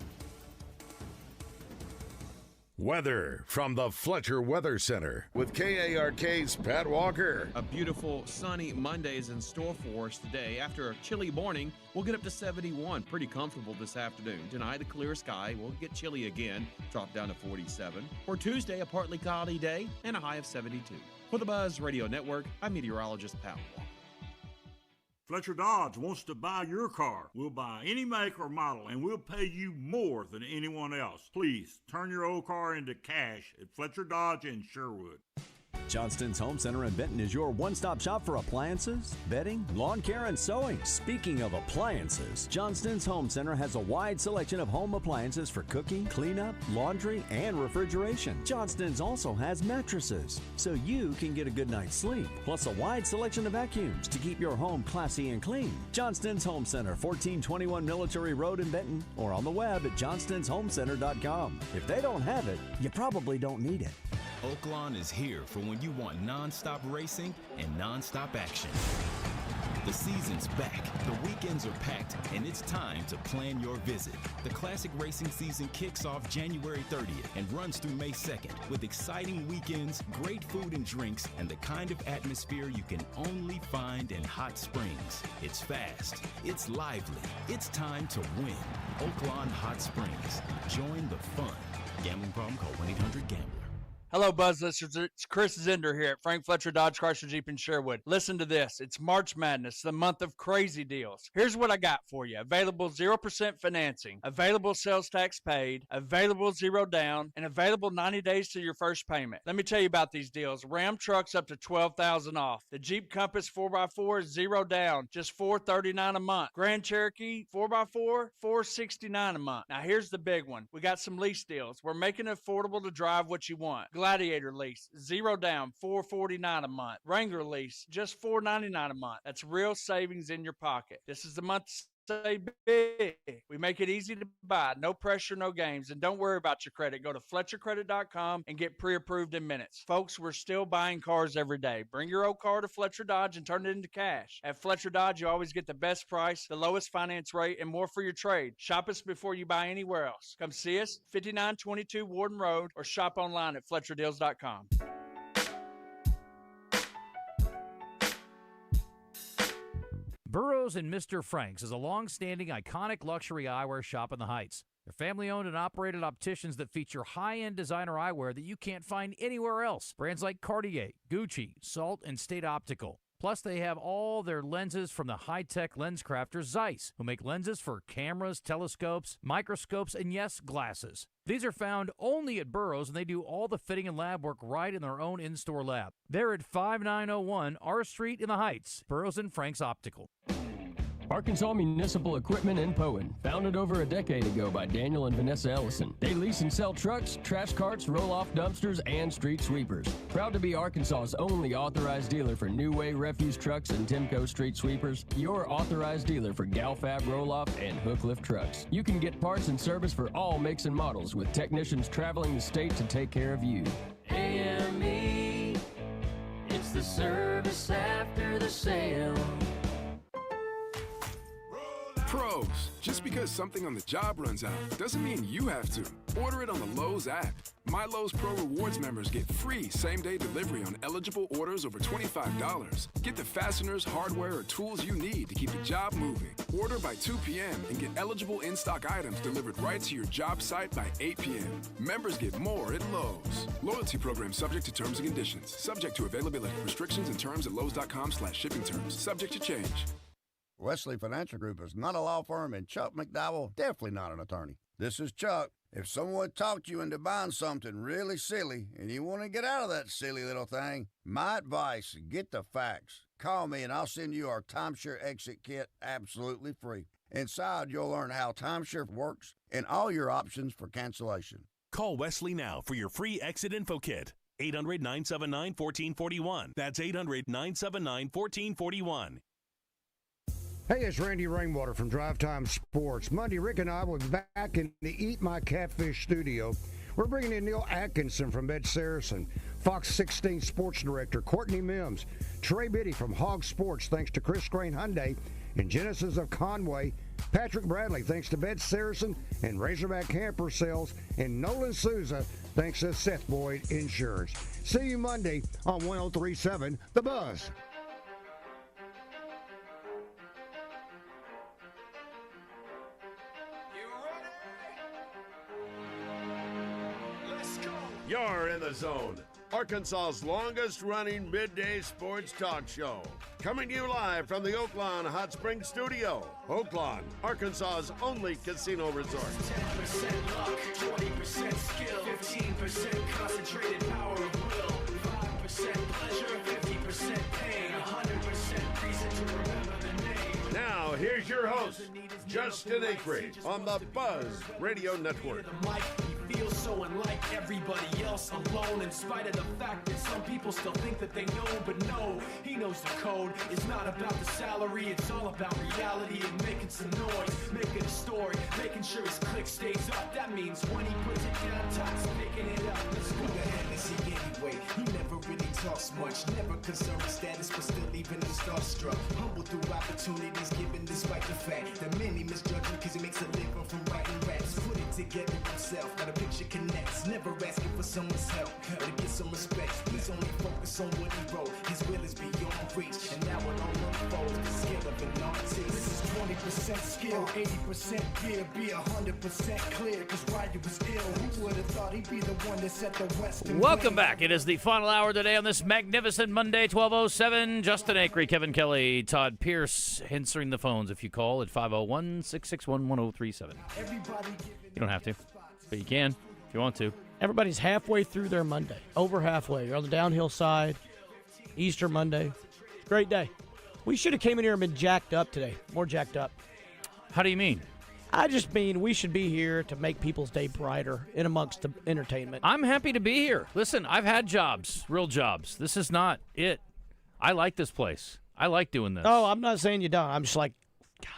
Weather from the Fletcher Weather Center with KARK's Pat Walker. A beautiful sunny Monday is in store for us today. After a chilly morning, we'll get up to 71. Pretty comfortable this afternoon. Tonight, a clear sky. We'll get chilly again, drop down to 47. For Tuesday, a partly cloudy day and a high of 72. For the Buzz Radio Network, I'm meteorologist Pat Walker. Fletcher Dodge wants to buy your car. We'll buy any make or model, and we'll pay you more than anyone else. Please turn your old car into cash at Fletcher Dodge in Sherwood. Johnston's Home Center in Benton is your one-stop shop for appliances, bedding, lawn care, and sewing. Speaking of appliances, Johnston's Home Center has a wide selection of home appliances for cooking, cleanup, laundry, and refrigeration. Johnston's also has mattresses, so you can get a good night's sleep, plus a wide selection of vacuums to keep your home classy and clean. Johnston's Home Center, 1421 Military Road in Benton, or on the web at johnstonsHomecenter.com. If they don't have it, you probably don't need it. Oaklawn is here for when you want non-stop racing and non-stop action. The season's back, the weekends are packed, and it's time to plan your visit. The classic racing season kicks off January 30th and runs through May 2nd with exciting weekends, great food and drinks, and the kind of atmosphere you can only find in Hot Springs. It's fast, it's lively, it's time to win. Oaklawn Hot Springs. Join the fun. Gambling problem? Call 1-800-GAMBLER. Hello, Buzz listeners. It's Chris Zender here at Frank Fletcher Dodge Chrysler Jeep in Sherwood. Listen to this. It's March Madness, the month of crazy deals. Here's what I got for you. Available 0% financing, available sales tax paid, available 0 down, and available 90 days to your first payment. Let me tell you about these deals. Ram trucks up to $12,000 off. The Jeep Compass 4x4 is 0 down, just $439 a month. Grand Cherokee 4x4, $469 a month. Now here's the big one. We got some lease deals. We're making it affordable to drive what you want. Gladiator lease, 0 down, $449 a month. Wrangler lease, just $499 a month. That's real savings in your pocket. This is the month to save big. We make it easy to buy, no pressure, no games, and don't worry about your credit. Go to FletcherCredit.com and get pre-approved in minutes. Folks, we're still buying cars every day. Bring your old car to Fletcher Dodge and turn it into cash. At Fletcher Dodge, you always get the best price, the lowest finance rate, and more for your trade. Shop us before you buy anywhere else. Come see us, 5922 Warden Road, or shop online at FletcherDeals.com. Burroughs and Mr. Frank's is a long-standing, iconic luxury eyewear shop in the Heights. They're family-owned and operated opticians that feature high-end designer eyewear that you can't find anywhere else. Brands like Cartier, Gucci, Salt, and State Optical. Plus, they have all their lenses from the high-tech lens crafter Zeiss, who make lenses for cameras, telescopes, microscopes, and yes, glasses. These are found only at Burroughs, and they do all the fitting and lab work right in their own in-store lab. They're at 5901 R Street in the Heights, Burroughs and Frank's Optical. Arkansas Municipal Equipment in Poen, founded over a decade ago by Daniel and Vanessa Ellison. They lease and sell trucks, trash carts, roll-off dumpsters, and street sweepers. Proud to be Arkansas's only authorized dealer for New Way refuse trucks and Timco street sweepers. Your authorized dealer for Galfab roll-off and hook lift trucks. You can get parts and service for all makes and models with technicians traveling the state to take care of you. AME, it's the service after the sale. Pros, just because something on the job runs out doesn't mean you have to. Order it on the Lowe's app. My Lowe's Pro Rewards members get free same-day delivery on eligible orders over $25. Get the fasteners, hardware, or tools you need to keep the job moving. Order by 2 p.m. and get eligible in-stock items delivered right to your job site by 8 p.m. Members get more at Lowe's. Loyalty program subject to terms and conditions. Subject to availability. Restrictions and terms at lowes.com/shipping terms. Subject to change. Wesley Financial Group is not a law firm, and Chuck McDowell definitely not an attorney. This is Chuck. If someone talked you into buying something really silly and you want to get out of that silly little thing, my advice, get the facts. Call me and I'll send you our timeshare exit kit absolutely free. Inside, you'll learn how timeshare works and all your options for cancellation. Call Wesley now for your free exit info kit. 800-979-1441. That's 800-979-1441. Hey, it's Randy Rainwater from Drive Time Sports. Monday, Rick and I will be back in the Eat My Catfish studio. We're bringing in Neil Atkinson from Ed Saracen, Fox 16 Sports Director, Courtney Mims, Trey Biddy from Hog Sports, thanks to Chris Crane Hyundai, and Genesis of Conway, Patrick Bradley, thanks to Bed Saracen and Razorback Camper Sales, and Nolan Souza, thanks to Seth Boyd Insurance. See you Monday on 103.7 The Buzz. You're in the zone. Arkansas's longest-running midday sports talk show. Coming to you live from the Oaklawn Hot Springs Studio. Oaklawn, Arkansas's only casino resort. 10% luck, 20% skill, 15% concentrated power of will, 5% pleasure, 50% pain, 100% reason to remember the name. Now, here's your host, Justin Acri, on the Buzz Radio Network. He feels so unlike everybody else, alone, in spite of the fact that some people still think that they know, but no, he knows the code. It's not about the salary, it's all about reality and making some noise, making a story, making sure his click stays up. That means when he puts it down, Todd's picking it up. Let's go to Hennessy anyway. He never really talks much, never concerned with status, but still even him starstruck. Humble through opportunities given despite the fact that many misjudge him because he makes a living from writing raps. Put it together himself, now the picture connects. Never asking for someone's help or to get some respect. He's only focused on what he wrote. His will is beyond reach, and now it all unfolds. The skill of an artist. This is 20% skill, 80% fear. Be 100% clear, cause Ryder was ill. Who would have thought he'd be the one that set the West in Welcome back. It is the final hour today on this magnificent Monday, 12:07. Justin Acri, Kevin Kelly, Todd Pierce answering the phones if you call at 501-661-1037. You don't have to, but you can if you want to. Everybody's halfway through their Monday. Over halfway. You're on the downhill side. Easter Monday. Great day. We should have came in here and been jacked up today. More jacked up. How do you mean? I just mean we should be here to make people's day brighter in amongst the entertainment. I'm happy to be here. Listen, I've had jobs, real jobs. This is not it. I like this place. I like doing this. Oh, I'm not saying you don't. I'm just like, God,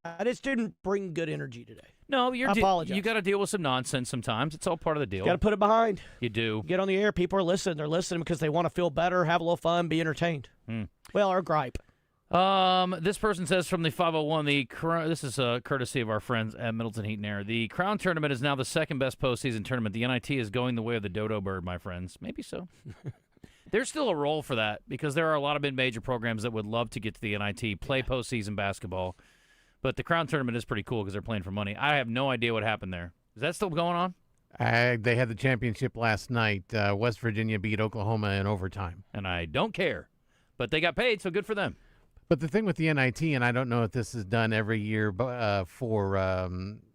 I just didn't bring good energy today. No, I apologize. You got to deal with some nonsense sometimes. It's all part of the deal. Got to put it behind. You do. Get on the air. People are listening. They're listening because they want to feel better, have a little fun, be entertained. Well, our gripe. This person says from the 501, this is courtesy of our friends at Middleton Heat and Air. The Crown Tournament is now the second best postseason tournament. The NIT is going the way of the dodo bird, my friends. Maybe so. There's still a role for that because there are a lot of mid-major programs that would love to get to the NIT, play postseason basketball. But the Crown Tournament is pretty cool because they're playing for money. I have no idea what happened there. Is that still going on? They had the championship last night. West Virginia beat Oklahoma in overtime. And I don't care. But they got paid, so good for them. But the thing with the NIT, and I don't know if this is done every year for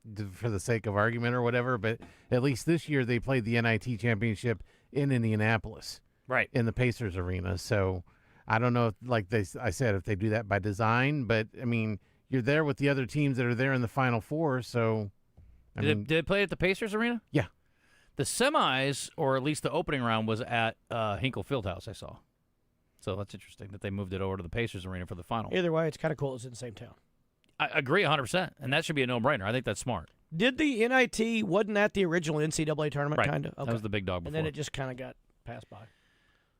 the sake of argument or whatever, but at least this year they played the NIT championship in Indianapolis. Right. In the Pacers arena. So I don't know, I said, if they do that by design, but, I mean, you're there with the other teams that are there in the Final Four, so... Did they play at the Pacers arena? Yeah. The semis, or at least the opening round, was at Hinkle Fieldhouse, I saw. So that's interesting that they moved it over to the Pacers arena for the final. Either way, it's kind of cool it's in the same town. I agree 100%, and that should be a no-brainer. I think that's smart. Did the NIT, wasn't that the original NCAA tournament, right. kind of? Okay. That was the big dog before. And then it just kind of got passed by.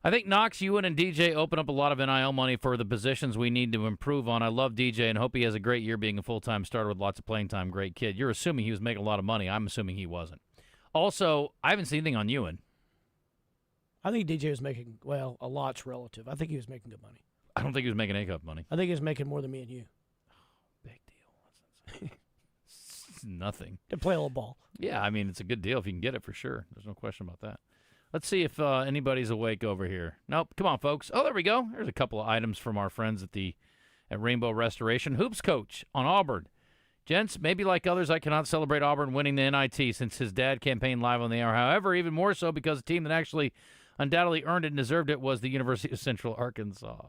I think Knox, Ewan, and DJ open up a lot of NIL money for the positions we need to improve on. I love DJ and hope he has a great year being a full-time starter with lots of playing time. Great kid. You're assuming he was making a lot of money. I'm assuming he wasn't. Also, I haven't seen anything on Ewan. I think DJ was making, well, a lot's relative. I think he was making good money. I don't think he was making A-cup money. I think he was making more than me and you. Big deal. It's nothing. To play a little ball. Yeah, I mean, it's a good deal if you can get it for sure. There's no question about that. Let's see if anybody's awake over here. Nope. Come on, folks. Oh, there we go. There's a couple of items from our friends at Rainbow Restoration. Hoops coach on Auburn. Gents, maybe like others, I cannot celebrate Auburn winning the NIT since his dad campaigned live on the air. However, even more so because the team that actually undoubtedly earned it and deserved it was the University of Central Arkansas.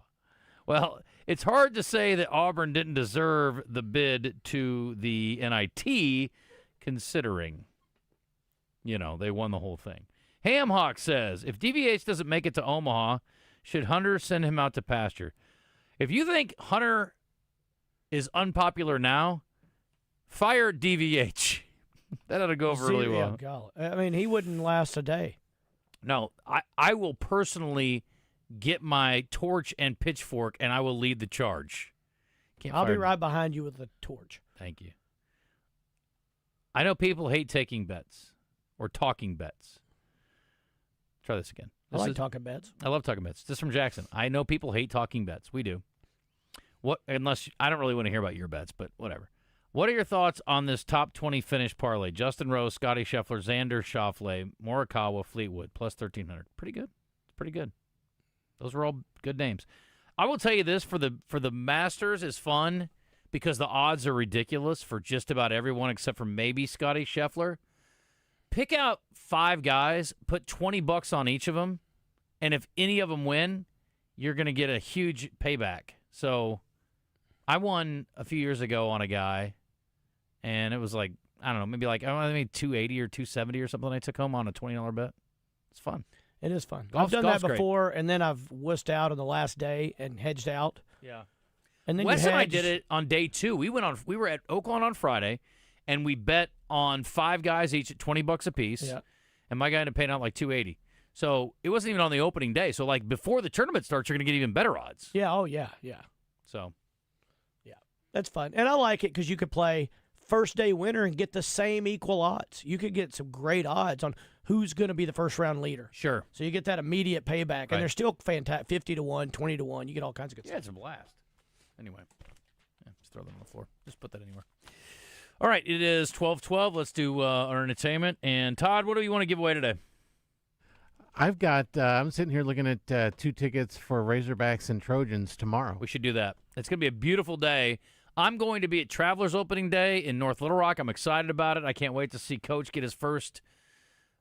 Well, it's hard to say that Auburn didn't deserve the bid to the NIT considering, they won the whole thing. Hamhawk says, if DVH doesn't make it to Omaha, should Hunter send him out to pasture? If you think Hunter is unpopular now, fire DVH. That ought to go over really well. I mean, he wouldn't last a day. No, I will personally get my torch and pitchfork, and I will lead the charge. I'll be right behind you with the torch. Thank you. I know people hate taking bets or talking bets. Try this again. I like talking bets. I love talking bets. This is from Jackson. I know people hate talking bets. We do. Unless I don't really want to hear about your bets, but whatever. What are your thoughts on this top 20 finish parlay? Justin Rose, Scotty Scheffler, Xander Schauffele, Morikawa, Fleetwood, plus 1,300. Pretty good. It's pretty good. Those were all good names. I will tell you this, for the Masters is fun because the odds are ridiculous for just about everyone except for maybe Scotty Scheffler. Pick out 5 guys, put $20 on each of them, And if any of them win, you're going to get a huge payback. So I won a few years ago on a guy, and it was like, I don't know, maybe like I made $280 or $270 or something I took home on a $20 bet. It's fun. It is fun. Golf's, I've done that great. before, and then I've wussed out on the last day and hedged out. Yeah. And then Wes you and I hedge. did it on day 2. We were at Oaklawn on Friday, and we bet on 5 guys each at $20 a piece. Yeah. And my guy ended up paying out like $280. So it wasn't even on the opening day. So like before the tournament starts, you're going to get even better odds. Yeah. Oh yeah. Yeah. So. Yeah. That's fun, and I like it because you could play first day winner and get the same equal odds. You could get some great odds on who's going to be the first round leader. Sure. So you get that immediate payback, Right. and they're still fantastic. 50 to 1, 20 to 1. You get all kinds of good Yeah, stuff. it's a blast. Anyway, just throw them on the floor. Just put that anywhere. All right, it is 12:12. Let's do our entertainment. And Todd, what do you want to give away today? I've got. I'm sitting here looking at 2 tickets for Razorbacks and Trojans tomorrow. We should do that. It's going to be a beautiful day. I'm going to be at Travelers Opening Day in North Little Rock. I'm excited about it. I can't wait to see Coach get his first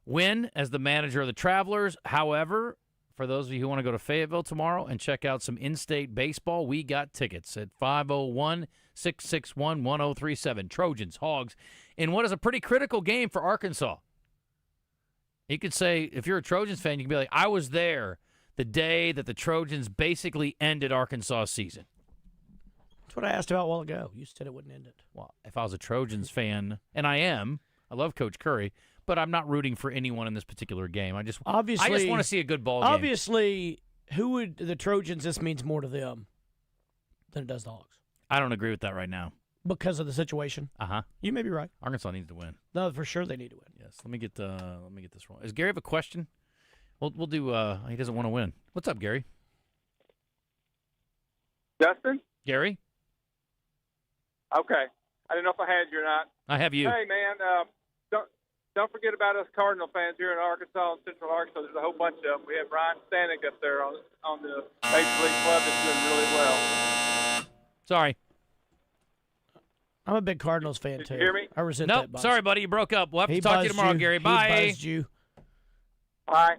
win as the manager of the Travelers. However, for those of you who want to go to Fayetteville tomorrow and check out some in-state baseball, we got tickets at 501-661-1037. Trojans, Hogs, in what is a pretty critical game for Arkansas. You could say, if you're a Trojans fan, you can be like, I was there the day that the Trojans basically ended Arkansas' season. That's what I asked about a while ago. You said it wouldn't end it. Well, if I was a Trojans fan, and I am, I love Coach Curry, but I'm not rooting for anyone in this particular game. I just want to see a good ball game. Obviously, who would the Trojans? This means more to them than it does the Hogs. I don't agree with that right now. Because of the situation. You may be right. Arkansas needs to win. No, for sure they need to win. Yes. Let me get this wrong. Does Gary have a question? We'll do. He doesn't want to win. What's up, Gary? Justin? Gary? Okay. I didn't know if I had you or not. I have you. Hey, man, don't forget about us Cardinal fans here in Arkansas and Central Arkansas. There's a whole bunch of them. We have Ryan Stanek up there on the Major League Club that's doing really well. Sorry. I'm a big Cardinals fan, too. Did you hear me? I resent Nope. that buzz. Sorry, buddy. You broke up. We'll have He to talk to you buzzed tomorrow, you. Gary. He Bye. buzzed you. Bye.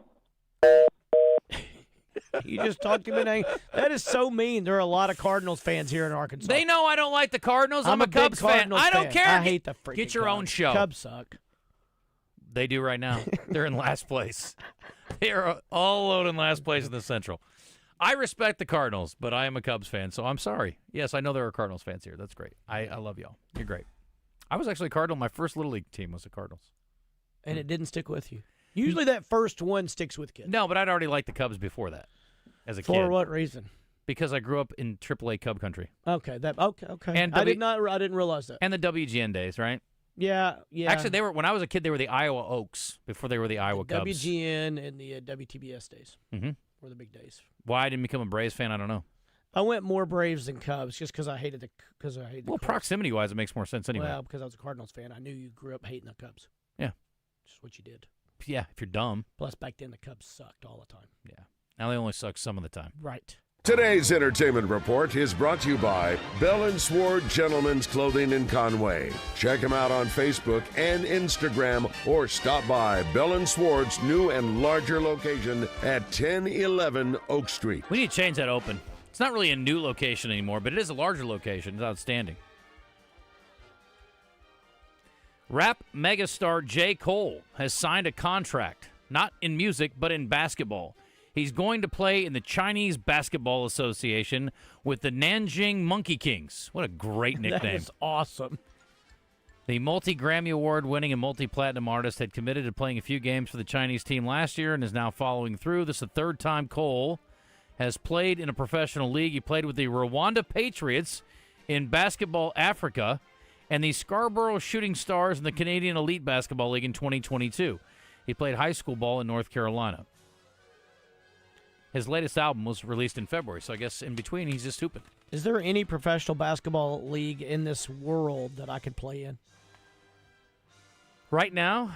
You just talked to me. That is so mean. There are a lot of Cardinals fans here in Arkansas. They know I don't like the Cardinals. I'm a big Cubs fan. Cardinals I don't care. I hate the freaking Get your own Cubs. show. Cubs suck. They do right now. They're in last place. They are all alone in last place in the Central. I respect the Cardinals, but I am a Cubs fan, so I'm sorry. Yes, I know there are Cardinals fans here. That's great. I love y'all. You're great. I was actually a Cardinal. My first Little League team was the Cardinals. And it didn't stick with you. Usually that first one sticks with kids. No, but I'd already liked the Cubs before that as a kid. For what reason? Because I grew up in AAA Cub country. Okay. Okay. And I didn't realize that. And the WGN days, right? Yeah. Actually, they were when I was a kid. They were the Iowa Oaks before they were the Iowa Cubs. WGN and the WTBS days were the big days. Why I didn't become a Braves fan, I don't know. I went more Braves than Cubs just because I hated the Well, proximity-wise, it makes more sense anyway. Well, because I was a Cardinals fan, I knew you grew up hating the Cubs. Yeah, just what you did. Yeah, if you're dumb. Plus, back then the Cubs sucked all the time. Yeah, now they only suck some of the time. Right. Today's entertainment report is brought to you by Bell & Sword Gentlemen's Clothing in Conway. Check them out on Facebook and Instagram or stop by Bell & Sword's new and larger location at 1011 Oak Street. We need to change that open. It's not really a new location anymore, but it is a larger location. It's outstanding. Rap megastar J. Cole has signed a contract, not in music, but in basketball. He's going to play in the Chinese Basketball Association with the Nanjing Monkey Kings. What a great nickname. That is awesome. The multi-Grammy Award-winning and multi-platinum artist had committed to playing a few games for the Chinese team last year and is now following through. This is the third time Cole has played in a professional league. He played with the Rwanda Patriots in Basketball Africa and the Scarborough Shooting Stars in the Canadian Elite Basketball League in 2022. He played high school ball in North Carolina. His latest album was released in February, so I guess in between he's just hooping. Is there any professional basketball league in this world that I could play in? Right now,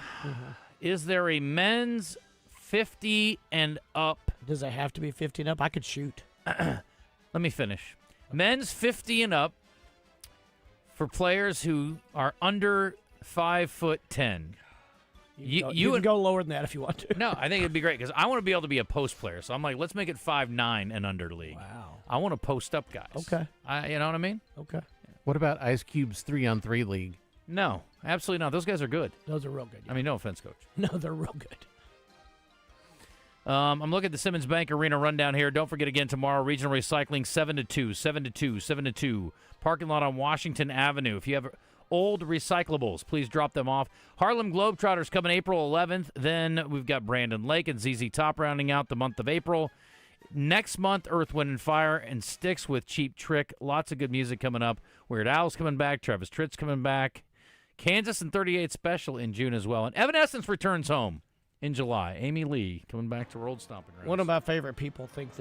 is there a men's 50 and up? Does it have to be 50 and up? I could shoot. Let me finish. Men's 50 and up for players who are under 5'10". You can go lower than that if you want to. No, I think it'd be great because I want to be able to be a post player. So I'm like, let's make it 5'9" and under league. Wow. I want to post up guys. Okay. You know what I mean? Okay. What about Ice Cube's 3-on-3 league? No, absolutely not. Those guys are good. Those are real good. I mean, no offense, Coach. No, they're real good. I'm looking at the Simmons Bank Arena rundown here. Don't forget again tomorrow, regional recycling 7 to 2, 7 to 2, 7 to 2. Parking lot on Washington Avenue. If you have old recyclables, please drop them off. Harlem Globetrotters coming April 11th. Then we've got Brandon Lake and ZZ Top rounding out the month of April. Next month, Earth, Wind, and Fire and Styx with Cheap Trick. Lots of good music coming up. Weird Al's coming back. Travis Tritt's coming back. Kansas and 38 Special in June as well. And Evanescence returns home in July. Amy Lee coming back to her old stomping grounds. One of my favorite people think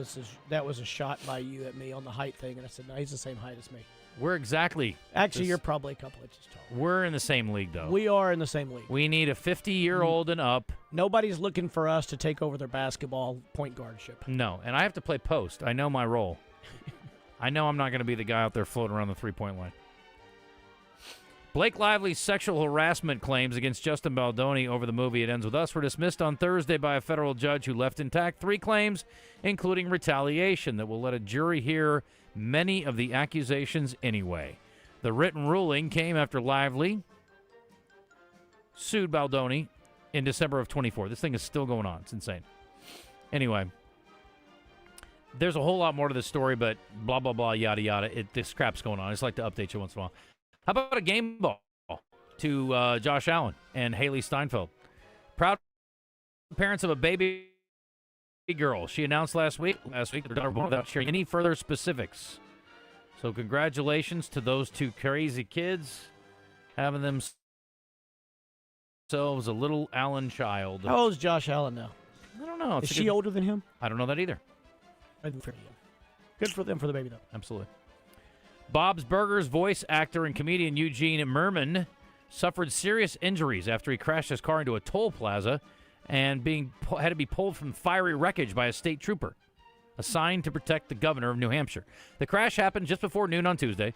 that was a shot by you at me on the height thing, and I said, no, he's the same height as me. We're exactly. Actually, you're probably a couple inches taller. We're in the same league, though. We are in the same league. We need a 50-year-old and up. Nobody's looking for us to take over their basketball point guardship. No, and I have to play post. I know my role. I know I'm not going to be the guy out there floating around the three-point line. Blake Lively's sexual harassment claims against Justin Baldoni over the movie It Ends With Us were dismissed on Thursday by a federal judge who left intact 3 claims, including retaliation, that will let a jury hear many of the accusations anyway. The written ruling came after Lively sued Baldoni in December of 24. This thing is still going on. It's insane. Anyway, there's a whole lot more to this story, but blah, blah, blah, yada, yada. This crap's going on. I just like to update you once in a while. How about a game ball to Josh Allen and Haley Steinfeld? Proud parents of a baby girl. She announced last week that her daughter was born without sharing any further specifics. So congratulations to those 2 crazy kids having themselves a little Allen child. How old is Josh Allen now? I don't know. Is she older than him? I don't know that either. Good for them for the baby, though. Absolutely. Bob's Burgers voice actor and comedian Eugene Merman suffered serious injuries after he crashed his car into a toll plaza and had to be pulled from fiery wreckage by a state trooper assigned to protect the governor of New Hampshire. The crash happened just before noon on Tuesday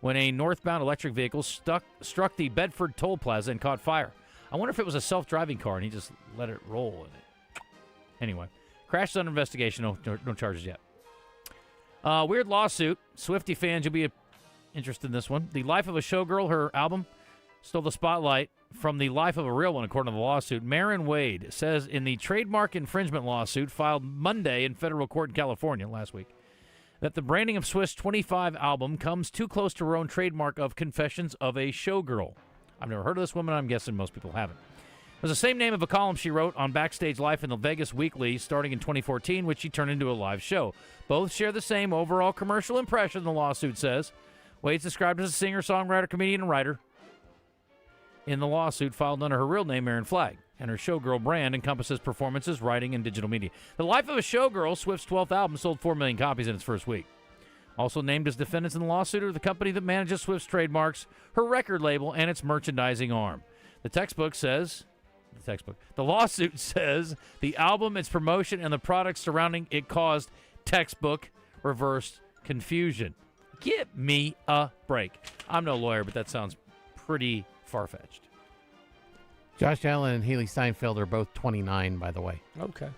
when a northbound electric vehicle struck the Bedford toll plaza and caught fire. I wonder if it was a self-driving car and he just let it roll in it. Anyway, crash is under investigation. No charges yet. Weird lawsuit. Swiftie fans, you'll be interested in this one. The Life of a Showgirl, her album, stole the spotlight from the life of a real one, according to the lawsuit. Marin Wade says in the trademark infringement lawsuit filed Monday in federal court in California last week that the branding of Swift's 25 album comes too close to her own trademark of Confessions of a Showgirl. I've never heard of this woman. I'm guessing most people haven't. It was the same name of a column she wrote on Backstage Life in the Vegas Weekly starting in 2014, which she turned into a live show. Both share the same overall commercial impression, the lawsuit says. Wade's described as a singer, songwriter, comedian, and writer. In the lawsuit filed under her real name, Marin Flagg, and her Showgirl brand encompasses performances, writing, and digital media. The Life of a Showgirl, Swift's 12th album, sold 4 million copies in its first week. Also named as defendants in the lawsuit are the company that manages Swift's trademarks, her record label, and its merchandising arm. The lawsuit says the album, its promotion, and the products surrounding it caused textbook reverse confusion. Give me a break. I'm no lawyer, but that sounds pretty far-fetched. Josh Allen and Haley Steinfeld are both 29, by the way. Okay.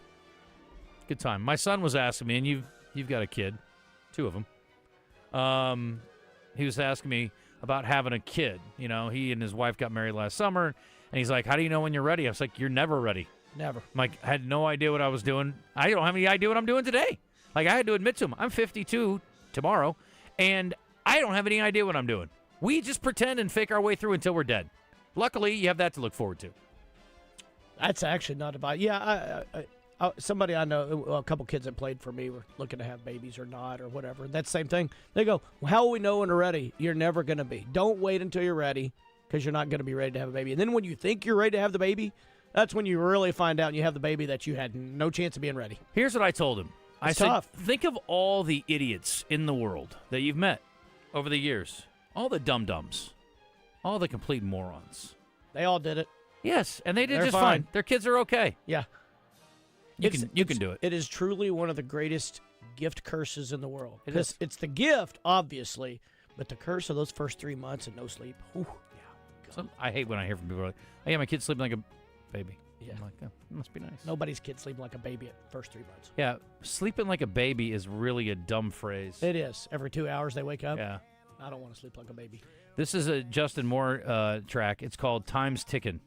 Good time. My son was asking me, and you've got a kid, 2 of them. He was asking me about having a kid. You know, he and his wife got married last summer, and he's like, how do you know when you're ready? I was like, you're never ready. Never. I'm like, I had no idea what I was doing. I don't have any idea what I'm doing today. Like, I had to admit to him, I'm 52 tomorrow, and I don't have any idea what I'm doing. We just pretend and fake our way through until we're dead. Luckily, you have that to look forward to. That's actually not about. Yeah, somebody I know, a couple kids that played for me were looking to have babies or not or whatever. That's the same thing. They go, well, how will we know when we're ready? You're never going to be. Don't wait until you're ready because you're not going to be ready to have a baby. And then when you think you're ready to have the baby, that's when you really find out and you have the baby that you had no chance of being ready. Here's what I told him. It's I tough. said, think of all the idiots in the world that you've met over the years. All the dum-dums. All the complete morons. They all did it. Yes, and they did They're just fine. Their kids are okay. Yeah. You can do it. It is truly one of the greatest gift curses in the world. It's the gift, obviously, but the curse of those first 3 months and no sleep. Whew, I hate when I hear from people like, "Oh yeah, my kid's sleeping like a baby. Yeah. I'm like, oh, it must be nice. Nobody's kid sleeping like a baby at first 3 months. Yeah, sleeping like a baby is really a dumb phrase. It is. Every 2 hours they wake up. Yeah. I don't want to sleep like a baby. This is a Justin Moore track. It's called Time's Tickin'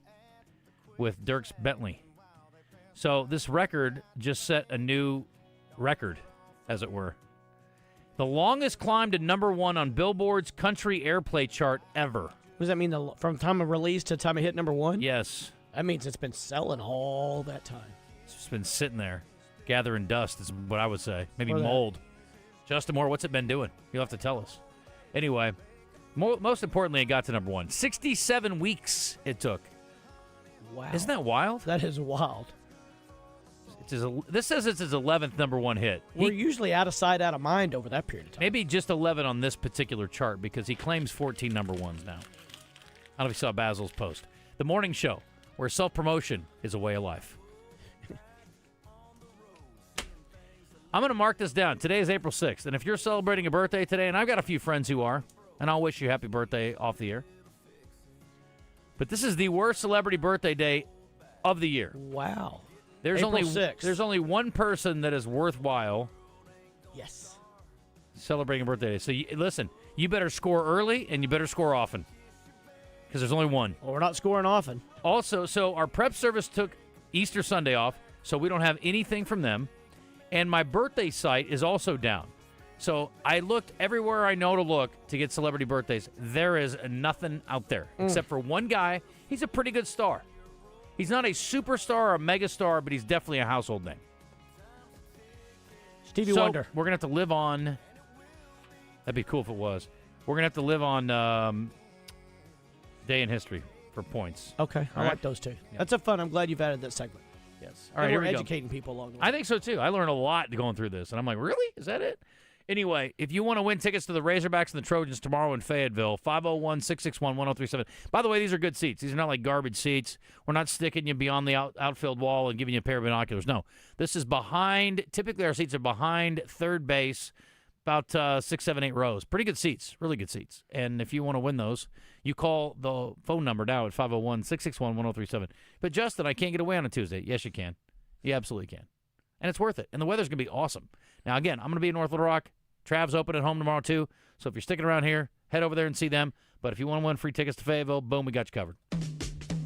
with Dierks Bentley. So this record just set a new record, as it were. The longest climb to number 1 on Billboard's country airplay chart ever. What does that mean, from time of release to time it hit number 1? Yes. That means it's been selling all that time. It's just been sitting there, gathering dust is what I would say. Maybe Or that. mold. Justin Moore, what's it been doing? You'll have to tell us. Anyway, most importantly, it got to number 1. 67 weeks it took. Wow. Isn't that wild? That is wild. This says it's his 11th number 1 hit. We're usually out of sight, out of mind over that period of time. Maybe just 11 on this particular chart because he claims 14 number 1s now. I don't know if you saw Basil's post. The morning show, where self-promotion is a way of life. I'm going to mark this down. Today is April 6th, and if you're celebrating a birthday today, and I've got a few friends who are, and I'll wish you happy birthday off the air. But this is the worst celebrity birthday day of the year. Wow. There's April only 6th. There's only one person that is worthwhile. Yes. Celebrating a birthday. So listen, you better score early and you better score often, because there's only one. Well, we're not scoring often. Also, so our prep service took Easter Sunday off, so we don't have anything from them, and my birthday site is also down. So I looked everywhere I know to look to get celebrity birthdays. There is nothing out there except for one guy. He's a pretty good star. He's not a superstar or a megastar, but he's definitely a household name. Stevie Wonder. We're going to have to live on... That'd be cool if it was. We're going to have to live on Day in History for points. Okay, I like those two. Yeah. That's a fun. I'm glad you've added that segment. Yes. All right, we're educating people along the way. I think so, too. I learned a lot going through this, and I'm like, really? Is that it? Anyway, if you want to win tickets to the Razorbacks and the Trojans tomorrow in Fayetteville, 501-661-1037. By the way, these are good seats. These are not like garbage seats. We're not sticking you beyond the outfield wall and giving you a pair of binoculars. No, this is behind. Typically, our seats are behind third base, about 6, 7, 8 rows. Pretty good seats, really good seats. And if you want to win those, you call the phone number now at 501-661-1037. But, Justin, I can't get away on a Tuesday. Yes, you can. You absolutely can. And it's worth it. And the weather's going to be awesome. Now, again, I'm going to be in North Little Rock. Trav's open at home tomorrow, too. So if you're sticking around here, head over there and see them. But if you want to win free tickets to Fayetteville, boom, we got you covered.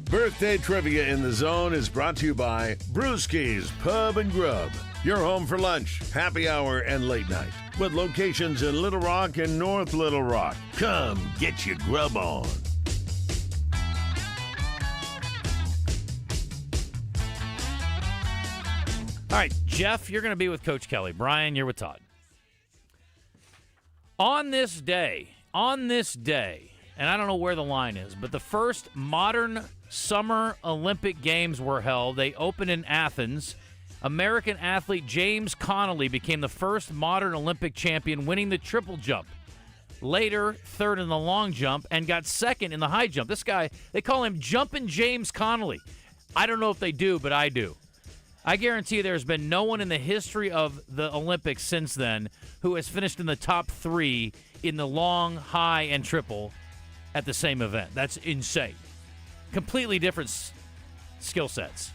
Birthday Trivia in the Zone is brought to you by Brewski's Pub and Grub. Your home for lunch, happy hour, and late night. With locations in Little Rock and North Little Rock. Come get your grub on. All right, Jeff, you're going to be with Coach Kelly. Brian, you're with Todd. On this day, and I don't know where the line is, but the first modern Summer Olympic Games were held. They opened in Athens. American athlete James Connolly became the first modern Olympic champion, winning the triple jump. Later, third in the long jump, and got second in the high jump. This guy, they call him Jumpin' James Connolly. I don't know if they do, but I do. I guarantee you there's been no one in the history of the Olympics since then who has finished in the top 3 in the long, high, and triple at the same event. That's insane. Completely different skill sets.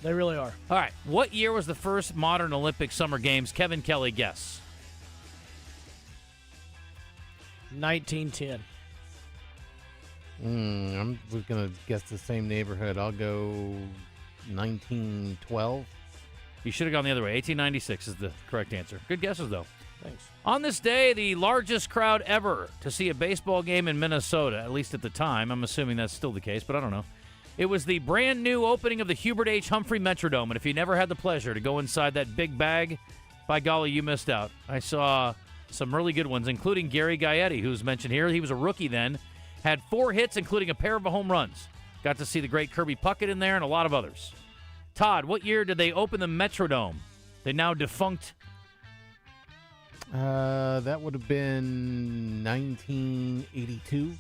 They really are. All right. What year was the first modern Olympic Summer Games? Kevin Kelly, guess. 1910. I'm going to guess the same neighborhood. I'll go 1912. You should have gone the other way. 1896 is the correct answer. Good guesses, though. Thanks. On this day, the largest crowd ever to see a baseball game in Minnesota, at least at the time. I'm assuming that's still the case, but I don't know. It was the brand new opening of the Hubert H. Humphrey Metrodome, and if you never had the pleasure to go inside that big bag, by golly, you missed out. I saw some really good ones, including Gary Gaetti, who's mentioned here. He was a rookie then, had 4 hits, including a pair of home runs. Got to see the great Kirby Puckett in there and a lot of others. Todd, what year did they open the Metrodome? The now defunct. That would have been 1982.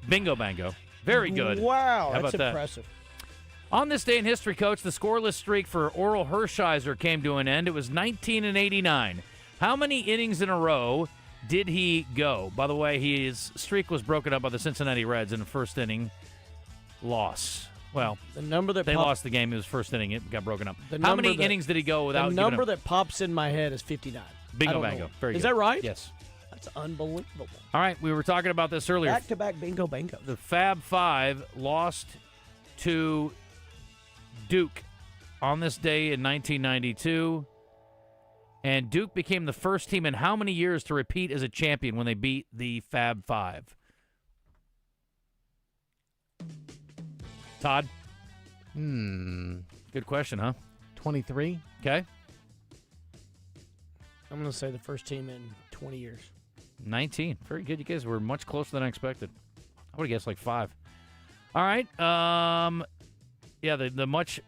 Bingo bango. Very good. Wow, How that's about impressive. That? On this day in history, Coach, the scoreless streak for Oral Hershiser came to an end. It was 1989. How many innings in a row did he go? By the way, his streak was broken up by the Cincinnati Reds in the first inning loss. Well, the number that they lost the game. It was first inning. It got broken up. The How number many that- innings did he go without The giving number up? that pops in my head is 59. I Bingo don't bango. know. Very Is good. that right? Yes. That's unbelievable. All right, we were talking about this earlier. Back-to-back bingo bango. The Fab Five lost to Duke on this day in 1992. And Duke became the first team in how many years to repeat as a champion when they beat the Fab Five? Todd? Good question, huh? 23. Okay. I'm going to say the first team in 20 years. 19. Very good. You guys were much closer than I expected. I would have guessed like 5. All right. Yeah, the much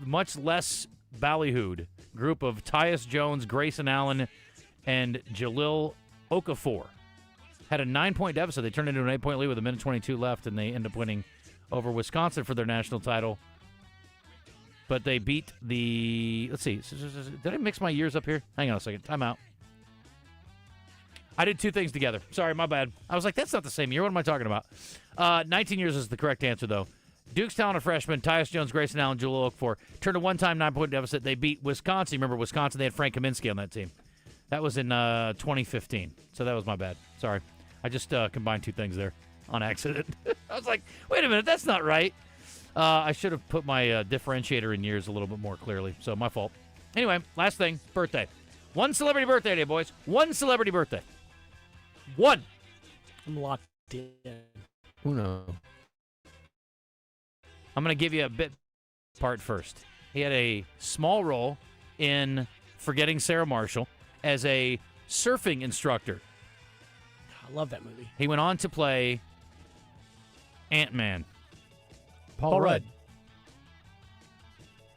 much less ballyhooed group of Tyus Jones, Grayson Allen, and Jalil Okafor had a 9-point deficit. They turned into an 8-point lead with 1:22 left, and they end up winning over Wisconsin for their national title. But they beat the... Let's see. Did I mix my years up here? Hang on a second. Time out. I did 2 things together. Sorry, my bad. I was like, that's not the same year. What am I talking about? 19 years is the correct answer, though. Duke's talented freshman, Tyus Jones, Grayson Allen, Jalil Okafor, turned a one-time 9-point deficit. They beat Wisconsin. Remember, Wisconsin, they had Frank Kaminsky on that team. That was in 2015. So that was my bad. Sorry. I just combined 2 things there on accident. I was like, wait a minute, that's not right. I should have put my differentiator in years a little bit more clearly, so my fault. Anyway, last thing, birthday. One celebrity birthday today, boys. One celebrity birthday. One. I'm locked in. Uno. I'm going to give you a bit part first. He had a small role in Forgetting Sarah Marshall as a surfing instructor. I love that movie. He went on to play Ant-Man. Paul Rudd.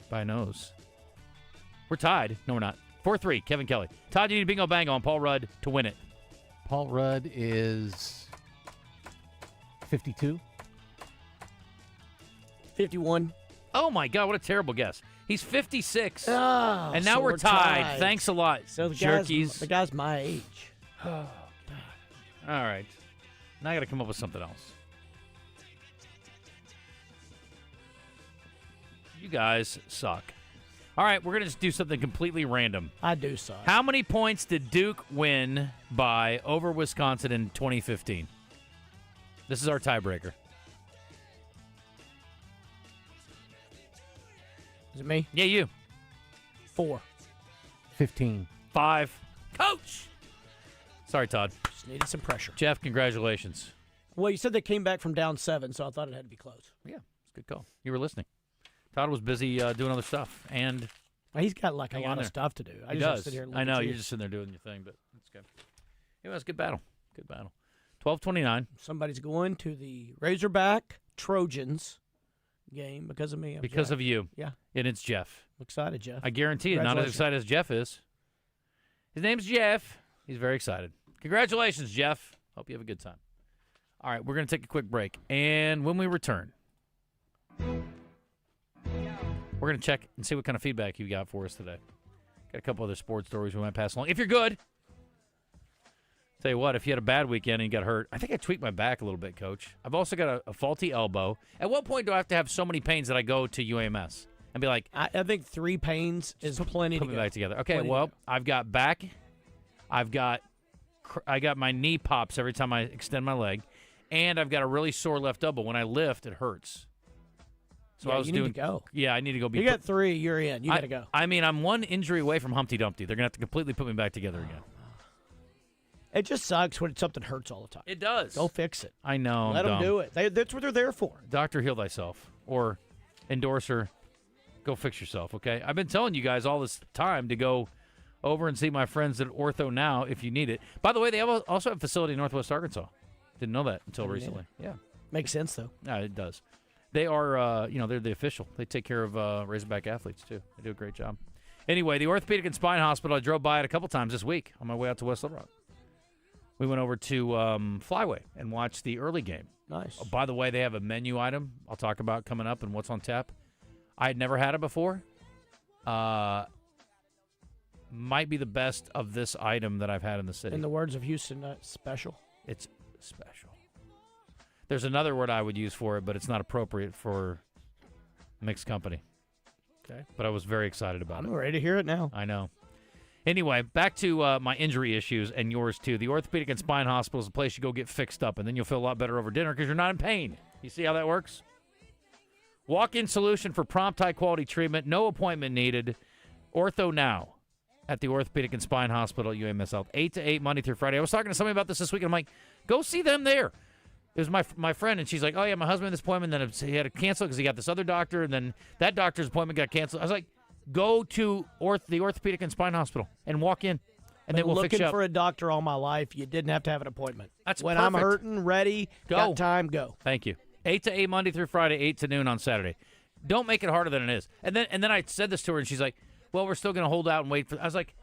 By a nose. We're tied. No, we're not. 4-3, Kevin Kelly. Todd, you need a bingo bango on Paul Rudd to win it. Paul Rudd is 52. 51. Oh, my God. What a terrible guess. He's 56. Oh, and now so we're tied. Thanks a lot, So the jerkies. the guy's my age. All right. Now I got to come up with something else. You guys suck. All right, we're going to just do something completely random. I do suck. How many points did Duke win by over Wisconsin in 2015? This is our tiebreaker. Is it me? Yeah, you. 4. 15. 5. Coach! Sorry, Todd. Just needed some pressure. Jeff, congratulations. Well, you said they came back from down 7, so I thought it had to be close. Yeah, it's a good call. You were listening. Todd was busy doing other stuff, and he's got like a hang lot on of there. stuff to do. He just does. sit here and I look know at you. you're just sitting there doing your thing, but it's good. It was a good battle. Good battle. 12:29. Somebody's going to the Razorback Trojans game because of me. I'm Because Jeff. of you. Yeah. And it's Jeff. I'm excited, Jeff. I guarantee it. Not as Congratulations. excited as Jeff is. His name's Jeff. He's very excited. Congratulations, Jeff. Hope you have a good time. All right, we're going to take a quick break. And when we return, we're going to check and see what kind of feedback you got for us today. Got a couple other sports stories we might pass along. If you're good, tell you what, if you had a bad weekend and you got hurt, I think I tweaked my back a little bit, Coach. I've also got a faulty elbow. At what point do I have to have so many pains that I go to UAMS and be like, I think 3 pains is plenty put to me go. back together? Okay, Plenty to well, go. I've got back. I got my knee pops every time I extend my leg, and I've got a really sore left elbow. When I lift, it hurts. So Yeah, I was you need doing. to go. Yeah, I need to go. You got 3, you're in. You got to go. I mean, I'm one injury away from Humpty Dumpty. They're gonna have to completely put me back together again. It just sucks when something hurts all the time. It does. Go fix it. I know. Let I'm them dumb. do it. That's what they're there for. Doctor, heal thyself, or endorser, go fix yourself. Okay, I've been telling you guys all this time to go over and see my friends at Ortho Now if you need it. By the way, they also have a facility in Northwest Arkansas. Didn't know that until recently. Yeah, makes sense though. Yeah, it does. They are, they're the official. They take care of Razorback athletes too. They do a great job. Anyway, the Orthopedic and Spine Hospital. I drove by it a couple times this week on my way out to West Little Rock. We went over to Flyway and watched the early game. Nice. Oh, by the way, they have a menu item I'll talk about coming up and what's on tap. I had never had it before. Might be the best of this item that I've had in the city. In the words of Houston, special. It's special. There's another word I would use for it, but it's not appropriate for Mixed company. Okay. But I was very excited about it. I'm ready to hear it now. I know. Anyway, back to my injury issues and yours too. The Orthopedic and Spine Hospital is a place you go get fixed up, and then you'll feel a lot better over dinner because you're not in pain. You see how that works? Walk-in solution for prompt, high-quality treatment. No appointment needed. Ortho Now at the Orthopedic and Spine Hospital at UAMS Health. 8 to 8, Monday through Friday. I was talking to somebody about this week, and I'm like, go see them there. It was my friend, and she's like, oh, yeah, my husband had this appointment, then he had to cancel because he got this other doctor, and then that doctor's appointment got canceled. I was like, go to the Orthopedic and Spine Hospital and walk in, and then we'll fix you looking up. for a doctor all my life. You didn't have to have an appointment. That's when perfect. I'm hurting, ready, got time, go. Thank you. 8 to 8, Monday through Friday, 8 to noon on Saturday. Don't make it harder than it is. And then I said this to her, and she's like, well, we're still going to hold out and wait for. I was like,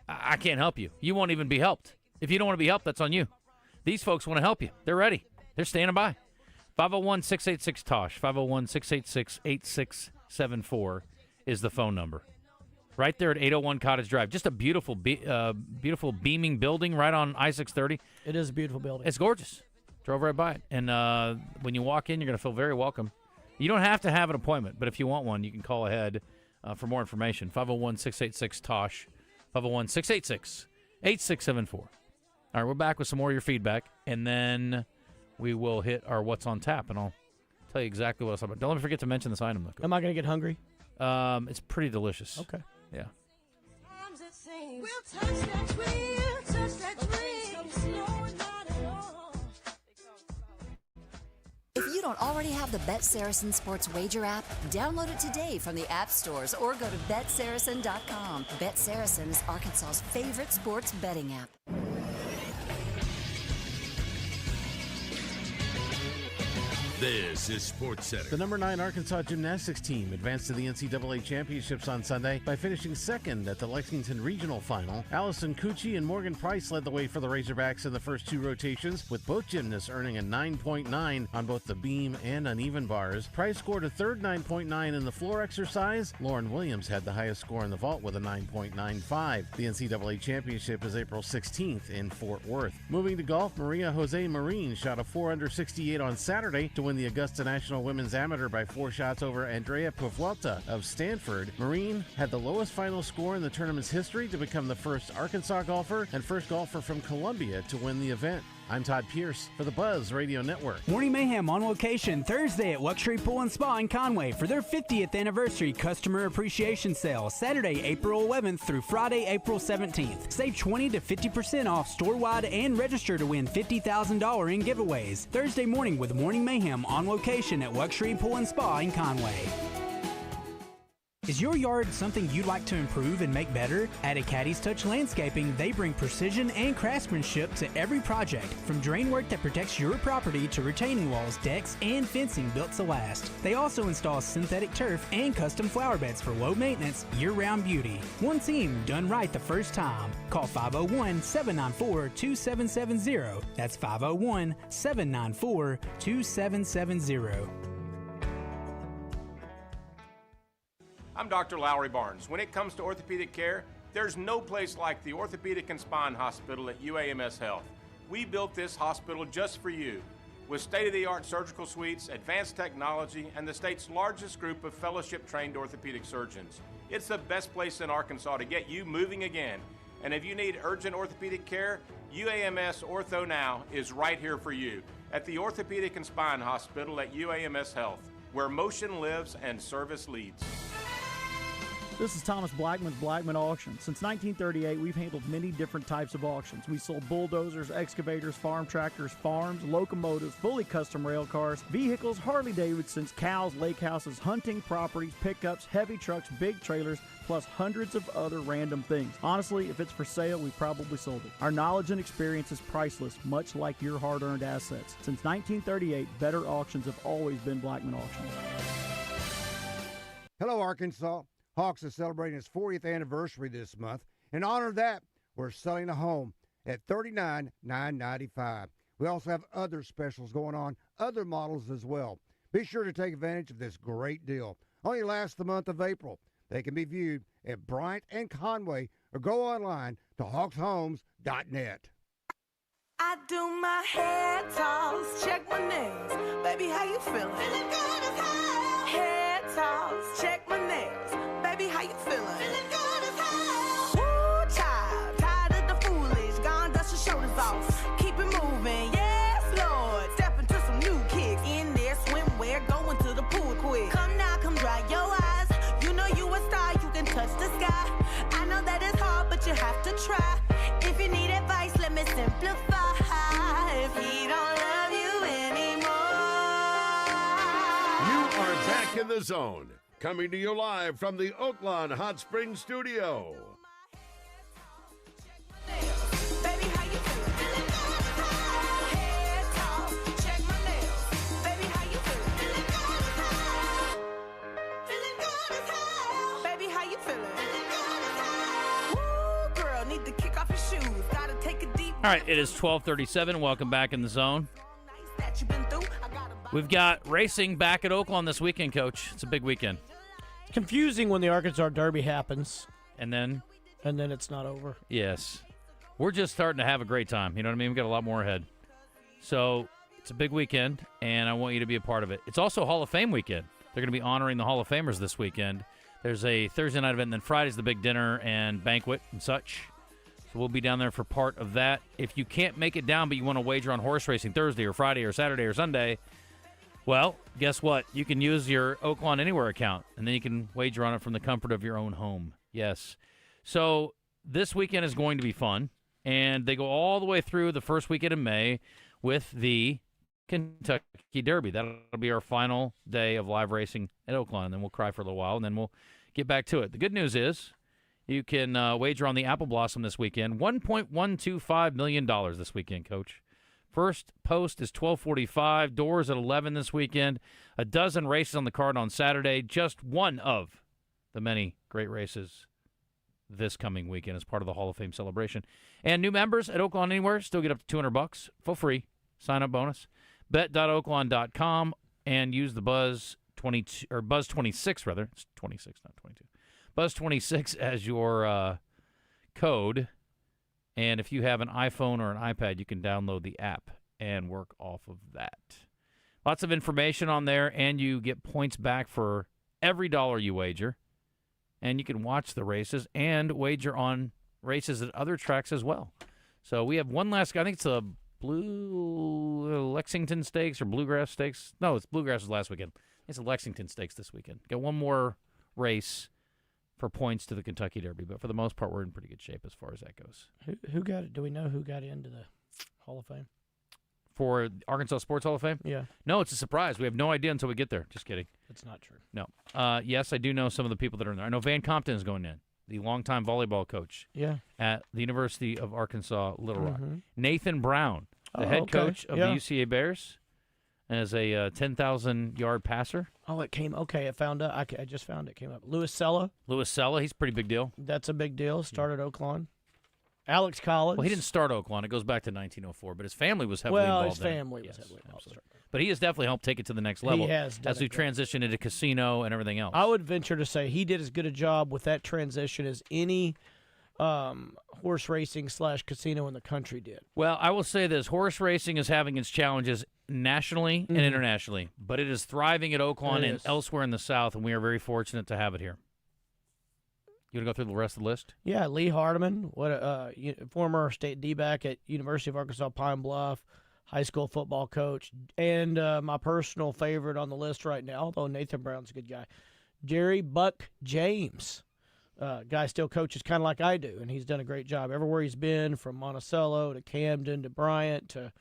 I can't help you. You won't even be helped. If you don't want to be helped, that's on you. These folks want to help you. They're ready. They're standing by. 501-686-TOSH. 501-686-8674 is the phone number. Right there at 801 Cottage Drive. Just a beautiful, beautiful beaming building right on I-630. It is a beautiful building. It's gorgeous. Drove right by it. And when you walk in, you're going to feel very welcome. You don't have to have an appointment, but if you want one, you can call ahead for more information. 501-686-TOSH. 501-686-8674. All right, we're back with some more of your feedback, and then we will hit our What's on Tap, and I'll tell you exactly what else I'm about. Don't let me forget to mention this item, though. Am I going to get hungry? It's pretty delicious. Okay. Yeah. If you don't already have the Bet Saracen Sports Wager app, download it today from the app stores or go to BetSaracen.com. Bet Saracen is Arkansas's favorite sports betting app. This is Sports Center. The number 9 Arkansas gymnastics team advanced to the NCAA championships on Sunday by finishing second at the Lexington Regional Final. Allison Cucci and Morgan Price led the way for the Razorbacks in the first two rotations, with both gymnasts earning a 9.9 on both the beam and uneven bars. Price scored a third 9.9 in the floor exercise. Lauren Williams had the highest score in the vault with a 9.95. The NCAA championship is April 16th in Fort Worth. Moving to golf, Maria Jose Marin shot a 4 under 68 on Saturday to win the Augusta National Women's Amateur by 4 shots over Andrea Puvuelta of Stanford. Marin had the lowest final score in the tournament's history to become the first Arkansas golfer and first golfer from Columbia to win the event. I'm Todd Pierce for the Buzz Radio Network. Morning Mayhem on location Thursday at Luxury Pool and Spa in Conway for their 50th anniversary customer appreciation sale, Saturday, April 11th through Friday, April 17th. Save 20 to 50% off store-wide and register to win $50,000 in giveaways. Thursday morning with Morning Mayhem on location at Luxury Pool and Spa in Conway. Is your yard something you'd like to improve and make better? At Acadi's Touch Landscaping, they bring precision and craftsmanship to every project, from drain work that protects your property to retaining walls, decks, and fencing built to last. They also install synthetic turf and custom flower beds for low maintenance, year-round beauty. One team done right the first time. Call 501-794-2770. That's 501-794-2770. I'm Dr. Lowry Barnes. When it comes to orthopedic care, there's no place like the Orthopedic and Spine Hospital at UAMS Health. We built this hospital just for you, with state-of-the-art surgical suites, advanced technology, and the state's largest group of fellowship-trained orthopedic surgeons. It's the best place in Arkansas to get you moving again. And if you need urgent orthopedic care, UAMS Ortho Now is right here for you at the Orthopedic and Spine Hospital at UAMS Health, where motion lives and service leads. This is Thomas Blackman with Blackman Auctions. Since 1938, we've handled many different types of auctions. We sold bulldozers, excavators, farm tractors, farms, locomotives, fully custom rail cars, vehicles, Harley-Davidsons, cows, lake houses, hunting properties, pickups, heavy trucks, big trailers, plus hundreds of other random things. Honestly, if it's for sale, we probably sold it. Our knowledge and experience is priceless, much like your hard-earned assets. Since 1938, better auctions have always been Blackman Auctions. Hello, Arkansas. Hawks is celebrating its 40th anniversary this month. In honor of that, we're selling a home at $39,995. We also have other specials going on, other models as well. Be sure to take advantage of this great deal. Only lasts the month of April. They can be viewed at Bryant and Conway or go online to hawkshomes.net. I do my hair toss, check my nails. Baby, how you feeling? Feeling good as hell. Hair toss, check my nails. Baby, how you feeling? Feeling good as hell. Woo, child, tired of the foolish. Gone, dust your shoulders off. Keep it moving, yes, Lord. Step into some new kicks. In there, swimwear, going to the pool quick. Come now, come dry your eyes. You know you a star, you can touch the sky. I know that it's hard, but you have to try. If you need advice, let me simplify. If he don't love you anymore. You are back in the zone. Coming to you live from the Oaklawn Hot Springs Studio. Baby, how you feeling? Feeling good as hell. Head toss, check my nails. Baby, how you feeling? Feeling good as hell. Feeling good as hell. Baby, how you feeling? Feeling good as hell. Woo, girl, need to kick off your shoes. Gotta take a deep. All right, it is 12:37. Welcome back in the zone. That you been through. We've got racing back at Oaklawn this weekend, Coach. It's a big weekend. It's confusing when the Arkansas Derby happens. And then it's not over. Yes. We're just starting to have a great time. You know what I mean? We've got a lot more ahead. So it's a big weekend, and I want you to be a part of it. It's also Hall of Fame weekend. They're going to be honoring the Hall of Famers this weekend. There's a Thursday night event, and then Friday's the big dinner and banquet and such. So we'll be down there for part of that. If you can't make it down but you want to wager on horse racing Thursday or Friday or Saturday or Sunday, well, guess what? You can use your Oaklawn Anywhere account, and then you can wager on it from the comfort of your own home. Yes. So this weekend is going to be fun, and they go all the way through the first weekend in May with the Kentucky Derby. That'll be our final day of live racing at Oaklawn, and then we'll cry for a little while, and then we'll get back to it. The good news is you can wager on the Apple Blossom this weekend. $1.125 million this weekend, Coach. First post is 12:45. Doors at 11 this weekend. A dozen races on the card on Saturday. Just one of the many great races this coming weekend as part of the Hall of Fame celebration. And new members at Oaklawn Anywhere still get up to $200 for free. Sign-up bonus. Bet.oaklawn.com and use the Buzz 22 or Buzz 26 rather. It's 26, not 22. Buzz 26 as your code. And if you have an iPhone or an iPad, you can download the app and work off of that. Lots of information on there, and you get points back for every dollar you wager. And you can watch the races and wager on races at other tracks as well. So we have one last, I think it's a Lexington Stakes or Bluegrass Stakes. No, it's Bluegrass was last weekend. It's a Lexington Stakes this weekend. Got one more race for points to the Kentucky Derby, but for the most part, we're in pretty good shape as far as that goes. Who got it? Do we know who got into the Hall of Fame? For Arkansas Sports Hall of Fame? Yeah. No, it's a surprise. We have no idea until we get there. Just kidding. That's not true. No. Yes, I do know some of the people that are in there. I know Van Compton is going in, the longtime volleyball coach at the University of Arkansas Little Rock. Mm-hmm. Nathan Brown, the head coach of the UCA Bears, as a 10,000-yard passer. Oh, it came. Okay, I found out. I just found it. Came up. Louis Sella, he's a pretty big deal. That's a big deal. Started Oaklawn. Alex Collins. Well, he didn't start Oaklawn. It goes back to 1904, but his family was heavily involved. Well, his family was heavily involved. Absolutely. But he has definitely helped take it to the next level. He has done as we transition into casino and everything else. I would venture to say he did as good a job with that transition as any horse racing / casino in the country did. Well, I will say this. Horse racing is having its challenges nationally and internationally, but it is thriving at Oaklawn and elsewhere in the South, and we are very fortunate to have it here. You want to go through the rest of the list? Yeah, Lee Hardiman, former state D-back at University of Arkansas Pine Bluff, high school football coach, and my personal favorite on the list right now, although Nathan Brown's a good guy, Jerry Buck James. Guy still coaches kind of like I do, and he's done a great job everywhere he's been, from Monticello to Camden to Bryant to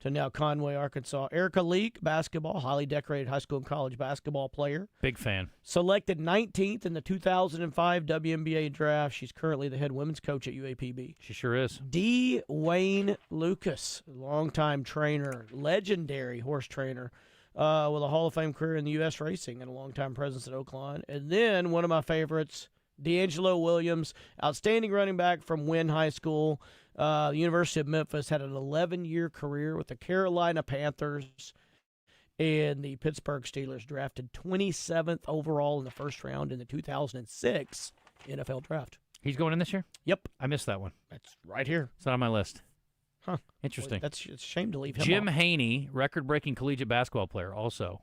now Conway, Arkansas. Erica Leak, basketball, highly decorated high school and college basketball player. Big fan. Selected 19th in the 2005 WNBA draft. She's currently the head women's coach at UAPB. She sure is. D. Wayne Lucas, longtime trainer, legendary horse trainer, with a Hall of Fame career in the U.S. racing and a longtime presence at Oaklawn. And then one of my favorites, D'Angelo Williams, outstanding running back from Wynn High School. The University of Memphis, had an 11-year career with the Carolina Panthers and the Pittsburgh Steelers. Drafted 27th overall in the first round in the 2006 NFL Draft. He's going in this year? Yep. I missed that one. That's right here. It's not on my list. Huh. Interesting. Well, it's a shame to leave him Jim off. Haney, record-breaking collegiate basketball player, also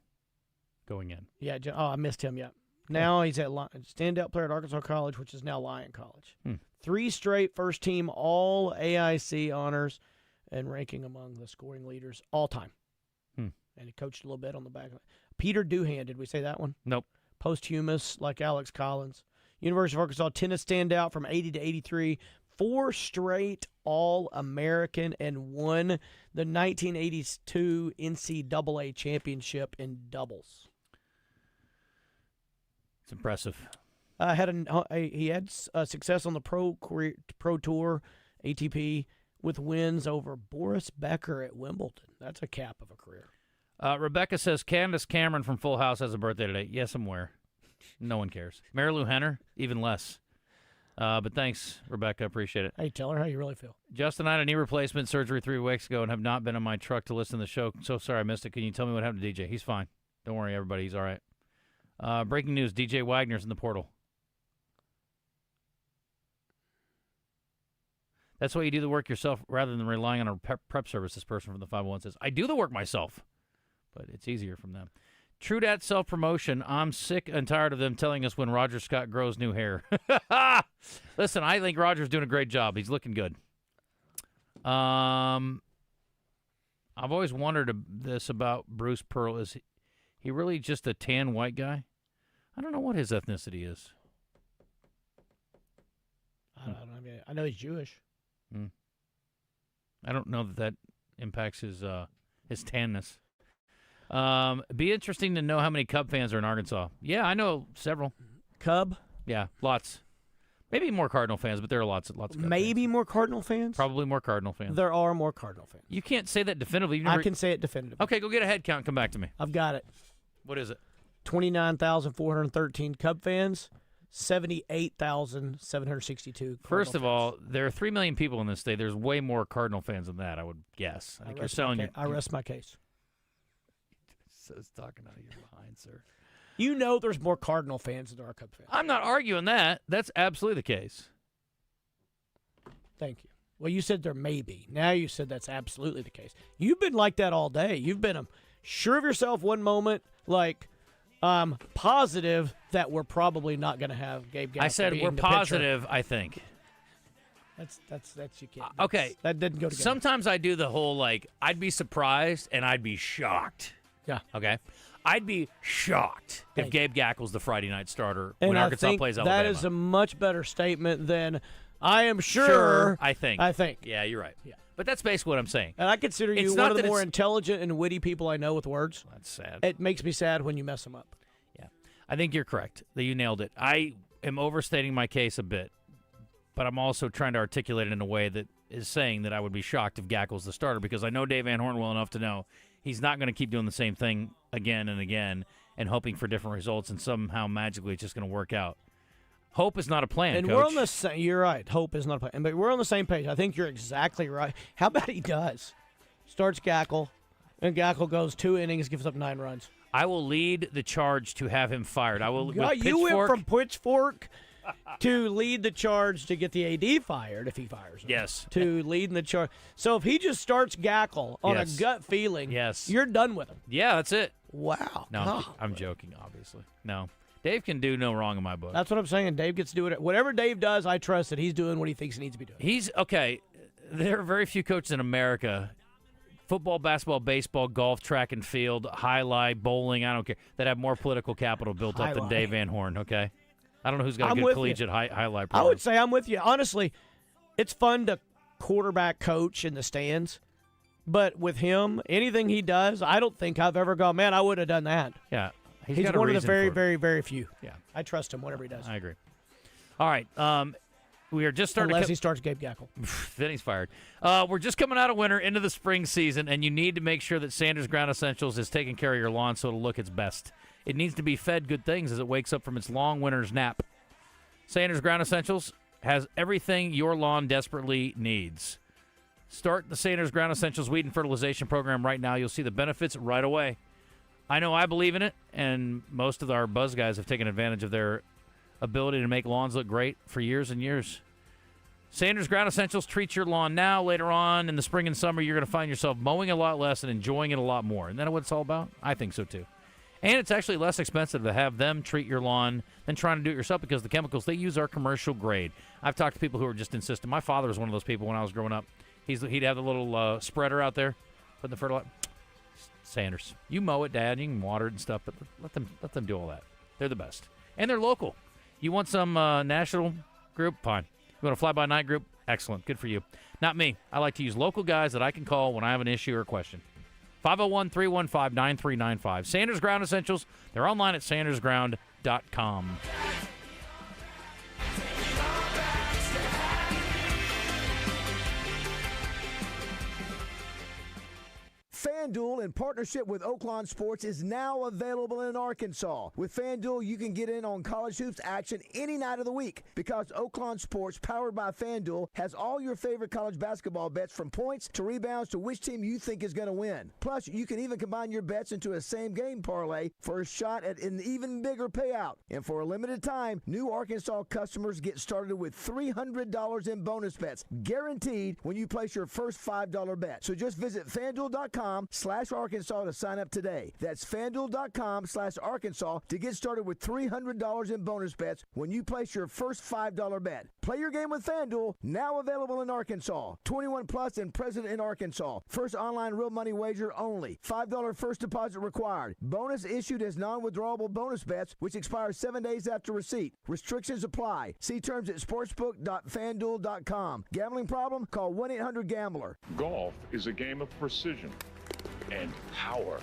going in. Yeah. I missed him. Yeah. Now he's at standout player at Arkansas College, which is now Lyon College. 3 straight first-team All-AIC honors and ranking among the scoring leaders all time. And he coached a little bit on the back of it. Peter Doohan, did we say that one? Nope. Posthumous, like Alex Collins. University of Arkansas tennis standout from 80 to 83. 4 straight All-American and won the 1982 NCAA championship in doubles. It's impressive. He had success on the Pro Tour, ATP, with wins over Boris Becker at Wimbledon. That's a cap of a career. Rebecca says Candace Cameron from Full House has a birthday today. Yes, I'm aware. No one cares. Mary Lou Henner, even less. But thanks, Rebecca. Appreciate it. Hey, tell her how you really feel. Justin, I had a knee replacement surgery 3 weeks ago and have not been in my truck to listen to the show. So sorry I missed it. Can you tell me what happened to DJ? He's fine. Don't worry, everybody. He's all right. Breaking news, DJ Wagner's in the portal. That's why you do the work yourself rather than relying on a prep service, this person from the 501 says. I do the work myself, but it's easier from them. True dat self-promotion. I'm sick and tired of them telling us when Roger Scott grows new hair. Listen, I think Roger's doing a great job. He's looking good. I've always wondered this about Bruce Pearl. Is he really just a tan white guy? I don't know what his ethnicity is. I know he's Jewish. I don't know that impacts his tanness. Be interesting to know how many Cub fans are in Arkansas. Yeah, I know several. Cub? Yeah, lots. Maybe more Cardinal fans, but there are lots of Cub Maybe fans. more Cardinal fans? Probably more Cardinal fans. There are more Cardinal fans. You can't say that definitively. I can say it definitively. Okay, go get a head count and come back to me. I've got it. What is it? 29,413 Cub fans. 78,762. First of all, there are 3 million people in this state. There's way more Cardinal fans than that, I would guess. I think you're selling your... I rest my case. Says talking out of your behind, sir. You know there's more Cardinal fans than there are Cub fans. I'm not arguing that. That's absolutely the case. Thank you. Well, you said there may be. Now you said that's absolutely the case. You've been like that all day. You've been sure of yourself one moment, like... positive that we're probably not going to have Gabe Gackle. I said we're positive, pitcher. I think. That's you can't. Okay. That didn't go together. Sometimes I do the whole, I'd be surprised and I'd be shocked. Yeah. Okay? I'd be shocked if Gabe Gackle's the Friday night starter and when I Arkansas think plays Alabama. That is a much better statement than I am sure. I think. Yeah, you're right. Yeah. But that's basically what I'm saying. And I consider you one of the more intelligent and witty people I know with words. That's sad. It makes me sad when you mess them up. Yeah. I think you're correct that you nailed it. I am overstating my case a bit, but I'm also trying to articulate it in a way that is saying that I would be shocked if Gackle's the starter because I know Dave Van Horn well enough to know he's not going to keep doing the same thing again and again and hoping for different results and somehow magically it's just going to work out. Hope is not a plan, and Coach. we're on the same. You're right. Hope is not a plan, but we're on the same page. I think you're exactly right. How about he does? Starts Gackle, and Gackle goes 2 innings, gives up 9 runs. I will lead the charge to have him fired. I will. You went from pitchfork to lead the charge to get the AD fired if he fires him. Yes. To lead in the charge. So if he just starts Gackle on a gut feeling, you're done with him. Yeah, that's it. Wow. No, I'm joking, obviously. No. Dave can do no wrong in my book. That's what I'm saying. Dave gets to do it. Whatever Dave does, I trust that he's doing what he thinks he needs to be doing. He's, okay, there are very few coaches in America, football, basketball, baseball, golf, track and field, highlight, bowling, I don't care, that have more political capital built up than Dave Van Horn, okay? I don't know who's got a good collegiate highlight program. I would say I'm with you. Honestly, it's fun to quarterback coach in the stands, but with him, anything he does, I don't think I've ever gone, man, I would have done that. Yeah. He's one of the very, very, very few. Yeah. I trust him, whatever he does. I agree. All right. We are just starting Unless he starts Gabe Gackle. Then he's fired. We're just coming out of winter into the spring season, and you need to make sure that Sanders Ground Essentials is taking care of your lawn so it'll look its best. It needs to be fed good things as it wakes up from its long winter's nap. Sanders Ground Essentials has everything your lawn desperately needs. Start the Sanders Ground Essentials Weed and Fertilization Program right now. You'll see the benefits right away. I know I believe in it, and most of our buzz guys have taken advantage of their ability to make lawns look great for years and years. Sanders Ground Essentials treats your lawn now. Later on in the spring and summer, you're going to find yourself mowing a lot less and enjoying it a lot more. Isn't that what it's all about? I think so, too. And it's actually less expensive to have them treat your lawn than trying to do it yourself because the chemicals they use are commercial grade. I've talked to people who are just insistent. My father was one of those people when I was growing up. He'd have the little spreader out there, put the fertilizer. Sanders, you mow it, Dad. You can water it and stuff, but let them do all that. They're the best, and they're local. You want some national group? Fine. You want a fly-by-night group? Excellent. Good for you. Not me. I like to use local guys that I can call when I have an issue or a question. 501-315-9395. Sanders Ground Essentials. They're online at sandersground.com. FanDuel, in partnership with Oaklawn Sports, is now available in Arkansas. With FanDuel, you can get in on college hoops action any night of the week because Oaklawn Sports, powered by FanDuel, has all your favorite college basketball bets from points to rebounds to which team you think is going to win. Plus, you can even combine your bets into a same-game parlay for a shot at an even bigger payout. And for a limited time, new Arkansas customers get started with $300 in bonus bets, guaranteed when you place your first $5 bet. So just visit FanDuel.com/Arkansas to sign up today. That's FanDuel.com/Arkansas to get started with $300 in bonus bets when you place your first $5 bet. Play your game with FanDuel, now available in Arkansas. 21 plus and present in Arkansas. First online real money wager only. $5 first deposit required. Bonus issued as non-withdrawable bonus bets, which expire 7 days after receipt. Restrictions apply. See terms at sportsbook.fanduel.com. Gambling problem? Call 1-800-GAMBLER. Golf is a game of precision and power.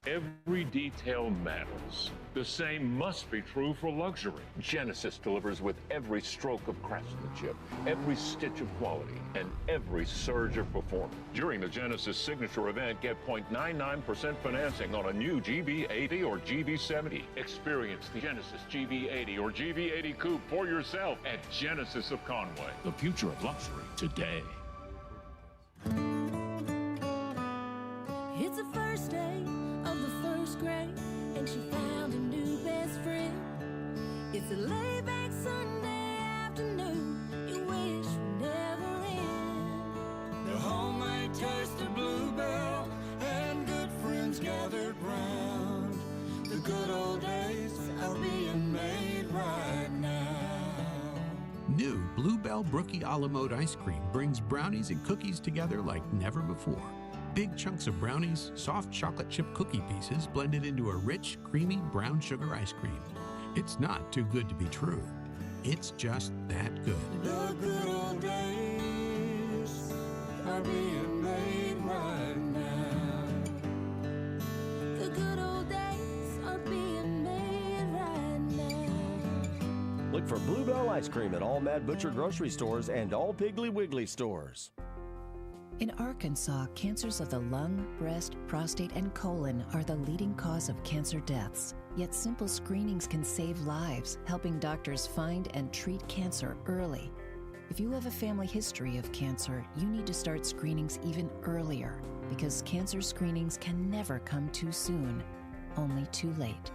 Every detail matters. The same must be true for luxury. Genesis delivers with every stroke of craftsmanship, every stitch of quality, and every surge of performance. During the Genesis Signature event, get 0.99% financing on a new GB80 or GB70. Experience the Genesis GB80 or GB80 Coupe for yourself at Genesis of Conway. The future of luxury today. It's the first day of the first grade, and she found a new best friend. It's a laid-back Sunday afternoon, you wish would never end. The homemade taste of Bluebell and good friends gathered round. The good old days are being made right now. New Bluebell Brookie a la mode ice cream brings brownies and cookies together like never before. Big chunks of brownies, soft chocolate chip cookie pieces blended into a rich, creamy brown sugar ice cream. It's not too good to be true. It's just that good. The good old days are being made right now. The good old days are being made right now. Look for Bluebell ice cream at all Mad Butcher grocery stores and all Piggly Wiggly stores. In Arkansas, cancers of the lung, breast, prostate, and colon are the leading cause of cancer deaths. Yet simple screenings can save lives, helping doctors find and treat cancer early. If you have a family history of cancer, you need to start screenings even earlier because cancer screenings can never come too soon, only too late.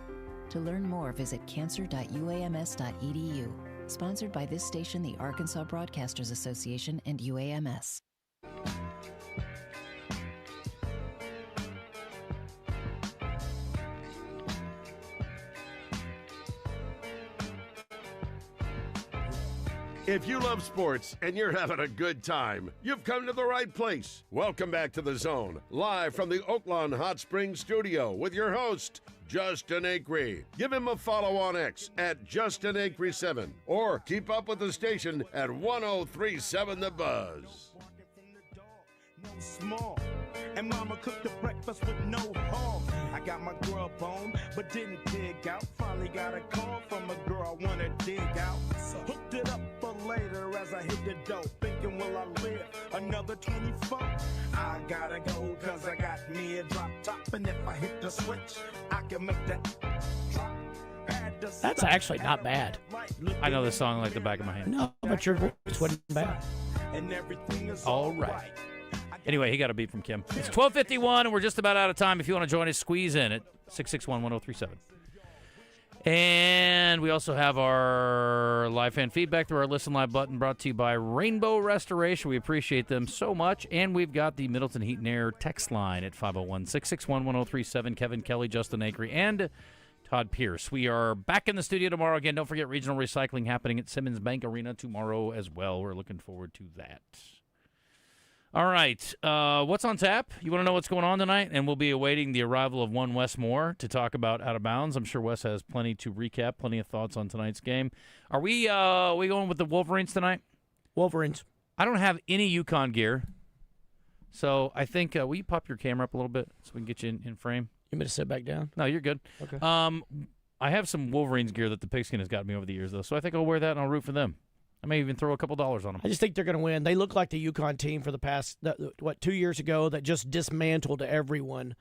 To learn more, visit cancer.uams.edu. Sponsored by this station, the Arkansas Broadcasters Association, and UAMS. If you love sports and you're having a good time, you've come to the right place. Welcome back to The Zone, live from the Oaklawn Hot Springs Studio with your host, Justin Acri. Give him a follow on X at Justin Acri7 or keep up with the station at 1037 The Buzz. Small, and mama cooked the breakfast with no harm. I got my grub on, but didn't dig out. Finally got a call from a girl I wanna dig out. So hooked it up for later as I hit the dope, thinking will I live another 24? I gotta go cause I got me a drop top, and if I hit the switch, I can make that drop. That's actually not bad. I know this song like the back of my hand. No, but your voice wasn't bad. And everything is all right. Anyway, he got a beat from Kim. It's 12:51, and we're just about out of time. If you want to join us, squeeze in at 661-1037. And we also have our live fan feedback through our Listen Live button, brought to you by Rainbow Restoration. We appreciate them so much. And we've got the Middleton Heat and Air text line at 501-661-1037. Kevin Kelly, Justin Acri, and Todd Pierce. We are back in the studio tomorrow. Again, don't forget regional recycling happening at Simmons Bank Arena tomorrow as well. We're looking forward to that. All right, what's on tap? You want to know what's going on tonight? And we'll be awaiting the arrival of one Wes Moore to talk about Out of Bounds. I'm sure Wes has plenty to recap, plenty of thoughts on tonight's game. Are we going with the Wolverines tonight? Wolverines. I don't have any Yukon gear, so I think will you pop your camera up a little bit so we can get you in frame? You want me to sit back down? No, you're good. Okay. I have some Wolverines gear that the Pigskin has got me over the years, though, so I think I'll wear that and I'll root for them. I may even throw a couple dollars on them. I just think they're going to win. They look like the Yukon team for the past, 2 years ago that just dismantled everyone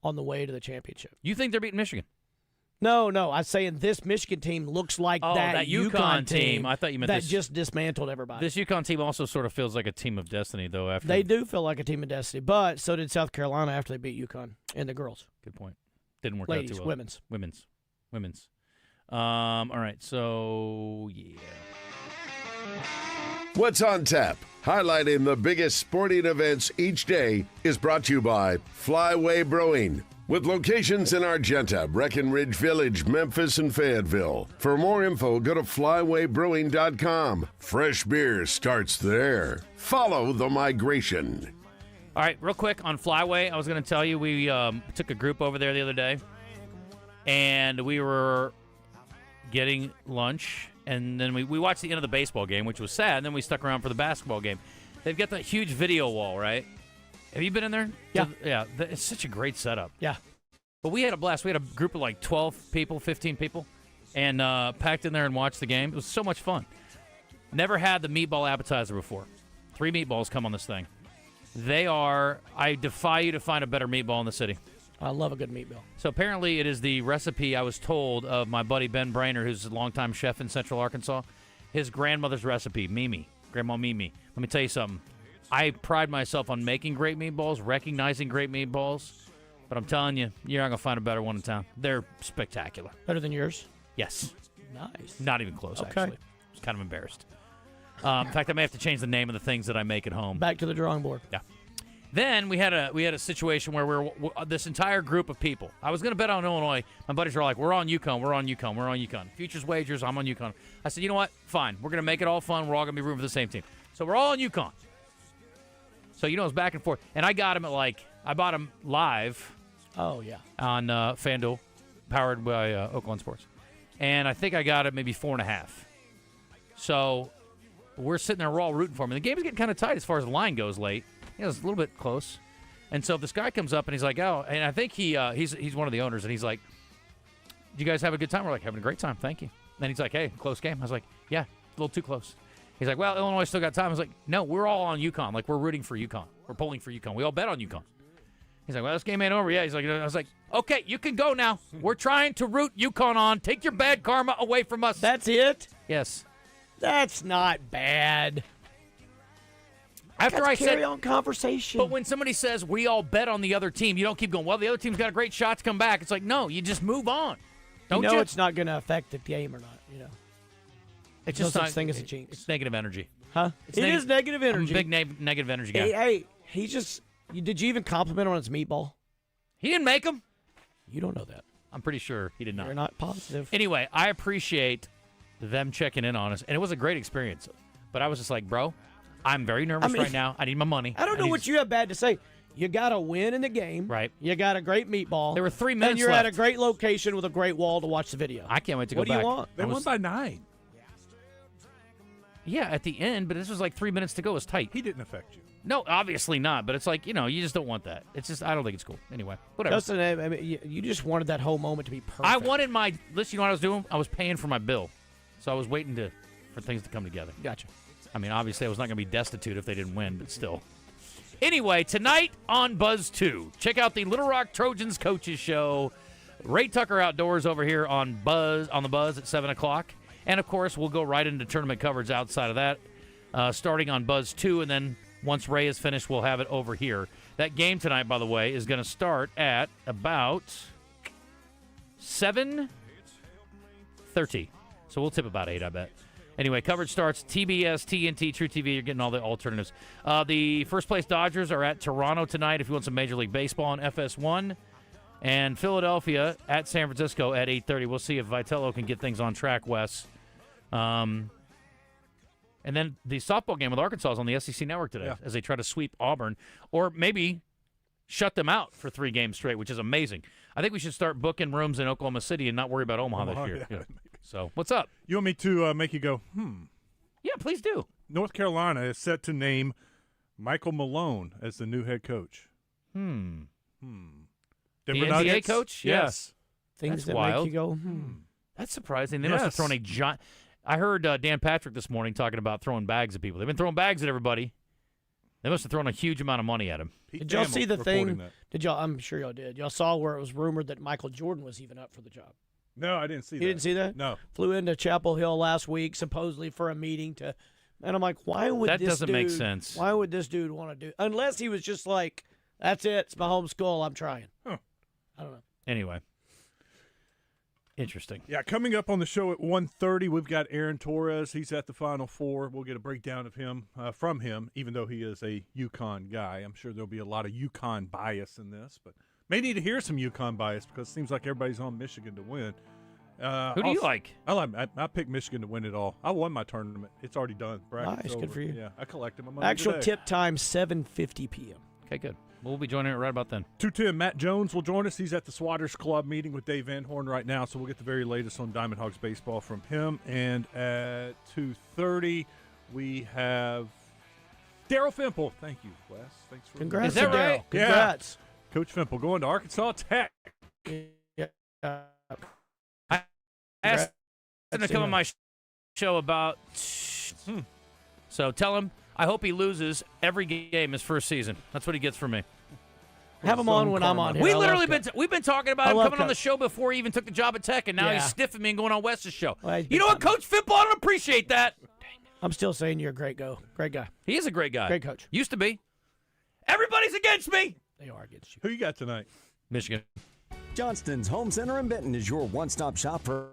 on the way to the championship. You think they're beating Michigan? No. I'm saying this Michigan team looks like that Yukon team. I thought you meant that this, just dismantled everybody. This Yukon team also sort of feels like a team of destiny, though. After they do feel like a team of destiny, but so did South Carolina after they beat Yukon and the girls. Good point. Didn't work Ladies, out too well. Women's. All right, so yeah. What's on tap? Highlighting the biggest sporting events each day is brought to you by Flyway Brewing, with locations in Argenta, Breckenridge Village, Memphis, and Fayetteville. For more info, go to flywaybrewing.com. Fresh beer starts there. Follow the migration. All right, real quick on Flyway, I was going to tell you we took a group over there the other day, and we were getting lunch. And then we watched the end of the baseball game, which was sad. And then we stuck around for the basketball game. They've got that huge video wall, right? Have you been in there? Yeah. It's such a great setup. Yeah. But we had a blast. We had a group of like 12 people, 15 people, and packed in there and watched the game. It was so much fun. Never had the meatball appetizer before. 3 meatballs come on this thing. I defy you to find a better meatball in the city. I love a good meatball. So apparently it is the recipe, I was told, of my buddy Ben Brainer, who's a longtime chef in Central Arkansas. His grandmother's recipe, Grandma Mimi. Let me tell you something. I pride myself on making great meatballs, recognizing great meatballs, but I'm telling you, you're not going to find a better one in town. They're spectacular. Better than yours? Yes. Nice. Not even close, Okay. actually. I was kind of embarrassed. In fact, I may have to change the name of the things that I make at home. Back to the drawing board. Yeah. Then we had a situation where we're this entire group of people. I was going to bet on Illinois. My buddies were like, we're on UConn. Futures wagers, I'm on UConn. I said, you know what? Fine. We're going to make it all fun. We're all going to be rooting for the same team. So we're all on UConn. So, it was back and forth. And I got him I bought him live. Oh, yeah. On FanDuel, powered by Oaklawn Sports. And I think I got it maybe 4.5. So we're sitting there, we're all rooting for him. And the game is getting kind of tight as far as the line goes late. It was a little bit close. And so this guy comes up and he's like, oh, and I think he's one of the owners, and he's like, did you guys have a good time? We're like, having a great time, thank you. And then he's like, hey, close game. I was like, yeah, a little too close. He's like, well, Illinois still got time. I was like, no, we're all on UConn. Like, we're rooting for UConn. We're pulling for UConn. We all bet on UConn. He's like, well, this game ain't over yet. He's like, I was like, okay, you can go now. We're trying to root UConn on. Take your bad karma away from us. That's it? Yes. That's not bad. After I carry said on conversation. But when somebody says we all bet on the other team, you don't keep going, well, the other team's got a great shot to come back. It's like, no, you just move on. Don't you? It's not going to affect the game or not, It's just no such such thing as a jinx. It's negative energy. Huh? It is negative energy. I'm a big negative energy guy. Hey, he just did you even compliment on his meatball? He didn't make them. You don't know that. I'm pretty sure he did not. You're not positive. Anyway, I appreciate them checking in on us, and it was a great experience. But I was just like, bro, I'm very nervous right now. I need my money. I don't know what you have bad to say. You got to win in the game. Right. You got a great meatball. There were 3 minutes and you're left. at a great location with a great wall to watch the video. I can't wait to go back. What do you want? They won by 9. Yeah, at the end, but this was like 3 minutes to go. It was tight. He didn't affect you. No, obviously not. But it's like, you just don't want that. It's just, I don't think it's cool. Anyway, whatever. Justin, I mean, you just wanted that whole moment to be perfect. I wanted listen, you know what I was doing? I was paying for my bill. So I was waiting for things to come together. Gotcha. I mean, obviously I was not going to be destitute if they didn't win, but still. Anyway, tonight on Buzz 2, check out the Little Rock Trojans Coaches Show. Ray Tucker Outdoors over here on the Buzz at 7 o'clock. And, of course, we'll go right into tournament coverage outside of that, starting on Buzz 2. And then once Ray is finished, we'll have it over here. That game tonight, by the way, is going to start at about 7 30. So we'll tip about 8, I bet. Anyway, coverage starts TBS, TNT, True TV. You're getting all the alternatives. The first-place Dodgers are at Toronto tonight if you want some Major League Baseball on FS1. And Philadelphia at San Francisco at 8:30. We'll see if Vitello can get things on track, Wes. And then the softball game with Arkansas is on the SEC Network today as they try to sweep Auburn. Or maybe shut them out for 3 games straight, which is amazing. I think we should start booking rooms in Oklahoma City and not worry about Omaha this year. Yeah. So, what's up? You want me to make you go, Yeah, please do. North Carolina is set to name Michael Malone as the new head coach. The Denver NBA Nuggets? coach? Yes. Things That's that wild. make you go, That's surprising. They must have thrown a giant. I heard Dan Patrick this morning talking about throwing bags at people. They've been throwing bags at everybody. They must have thrown a huge amount of money at him. Did y'all see the thing? Did y'all? I'm sure y'all did. Y'all saw where it was rumored that Michael Jordan was even up for the job. No, I didn't see that. You didn't see that? No. Flew into Chapel Hill last week, supposedly for a meeting to, and I'm like, why would That this doesn't dude, make sense. Why would this dude want to do? Unless he was just like, that's it. It's my home school. I'm trying. Huh. I don't know. Anyway. Interesting. Yeah, coming up on the show at 1:30, we've got Aaron Torres. He's at the Final Four. We'll get a breakdown of him from him, even though he is a UConn guy. I'm sure there'll be a lot of UConn bias in this, but may need to hear some UConn bias because it seems like everybody's on Michigan to win. Who do you like? I picked Michigan to win it all. I won my tournament. It's already done. Bracket's Nice, over. good for you. Yeah, I collected my money Actual today. tip time, 7:50 p.m. Okay, good. We'll be joining it right about then. 2:10, Matt Jones will join us. He's at the Swatters Club meeting with Dave Van Horn right now, so we'll get the very latest on Diamond Hogs baseball from him. And at 2:30, we have Daryl Fimple. Thank you, Wes. Thanks for Congrats, Is that right? Yeah. Congrats. Coach Fimple going to Arkansas Tech. I asked him to come on my show about. So tell him I hope he loses every game his first season. That's what he gets from me. Have him on when I'm on here. We literally we've been talking about him coming on the Coach. show before he even took the job at Tech, and now he's stiffing me and going on Wes's show. Well, you know what, Coach Fimple? I don't appreciate that. I'm still saying you're a great guy. He is a great guy. Great coach. Used to be. Everybody's against me. They are against you. Who you got tonight? Michigan. Johnston's Home Center in Benton is your one-stop shop for